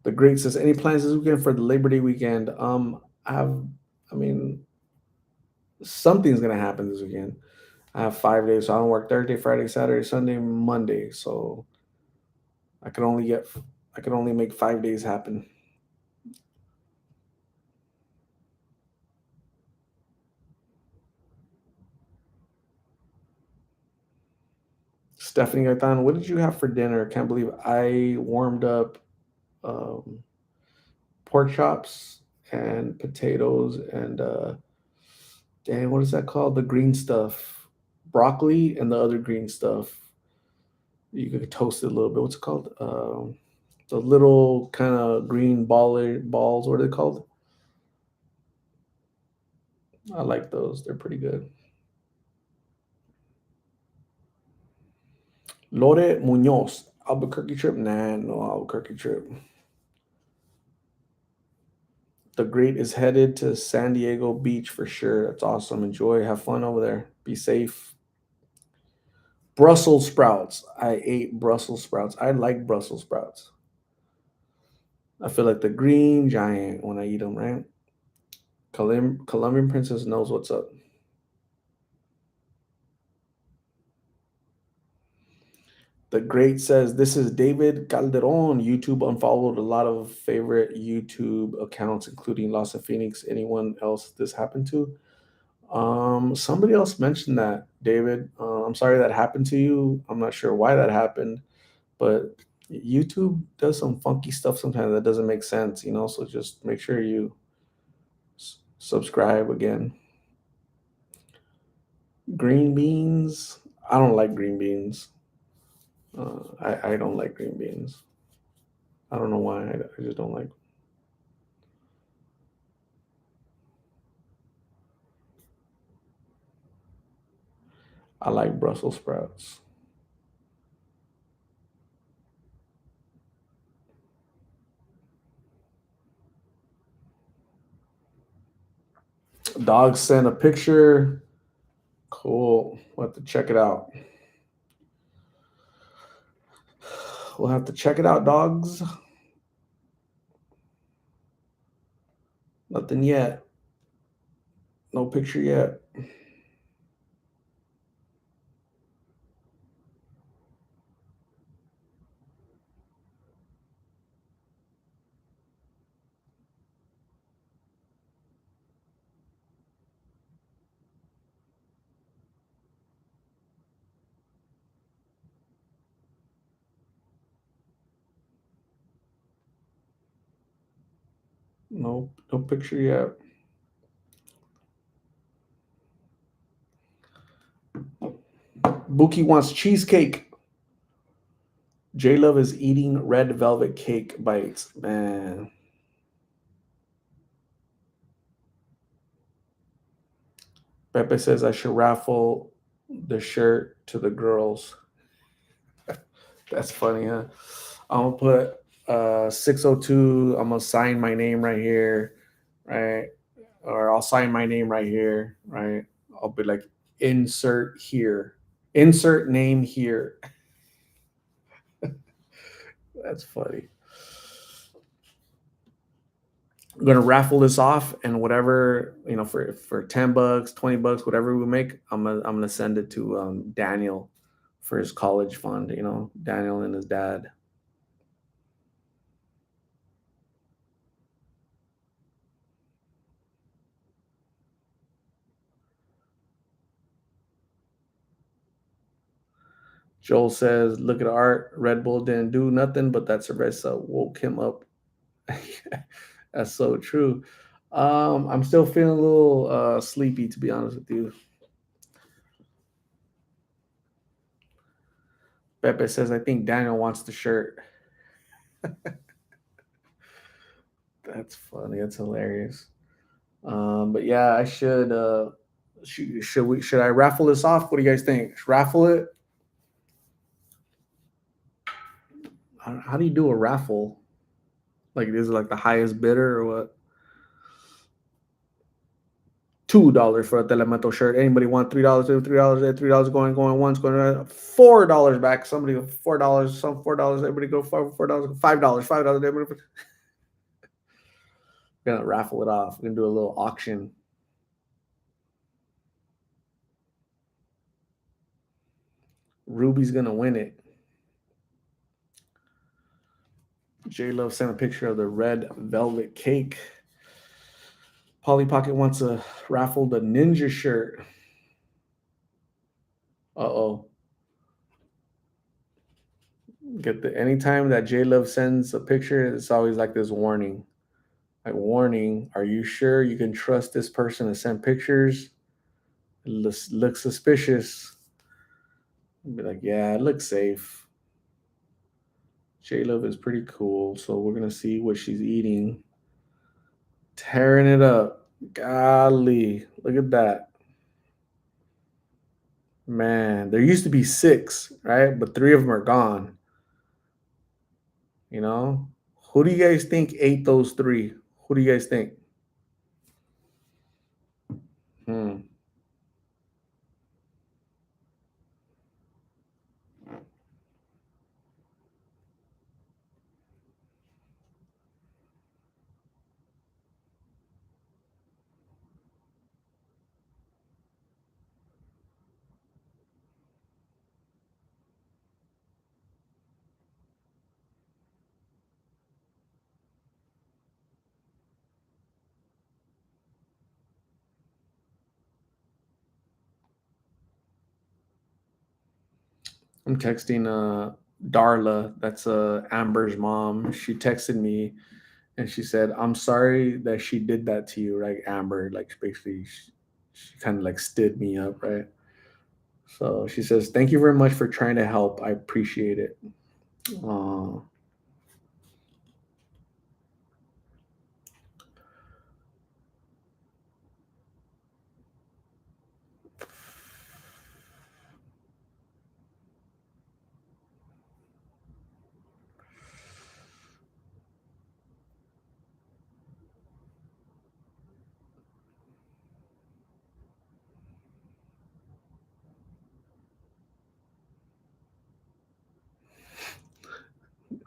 The Great says, any plans this weekend for the Labor Day weekend? I have, I mean, something's gonna happen this weekend. I have 5 days, so I don't work Thursday, Friday, Saturday, Sunday, Monday. So I can only get, I can only make 5 days happen. Stephanie Gaetan, what did you have for dinner? Can't believe I warmed up um, pork chops and potatoes and dang, what is that called? The green stuff, broccoli and the other green stuff. You could toast it a little bit. What's it called? The little kind of green balls. What are they called? I like those. They're pretty good. Lore Munoz, Albuquerque trip? Nah, no Albuquerque trip. The Great is headed to San Diego Beach for sure. That's awesome. Enjoy. Have fun over there. Be safe. Brussels sprouts. I ate Brussels sprouts. I like Brussels sprouts. I feel like the green giant when I eat them, right? Colombian princess knows what's up. The Great says, this is David Calderon. YouTube unfollowed a lot of favorite YouTube accounts, including Los of Phoenix. Anyone else this happened to? Somebody else mentioned that, David. I'm sorry that happened to you. I'm not sure why that happened, but YouTube does some funky stuff sometimes that doesn't make sense, you know. So just make sure you subscribe again. Green beans. I don't like green beans. I don't like green beans. I don't know why. I just don't like. I like Brussels sprouts. Dog sent a picture. Cool. We'll have to check it out. We'll have to check it out, dogs. Nothing yet. No picture yet. No picture yet. Buki wants cheesecake. J Love is eating red velvet cake bites. Man. Pepe says I should raffle the shirt to the girls. That's funny, huh? I'm gonna put 602. I'm gonna sign my name right here, right? Or I'll sign my name right here, right? I'll be like, insert here, insert name here. That's funny. I'm gonna raffle this off, and whatever for $10, $20, whatever we make, I'm gonna send it to Daniel for his college fund. You know, Daniel and his dad. Joel says, "Look at Art. Red Bull didn't do nothing, but that cerveza woke him up." That's so true. I'm still feeling a little sleepy, to be honest with you. Pepe says, "I think Daniel wants the shirt." That's funny. That's hilarious. But yeah, I should. Should I raffle this off? What do you guys think? Raffle it? How do you do a raffle? Like, is it like the highest bidder or what? $2 for a Telemeto shirt. Anybody want $3? $3, $3 going once, going $4 back. Somebody $4, some $4. Everybody go $4, $5, $5. Everybody gonna raffle it off. We're gonna do a little auction. Ruby's gonna win it. J Love sent a picture of the red velvet cake. Polly Pocket wants to raffle the ninja shirt. Uh oh. Get the anytime that J Love sends a picture, it's always like this warning. Like warning, are you sure you can trust this person to send pictures? It looks suspicious. Be like, yeah, it looks safe. J Love is pretty cool, so we're gonna see what she's eating. Tearing it up. Golly, look at that. Man, there used to be six, right? But three of them are gone. You know? Who do you guys think ate those three? Who do you guys think? Hmm. I'm texting Darla, that's Amber's mom. She texted me and she said, "I'm sorry that she did that to you, right, Amber?" Like basically, she kind of like stood me up, right? So she says, "Thank you very much for trying to help. I appreciate it." Uh,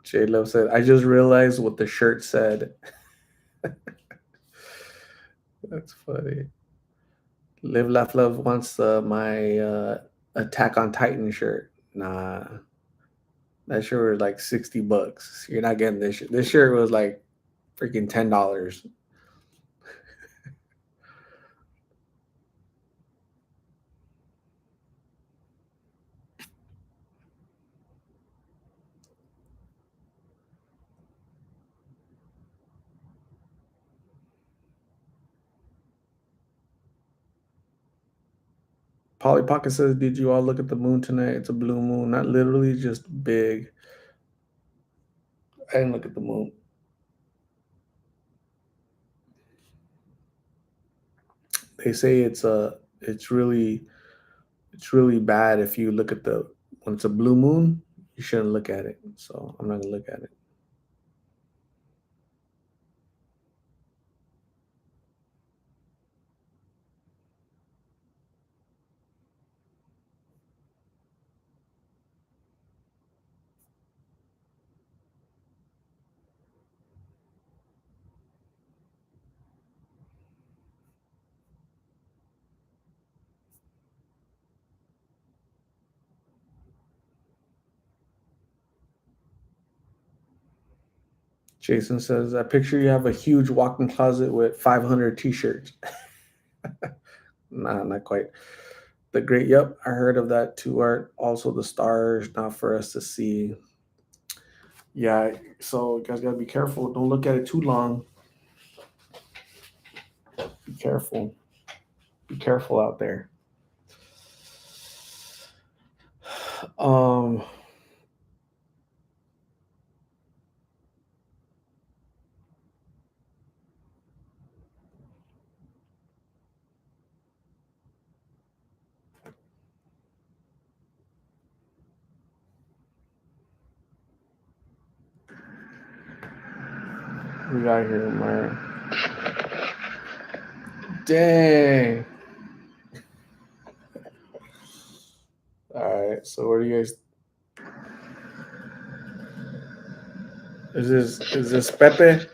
J Lo said, "I just realized what the shirt said." That's funny. Live Laugh Love wants my Attack on Titan shirt. Nah, that shirt was like $60. You're not getting this shirt. This shirt was like freaking $10. Polly Pocket says, "Did you all look at the moon tonight? It's a blue moon, not literally, just big." I didn't look at the moon. They say it's really bad if you look at the when it's a blue moon. You shouldn't look at it. So I'm not gonna look at it. Jason says, "I picture you have a huge walk-in closet with 500 t-shirts." Nah, not quite. The great. Yep, I heard of that too. Art. Also, the stars not for us to see. Yeah, so you guys gotta be careful. Don't look at it too long. Be careful. Be careful out there. Um, we got here, man. Dang. All right. So what do you guys? Is this Pepe?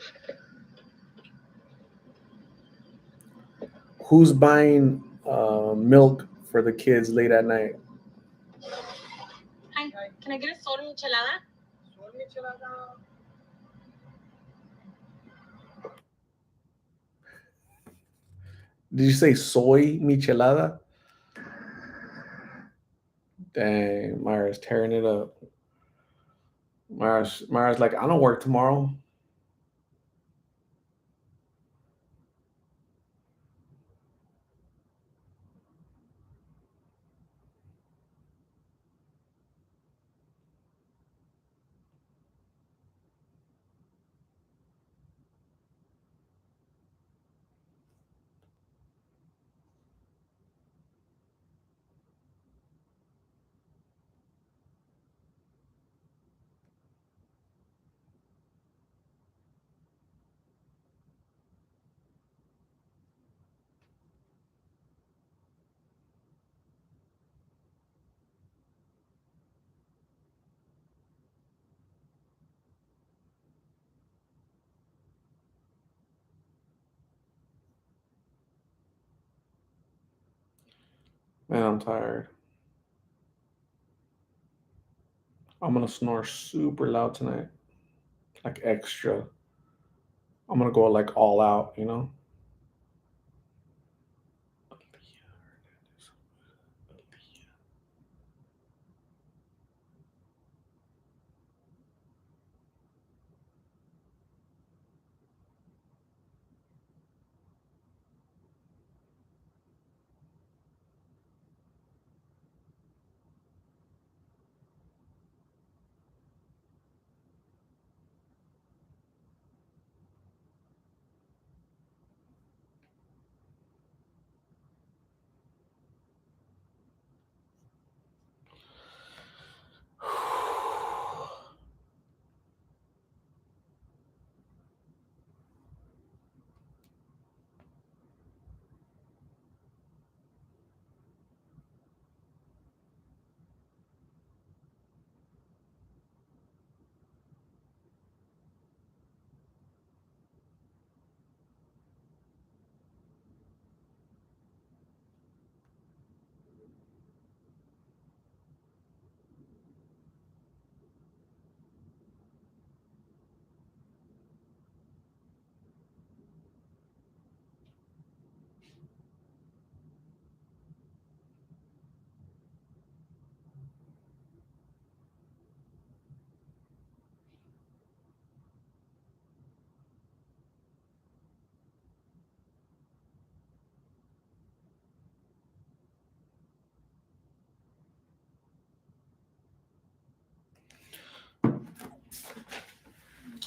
Who's buying milk for the kids late at night? Hi, can I get a soda michelada? Did you say soy michelada? Dang, Myra's tearing it up. Mara's like, I don't work tomorrow. Man, I'm tired. I'm gonna snore super loud tonight, like extra. I'm gonna go like all out, you know.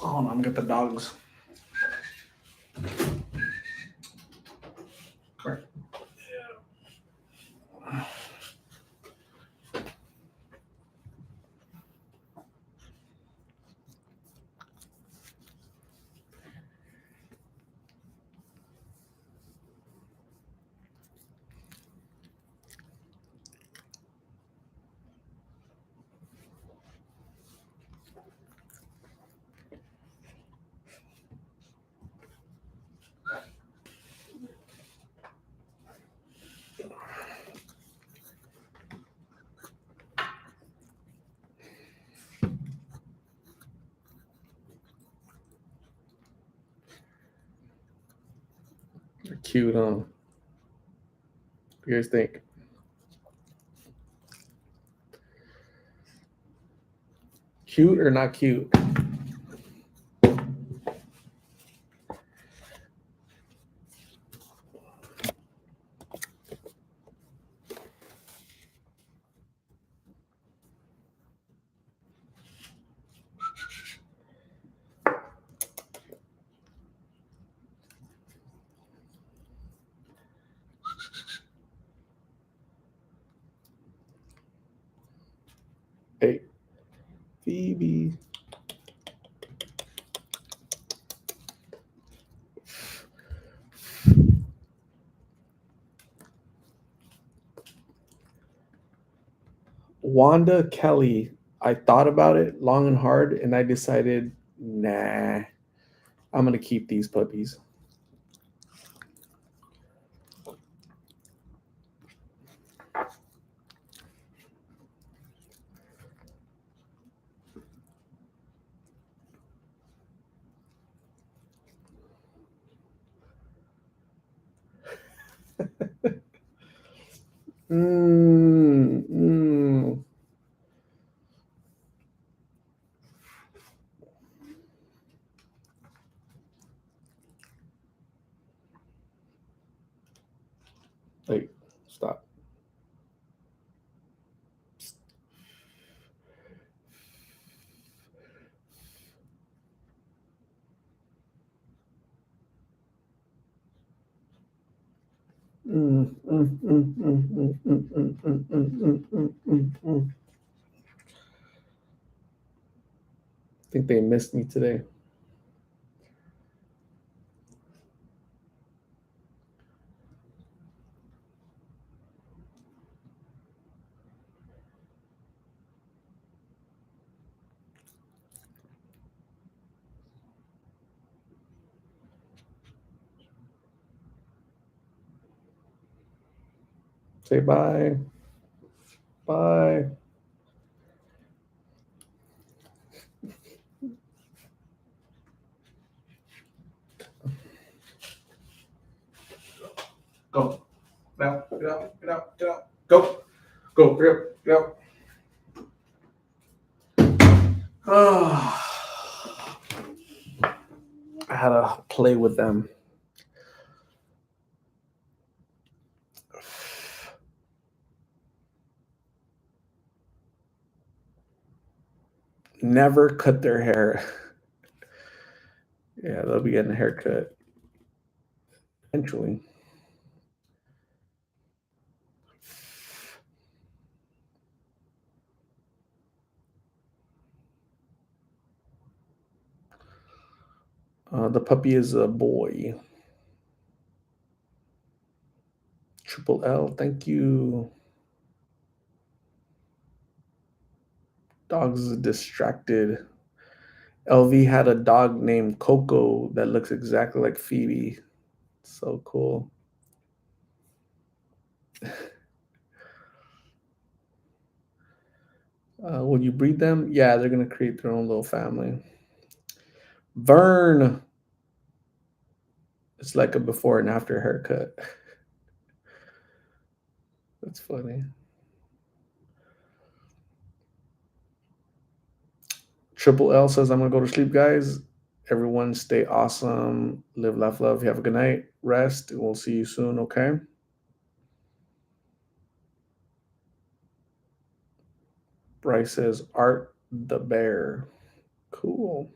Oh no, I'm gonna get the dogs. Correct. They're cute, huh? What do you guys think? Cute or not cute? Hey, Phoebe. Wanda Kelly. I thought about it long and hard, and I decided, nah, I'm gonna keep these puppies. Mm, mm. I think they missed me today. Say bye. Bye. Go. Get out. Get out. Get out. Get out. Go. Go. Get out. Oh, I had to play with them. Never cut their hair. Yeah, they'll be getting a haircut eventually. The puppy is a boy. Triple L, thank you. Dogs is distracted. LV had a dog named Coco that looks exactly like Phoebe. So cool. Would you breed them? Yeah, they're gonna create their own little family. Vern. It's like a before and after haircut. That's funny. Triple L says, I'm gonna go to sleep, guys. Everyone stay awesome. Live, laugh, love. Have a good night. Rest. We'll see you soon, okay? Bryce says, Art the Bear. Cool.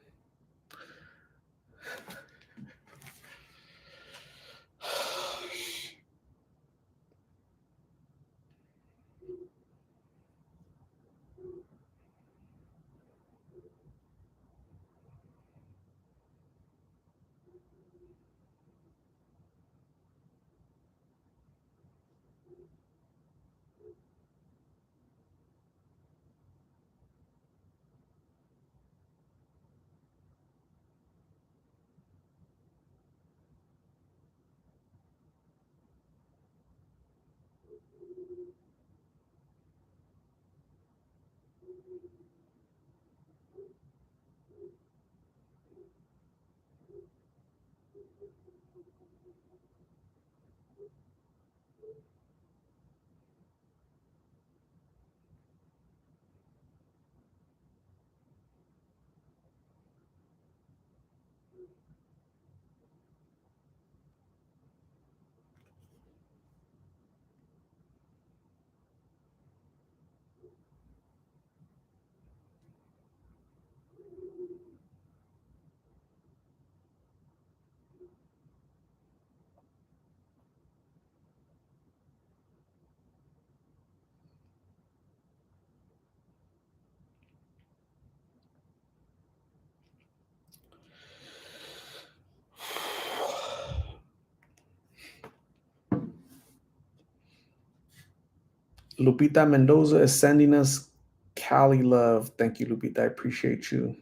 Lupita Mendoza is sending us Cali love. Thank you, Lupita. I appreciate you.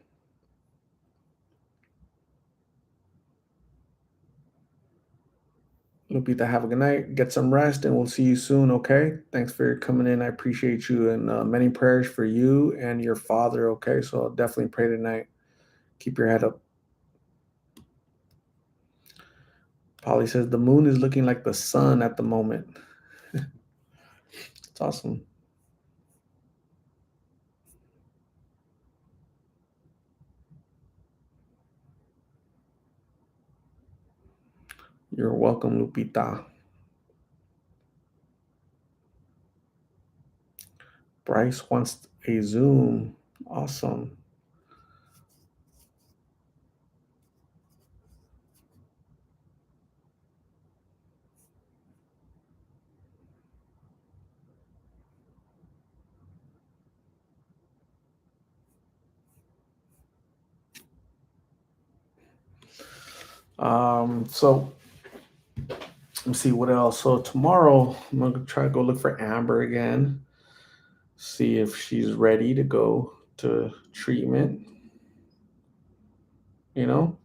Lupita, have a good night. Get some rest, and we'll see you soon, okay? Thanks for coming in. I appreciate you, and many prayers for you and your father, okay? So I'll definitely pray tonight. Keep your head up. Polly says, the moon is looking like the sun at the moment. It's awesome. You're welcome, Lupita. Bryce wants a Zoom. Awesome. So let's see what else. So tomorrow I'm gonna try to go look for Amber again, see if she's ready to go to treatment. You know,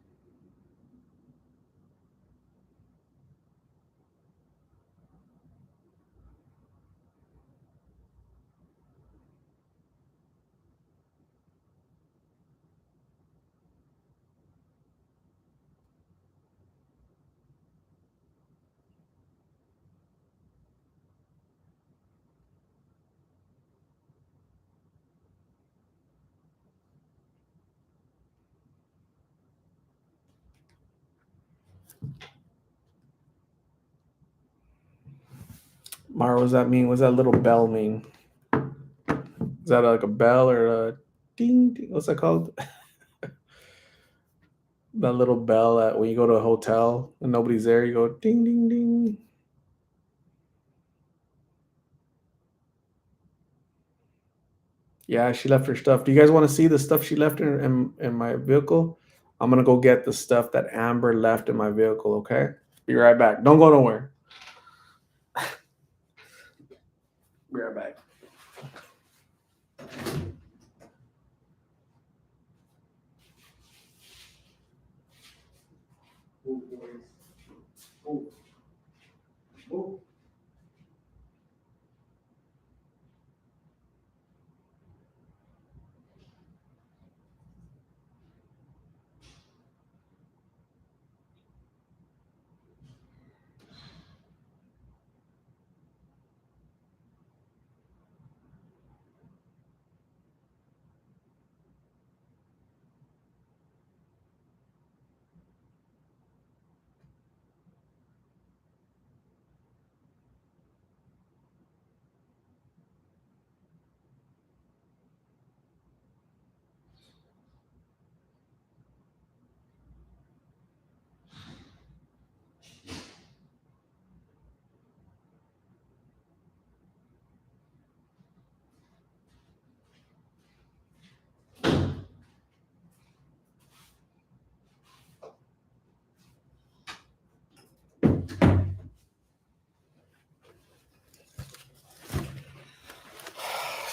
Mara, what does that mean? What does that little bell mean? Is that like a bell or a ding? Ding? What's that called? That little bell that when you go to a hotel and nobody's there, you go ding ding ding. Yeah, she left her stuff. Do you guys want to see the stuff she left in my vehicle? I'm gonna go get the stuff that Amber left in my vehicle. Okay, be right back. Don't go nowhere. Be right back.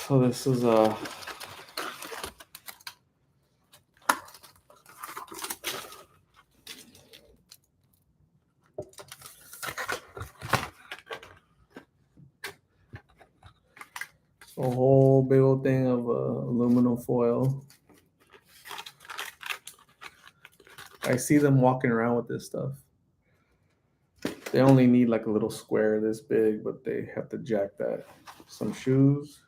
So this is a whole big old thing of aluminum foil. I see them walking around with this stuff. They only need like a little square this big, but they have to jack that. Some shoes,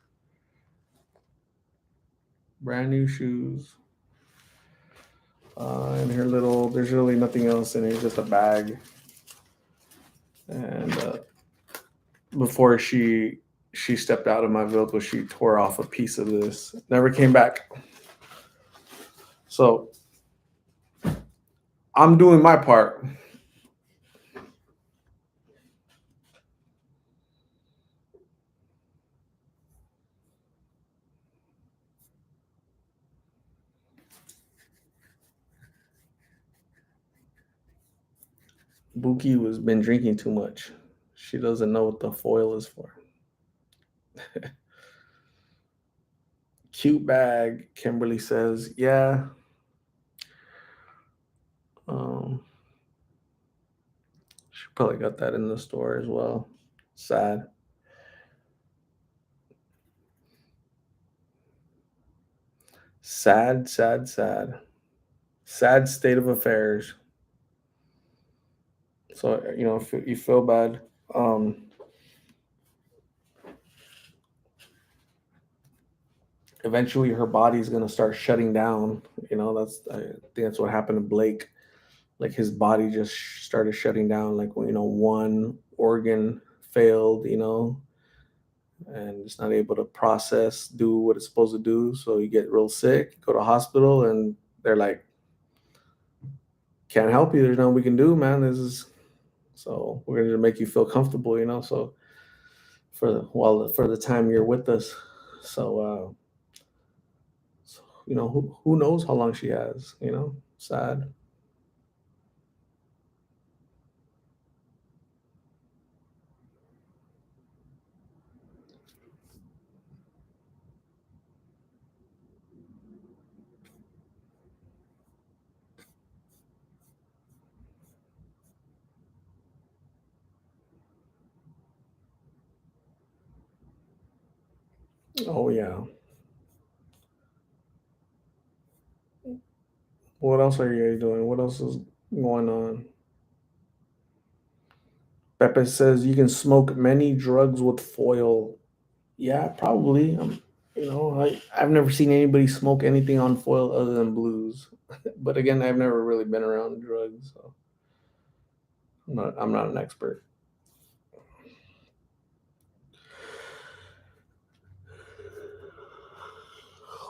brand new shoes. And her little, there's really nothing else in it, just a bag. And before she stepped out of my vehicle, she tore off a piece of this. Never came back. So I'm doing my part. Buki was been drinking too much. She doesn't know what the foil is for. Cute bag, Kimberly says. Yeah. Um, she probably got that in the store as well. Sad. Sad, sad, sad. Sad state of affairs. So, if you feel bad, eventually her body's going to start shutting down. I think that's what happened to Blake. Like his body just started shutting down. Like, one organ failed, and it's not able to process, do what it's supposed to do. So you get real sick, go to hospital, and they're like, can't help you. There's nothing we can do, man. So we're going to make you feel comfortable, So for the time you're with us. So who knows how long she has, sad. Oh yeah. What else are you guys doing? What else is going on? Pepe says you can smoke many drugs with foil. Yeah, probably. I've never seen anybody smoke anything on foil other than blues. But again, I've never really been around drugs, so I'm not an expert.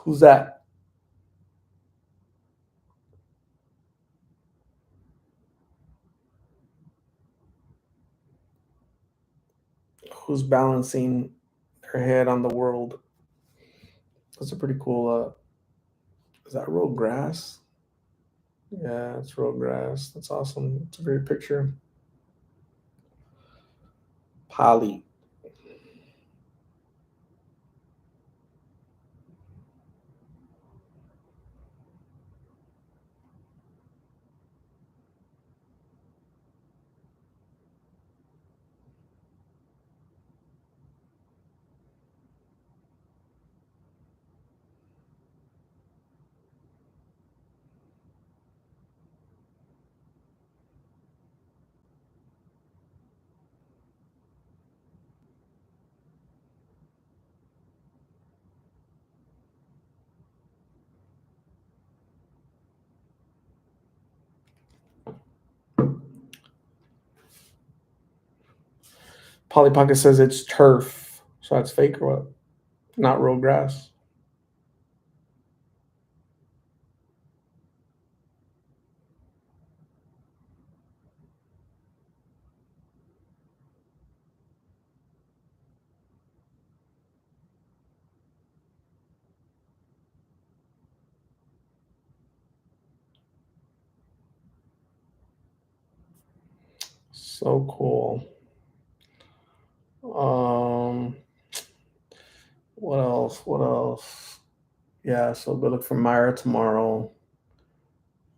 Who's that? Who's balancing their head on the world? That's a pretty cool. Is that real grass? Yeah, it's real grass. That's awesome. It's a great picture. Polly. Polly Pocket says it's turf, so that's fake or what? Not real grass. So cool. Um, what else? What else? Yeah, so go look for Myra tomorrow.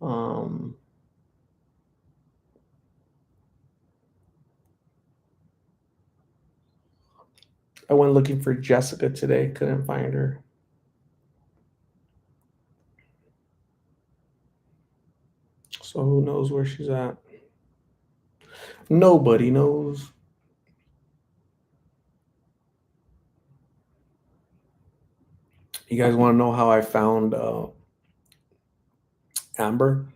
Um, I went looking for Jessica today, couldn't find her. So who knows where she's at? Nobody knows. You guys want to know how I found Amber?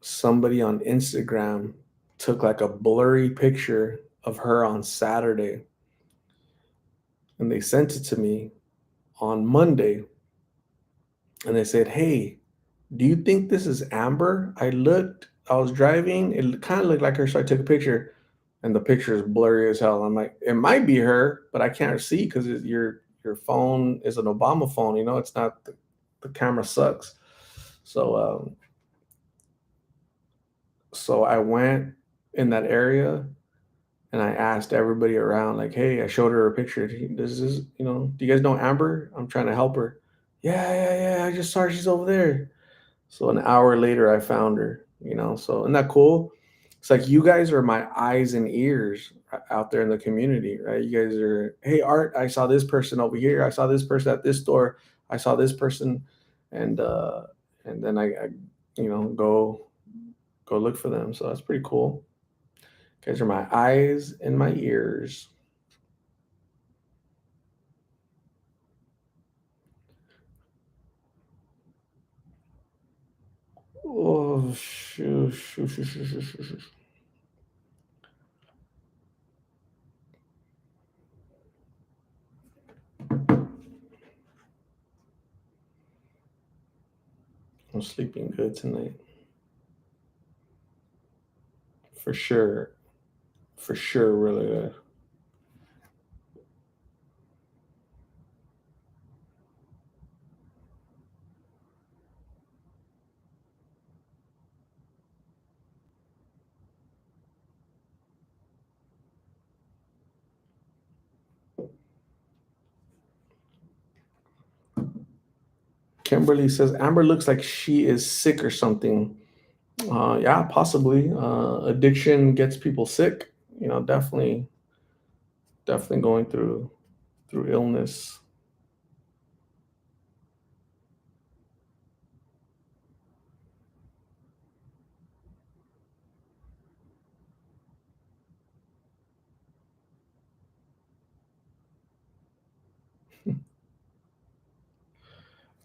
Somebody on Instagram took like a blurry picture of her on Saturday and they sent it to me on Monday and they said, "Hey, do you think this is Amber?" I looked, I was driving, it kind of looked like her, so I took a picture and the picture is blurry as hell. I'm like, it might be her, but I can't see because your phone is an Obama phone, it's not the camera sucks. So so I went in that area and I asked everybody around, like, hey, I showed her a picture. Does this, do you guys know Amber? I'm trying to help her. Yeah, yeah, yeah. I just saw her. She's over there. So an hour later, I found her. So isn't that cool? It's like you guys are my eyes and ears out there in the community, right? You guys are, hey, Art, I saw this person over here. I saw this person at this store. I saw this person, and then I go look for them. So that's pretty cool. You guys are my eyes and my ears. Oh, shoo, shoo, shoo, shoo, shoo, shoo, shoo. I'm sleeping good tonight. For sure. For sure, really good. Kimberly says Amber looks like she is sick or something. Yeah, possibly. Addiction gets people sick. Definitely going through. through illness.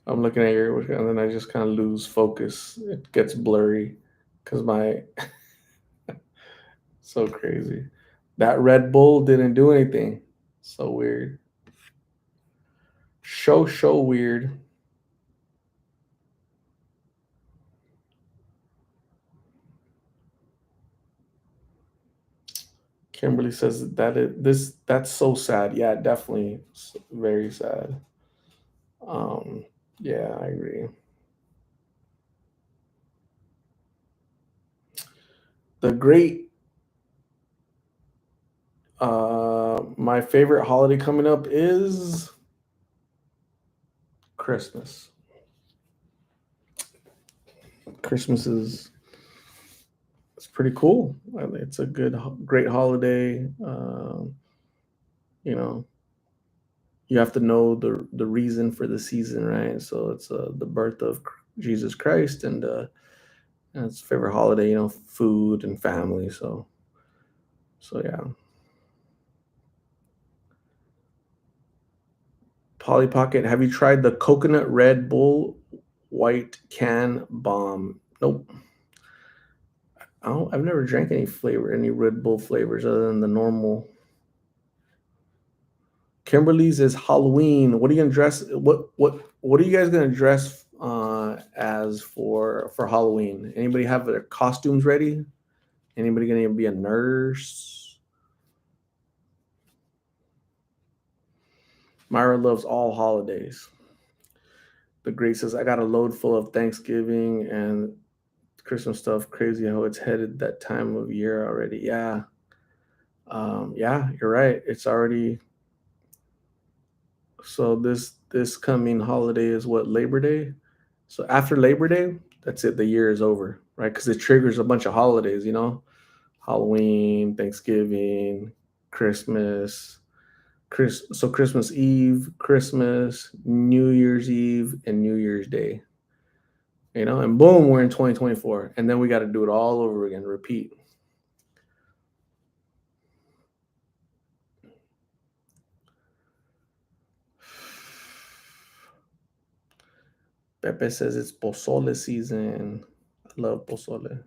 I'm looking at your, and then I just kind of lose focus. It gets blurry because my so crazy. That Red Bull didn't do anything. So weird. So weird. Kimberly says that's so sad. Yeah, definitely very sad. Um, yeah, I agree. The great my favorite holiday coming up is Christmas. Christmas is it's pretty cool. I mean, it's a great holiday. You know, you have to know the reason for the season, right? So it's the birth of Jesus Christ, and it's favorite holiday. Food and family. So yeah. Polly Pocket, have you tried the coconut Red Bull white can bomb? Nope. I've never drank any Red Bull flavors other than the normal. Kimberly's is Halloween. What are you gonna dress? What are you guys gonna dress as for Halloween? Anybody have their costumes ready? Anybody gonna be a nurse? Myra loves all holidays. The Great says I got a load full of Thanksgiving and Christmas stuff. Crazy how it's headed that time of year already. Yeah. Yeah, you're right. It's already so this coming holiday is what, Labor Day? So after Labor Day, that's it. The year is over, right? Because it triggers a bunch of holidays, Halloween, Thanksgiving, Christmas, so Christmas Eve, Christmas, New Year's Eve, and New Year's Day. And boom, we're in 2024. And then we got to do it all over again, repeat. Pepe says it's pozole season. I love pozole.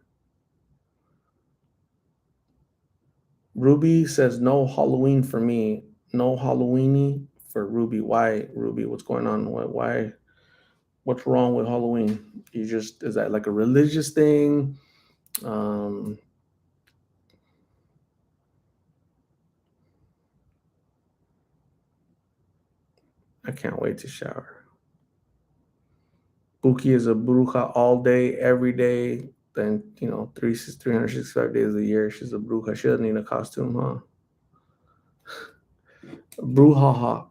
Ruby says no Halloween for me. No Halloweeny for Ruby. Why, Ruby? What's going on? Why? What's wrong with Halloween? Is that like a religious thing? Um, I can't wait to shower. Buki is a bruja all day, every day. Then 365 days a year. She's a bruja. She doesn't need a costume, huh? Bruja.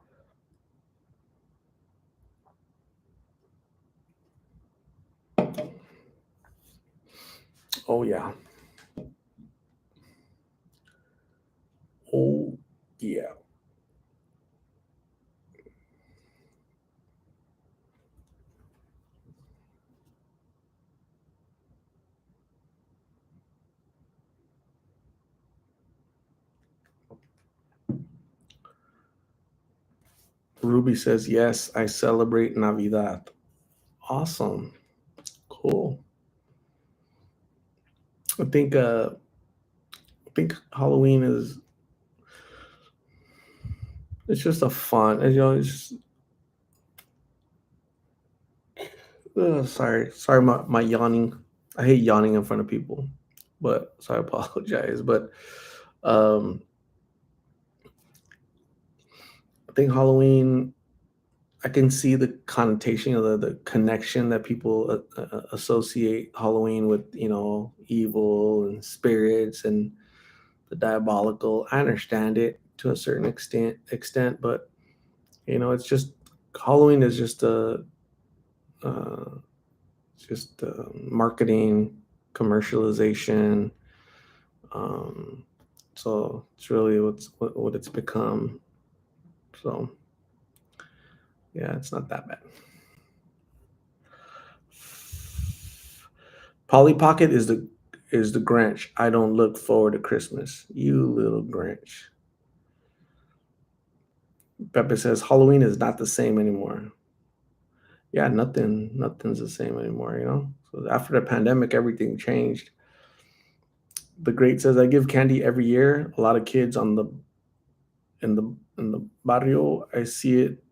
Oh yeah. Oh yeah. Ruby says yes. I celebrate Navidad. Awesome. Cool. I think Halloween it's just a fun. It's sorry, my yawning. I hate yawning in front of people, but so I apologize. But um, I think Halloween. I can see the connotation of the connection that people associate Halloween with, evil and spirits and the diabolical. I understand it to a certain extent, but it's just Halloween is uh, just marketing, commercialization. Um, so it's really what it's become. So Yeah, it's not that bad. Polly Pocket is the Grinch. I don't look forward to Christmas. You little Grinch. Pepe says Halloween is not the same anymore. Yeah, nothing's the same anymore, you know? So after the pandemic, everything changed. The Great says I give candy every year. A lot of kids on the in the barrio, I see it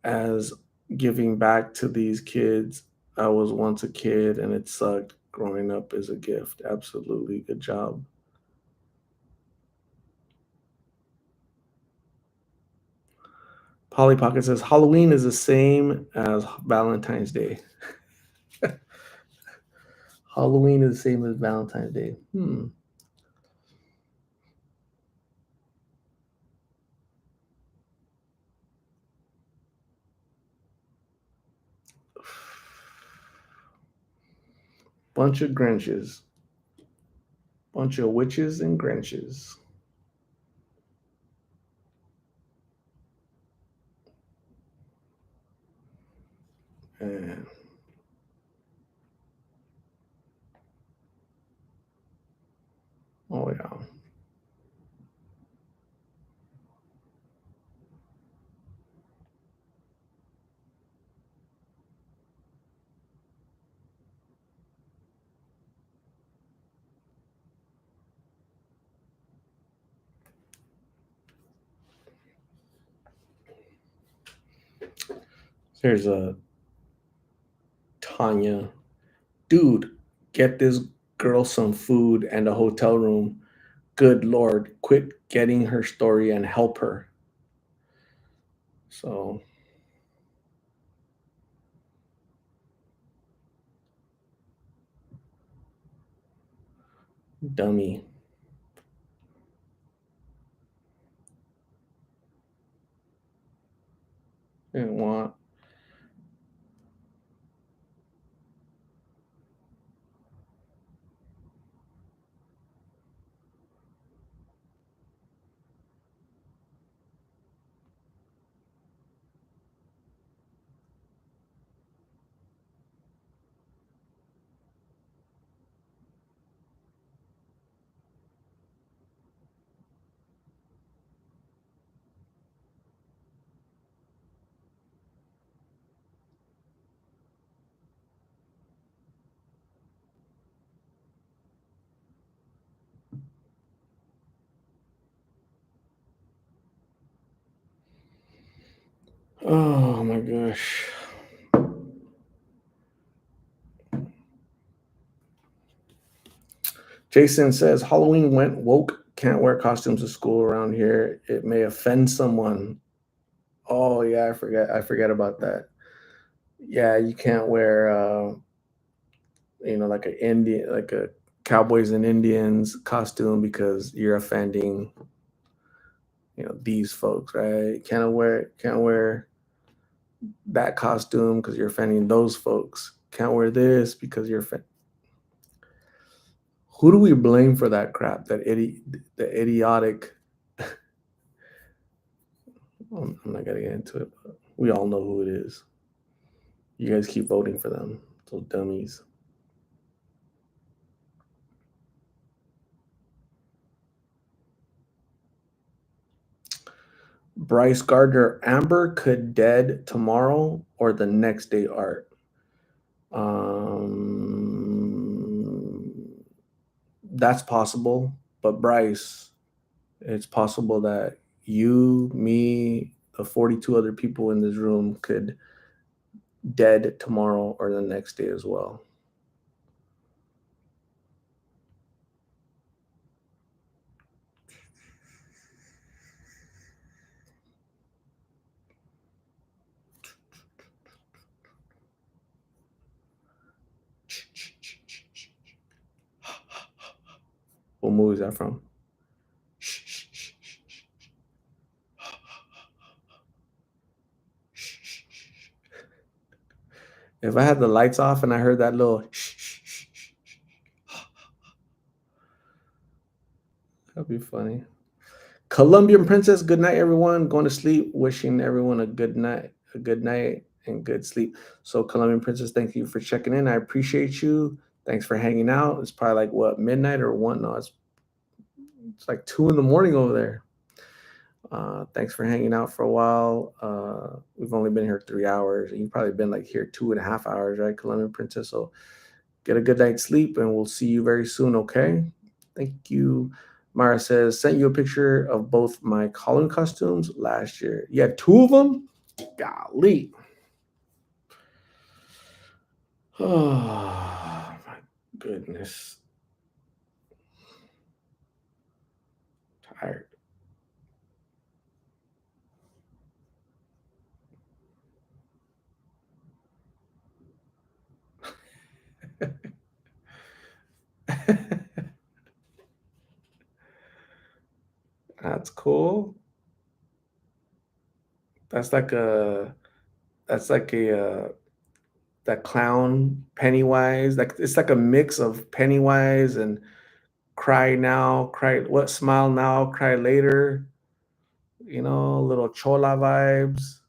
as giving back to these kids. I was once a kid and it sucked. Growing up is a gift. Absolutely. Good job. Polly Pocket says Halloween is the same as Valentine's Day. Halloween is the same as Valentine's Day. Bunch of Grinches. Bunch of witches and Grinches. And oh yeah. There's a Tanya. Dude, get this girl some food and a hotel room. Good Lord, quit getting her story and help her. So, dummy. Didn't want. Oh my gosh. Jason says Halloween went woke. Can't wear costumes to school around here. It may offend someone. Oh yeah, I forget about that. Yeah, you can't wear like a Indian, like a cowboys and Indians costume because you're offending these folks, right? Can't wear that costume because you're offending those folks. Can't wear this because you're who do we blame for that crap? The idiotic. I'm not gonna get into it, but we all know who it is. You guys keep voting for them, those dummies. Bryce Gardner, Amber could dead tomorrow or the next day art. That's possible, but Bryce, it's possible that you, me, the 42 other people in this room could dead tomorrow or the next day as well. What movie is that from? If I had the lights off and I heard that little that'd be funny. Colombian Princess, good night, everyone. Going to sleep. Wishing everyone a good night. a good night and good sleep. So, Colombian Princess, thank you for checking in. I appreciate you. Thanks for hanging out. It's probably like what, midnight or one? No, it's like 2 in the morning over there. Thanks for hanging out for a while. We've only been here 3 hours. You've probably been like here 2.5 hours, right, Colombian Princess? So get a good night's sleep, and we'll see you very soon. Okay? Thank you. Mara says, sent you a picture of both my Halloween costumes last year. You had 2 of them? Golly. Oh my goodness. Tired. That's cool. That's like a that's like a that clown Pennywise. Like it's like a mix of Pennywise and Cry Now, Cry What Smile Now, Cry Later. Little Chola vibes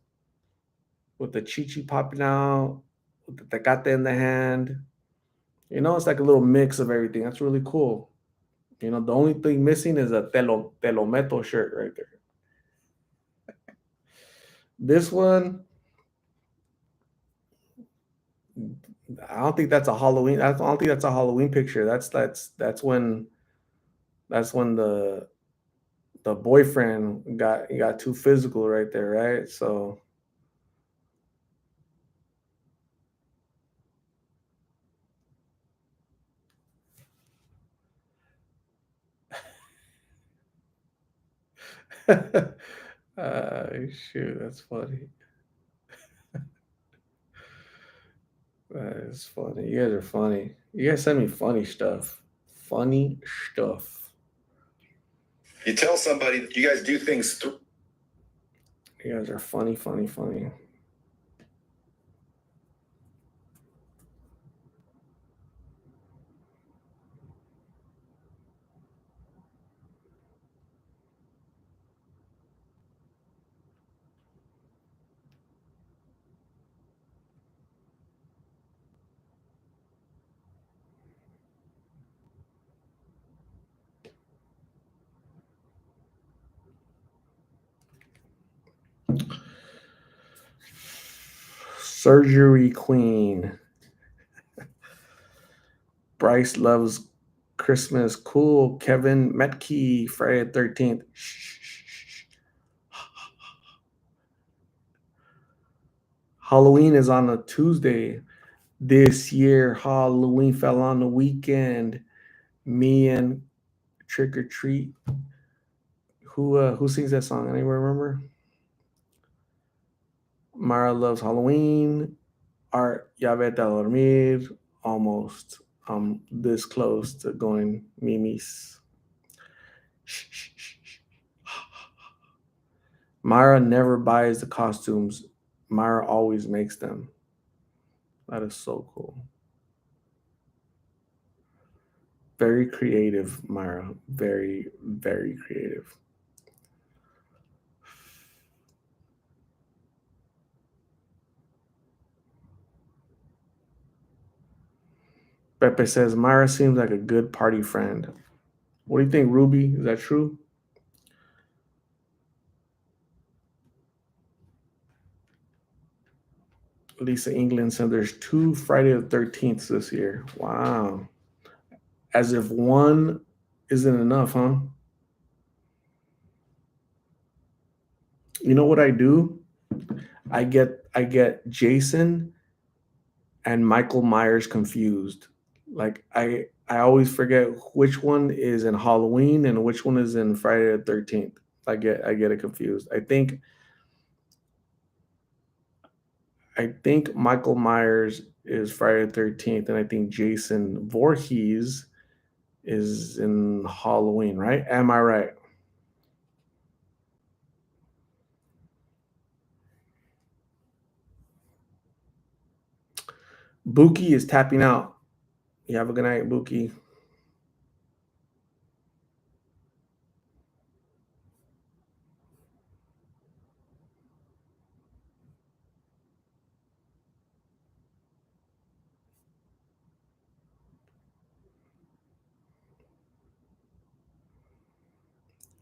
with the chichi popping out, with the tecate in the hand. It's like a little mix of everything. That's really cool. The only thing missing is a Te lo meto shirt right there. This one, I don't think that's a Halloween. I don't think that's a Halloween picture. That's when the boyfriend got too physical right there, right? So shoot, that's funny. That is funny. You guys are funny. You guys send me funny stuff. Funny stuff. You tell somebody that you guys do things through. You guys are funny, funny, funny. Surgery Queen. Bryce loves Christmas. Cool. Kevin Metke, Friday the 13th. Halloween is on a Tuesday. This year, Halloween fell on the weekend. Me and Trick or Treat. Who sings that song? Anyone remember? Mara loves Halloween. Art, ya vete a dormir. Almost. This close to going Mimi's. Myra never buys the costumes. Myra always makes them. That is so cool. Very creative, Myra. Very, very creative. Pepe says Myra seems like a good party friend. What do you think, Ruby? Is that true? Lisa England said there's 2 Friday the 13th this year. Wow. As if one isn't enough, huh? You know what I do? I get Jason and Michael Myers confused. Like I always forget which one is in Halloween and which one is in Friday the 13th. I get it confused. I think Michael Myers is Friday the 13th, and I think Jason Voorhees is in Halloween, right? Am I right? Buki is tapping out. You have a good night, Buki.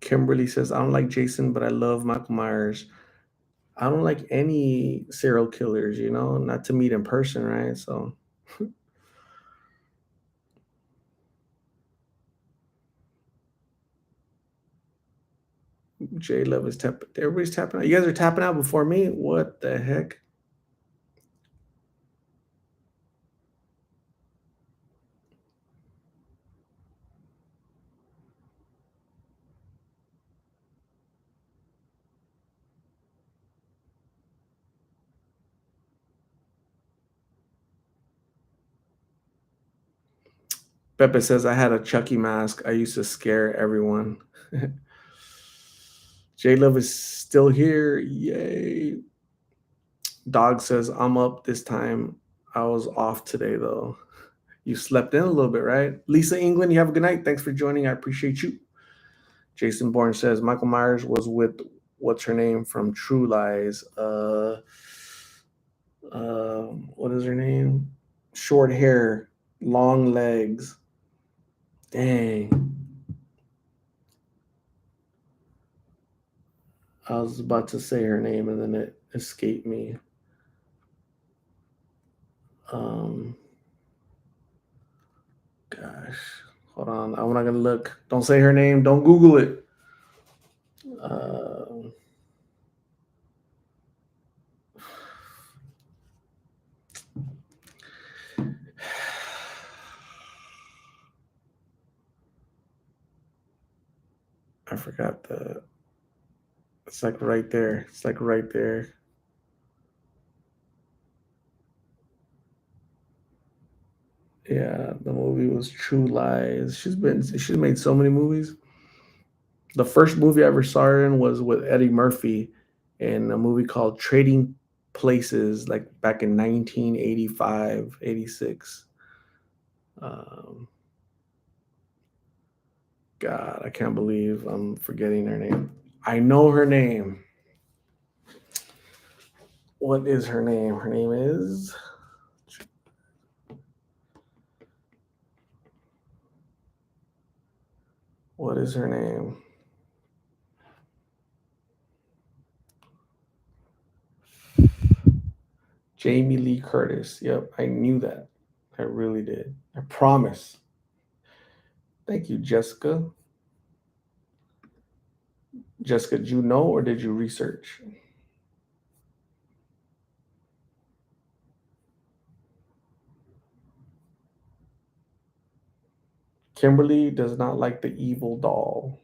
Kimberly says, I don't like Jason, but I love Michael Myers. I don't like any serial killers, not to meet in person, right? So J Love is tapping. Everybody's tapping out. You guys are tapping out before me? What the heck? Pepe says, I had a Chucky mask. I used to scare everyone. J Love is still here. Yay. Dog says, I'm up this time. I was off today, though. You slept in a little bit, right? Lisa England, you have a good night. Thanks for joining. I appreciate you. Jason Bourne says, Michael Myers was with what's her name from True Lies? What is her name? Short hair, long legs. Dang. I was about to say her name and then it escaped me. Gosh, hold on. I'm not gonna look. Don't say her name. Don't Google it. I forgot the. It's like right there. It's like right there. Yeah, the movie was True Lies. She's made so many movies. The first movie I ever saw her in was with Eddie Murphy in a movie called Trading Places, like back in 1985, 86. God, I can't believe I'm forgetting her name. I know her name. What is her name? Her name is. What is her name? Jamie Lee Curtis. Yep, I knew that. I really did. I promise. Thank you, Jessica. Jessica, did you know or did you research? Kimberly does not like the evil doll.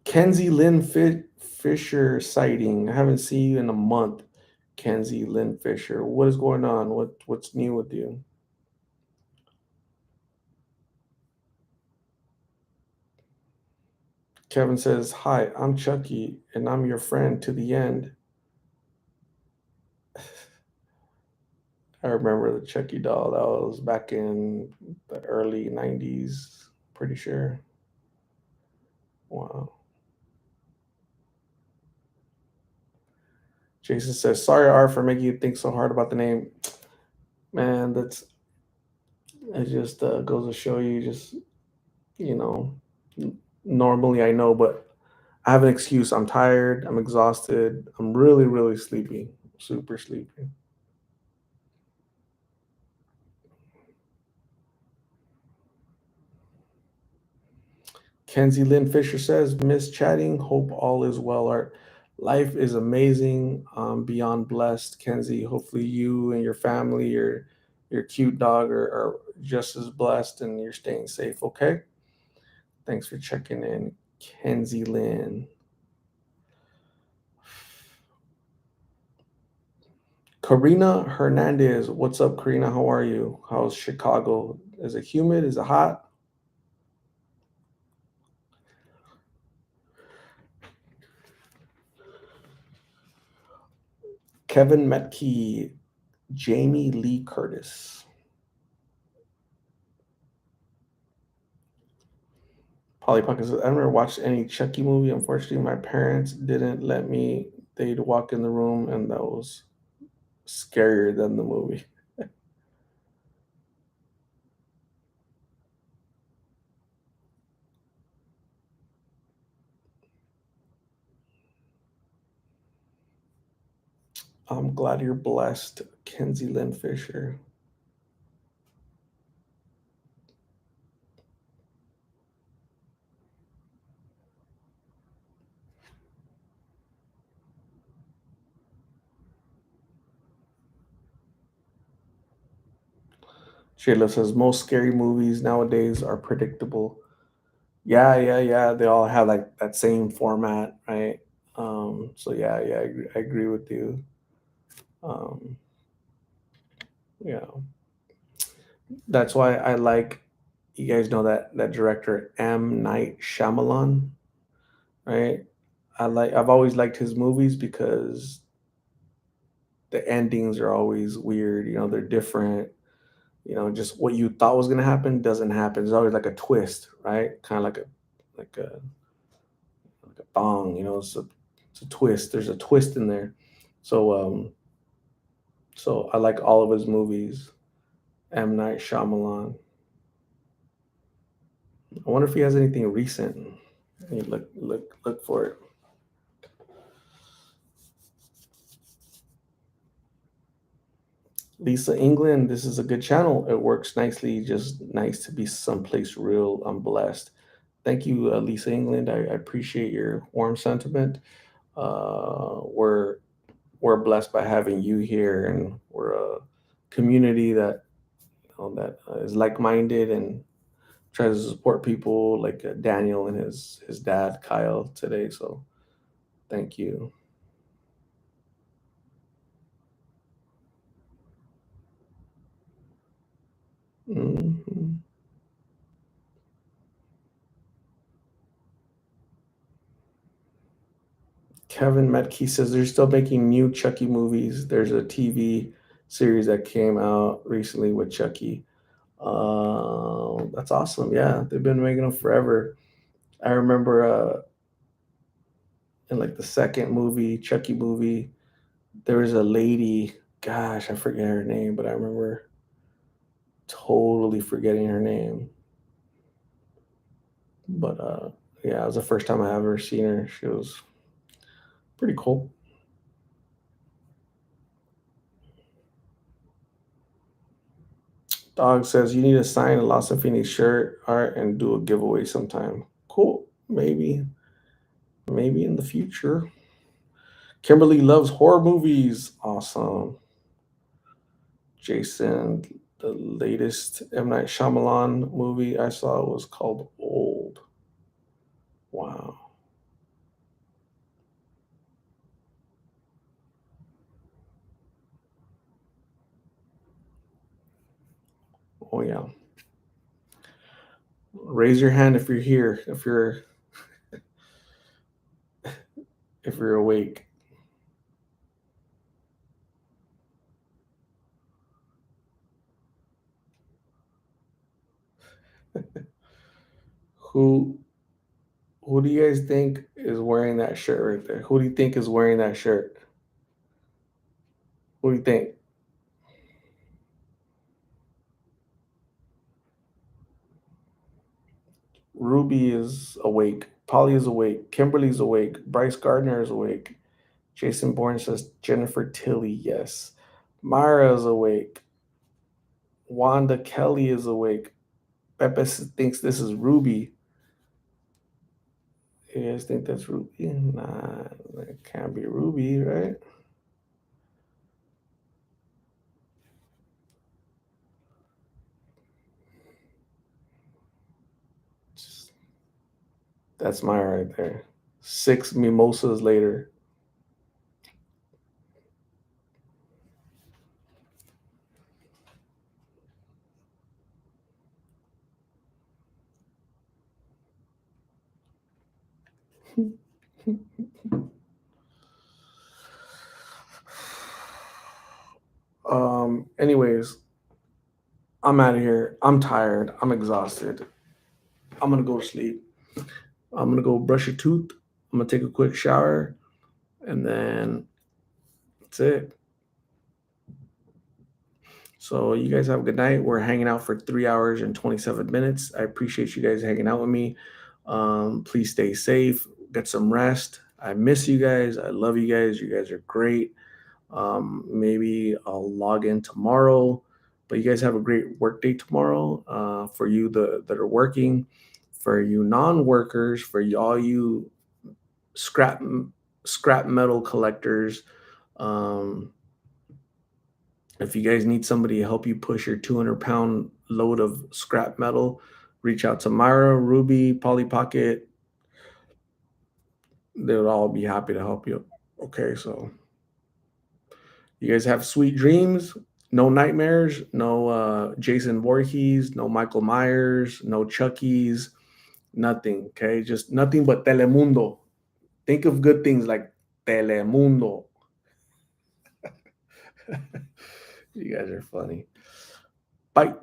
Kenzie Lynn Fisher sighting. I haven't seen you in a month. Kenzie Lynn Fisher. What is going on? What's new with you? Kevin says, hi, I'm Chucky, and I'm your friend to the end. I remember the Chucky doll. That was back in the early 90s, pretty sure. Wow. Jason says, sorry, R, for making you think so hard about the name. Man, it just goes to show you just, normally I know, but I have an excuse. I'm tired. I'm exhausted. I'm really, really sleepy. Super sleepy. Kenzie Lynn Fisher says, miss chatting. Hope all is well. Art. Life is amazing. Beyond blessed, Kenzie. Hopefully you and your family, your cute dog are just as blessed and you're staying safe, okay? Thanks for checking in, Kenzie Lynn. Karina Hernandez. What's up, Karina? How are you? How's Chicago? Is it humid? Is it hot? Kevin Metke, Jamie Lee Curtis. Polly Pocket says, I never watched any Chucky movie. Unfortunately, my parents didn't let me. They'd walk in the room, and that was scarier than the movie. I'm glad you're blessed, Kenzie Lynn Fisher. Shayla says most scary movies nowadays are predictable. Yeah. They all have like that same format, right? So I agree with you. Um, yeah, that's why I like. You guys know that director M. Night Shyamalan, right? I've always liked his movies because the endings are always weird. You know, they're different. You know, just what you thought was gonna happen doesn't happen. There's always like a twist, right? Kind of like a bong. You know, it's a twist. There's a twist in there. So I like all of his movies. M. Night Shyamalan. I wonder if he has anything recent. Let me look for it. Lisa England, this is a good channel. It works nicely. Just nice to be someplace real. I'm blessed. Thank you, Lisa England. I appreciate your warm sentiment. We're blessed by having you here, and we're a community that that is like-minded and tries to support people like Daniel and his dad Kyle today. So thank you. Mhm. Kevin Metke says they're still making new Chucky movies. There's a TV series that came out recently with Chucky. That's awesome. Yeah, they've been making them forever. I remember in like the second movie, Chucky movie, there was a lady. Gosh, I forget her name, but I remember totally forgetting her name. But yeah, it was the first time I ever seen her. She was pretty cool. Dog says you need to sign a Lost in Phoenix shirt, art, and do a giveaway sometime. Cool. Maybe in the future. Kimberly loves horror movies. Awesome. Jason, the latest M. Night Shyamalan movie I saw was called Old. Wow. Oh yeah. Raise your hand if you're here. If you're awake. Who who do you guys think is wearing that shirt right there? Who do you think is wearing that shirt? Who do you think? Ruby is awake. Polly is awake. Kimberly's awake. Bryce Gardner is awake. Jason Bourne says Jennifer Tilly, yes. Mara is awake. Wanda Kelly is awake. Pepe thinks this is Ruby. You guys think that's Ruby? Nah, it can't be Ruby, right? That's Mara right there. 6 mimosas later. Anyways, I'm out of here. I'm tired. I'm exhausted. I'm gonna go to sleep. I'm gonna go brush your tooth. I'm gonna take a quick shower, and then that's it. So you guys have a good night. We're hanging out for 3 hours and 27 minutes. I appreciate you guys hanging out with me. Please stay safe, get some rest. I miss you guys. I love you guys. You guys are great. Maybe I'll log in tomorrow, but you guys have a great work day tomorrow. For you that are working, for you non-workers, for all you scrap metal collectors. If you guys need somebody to help you push your 200-pound load of scrap metal, reach out to Myra, Ruby, Polly Pocket. They would all be happy to help you. Okay, so you guys have sweet dreams, no nightmares, no Jason Voorhees, no Michael Myers, no Chucky's, nothing. Okay, just nothing but Telemundo. Think of good things like Telemundo. You guys are funny. Bye.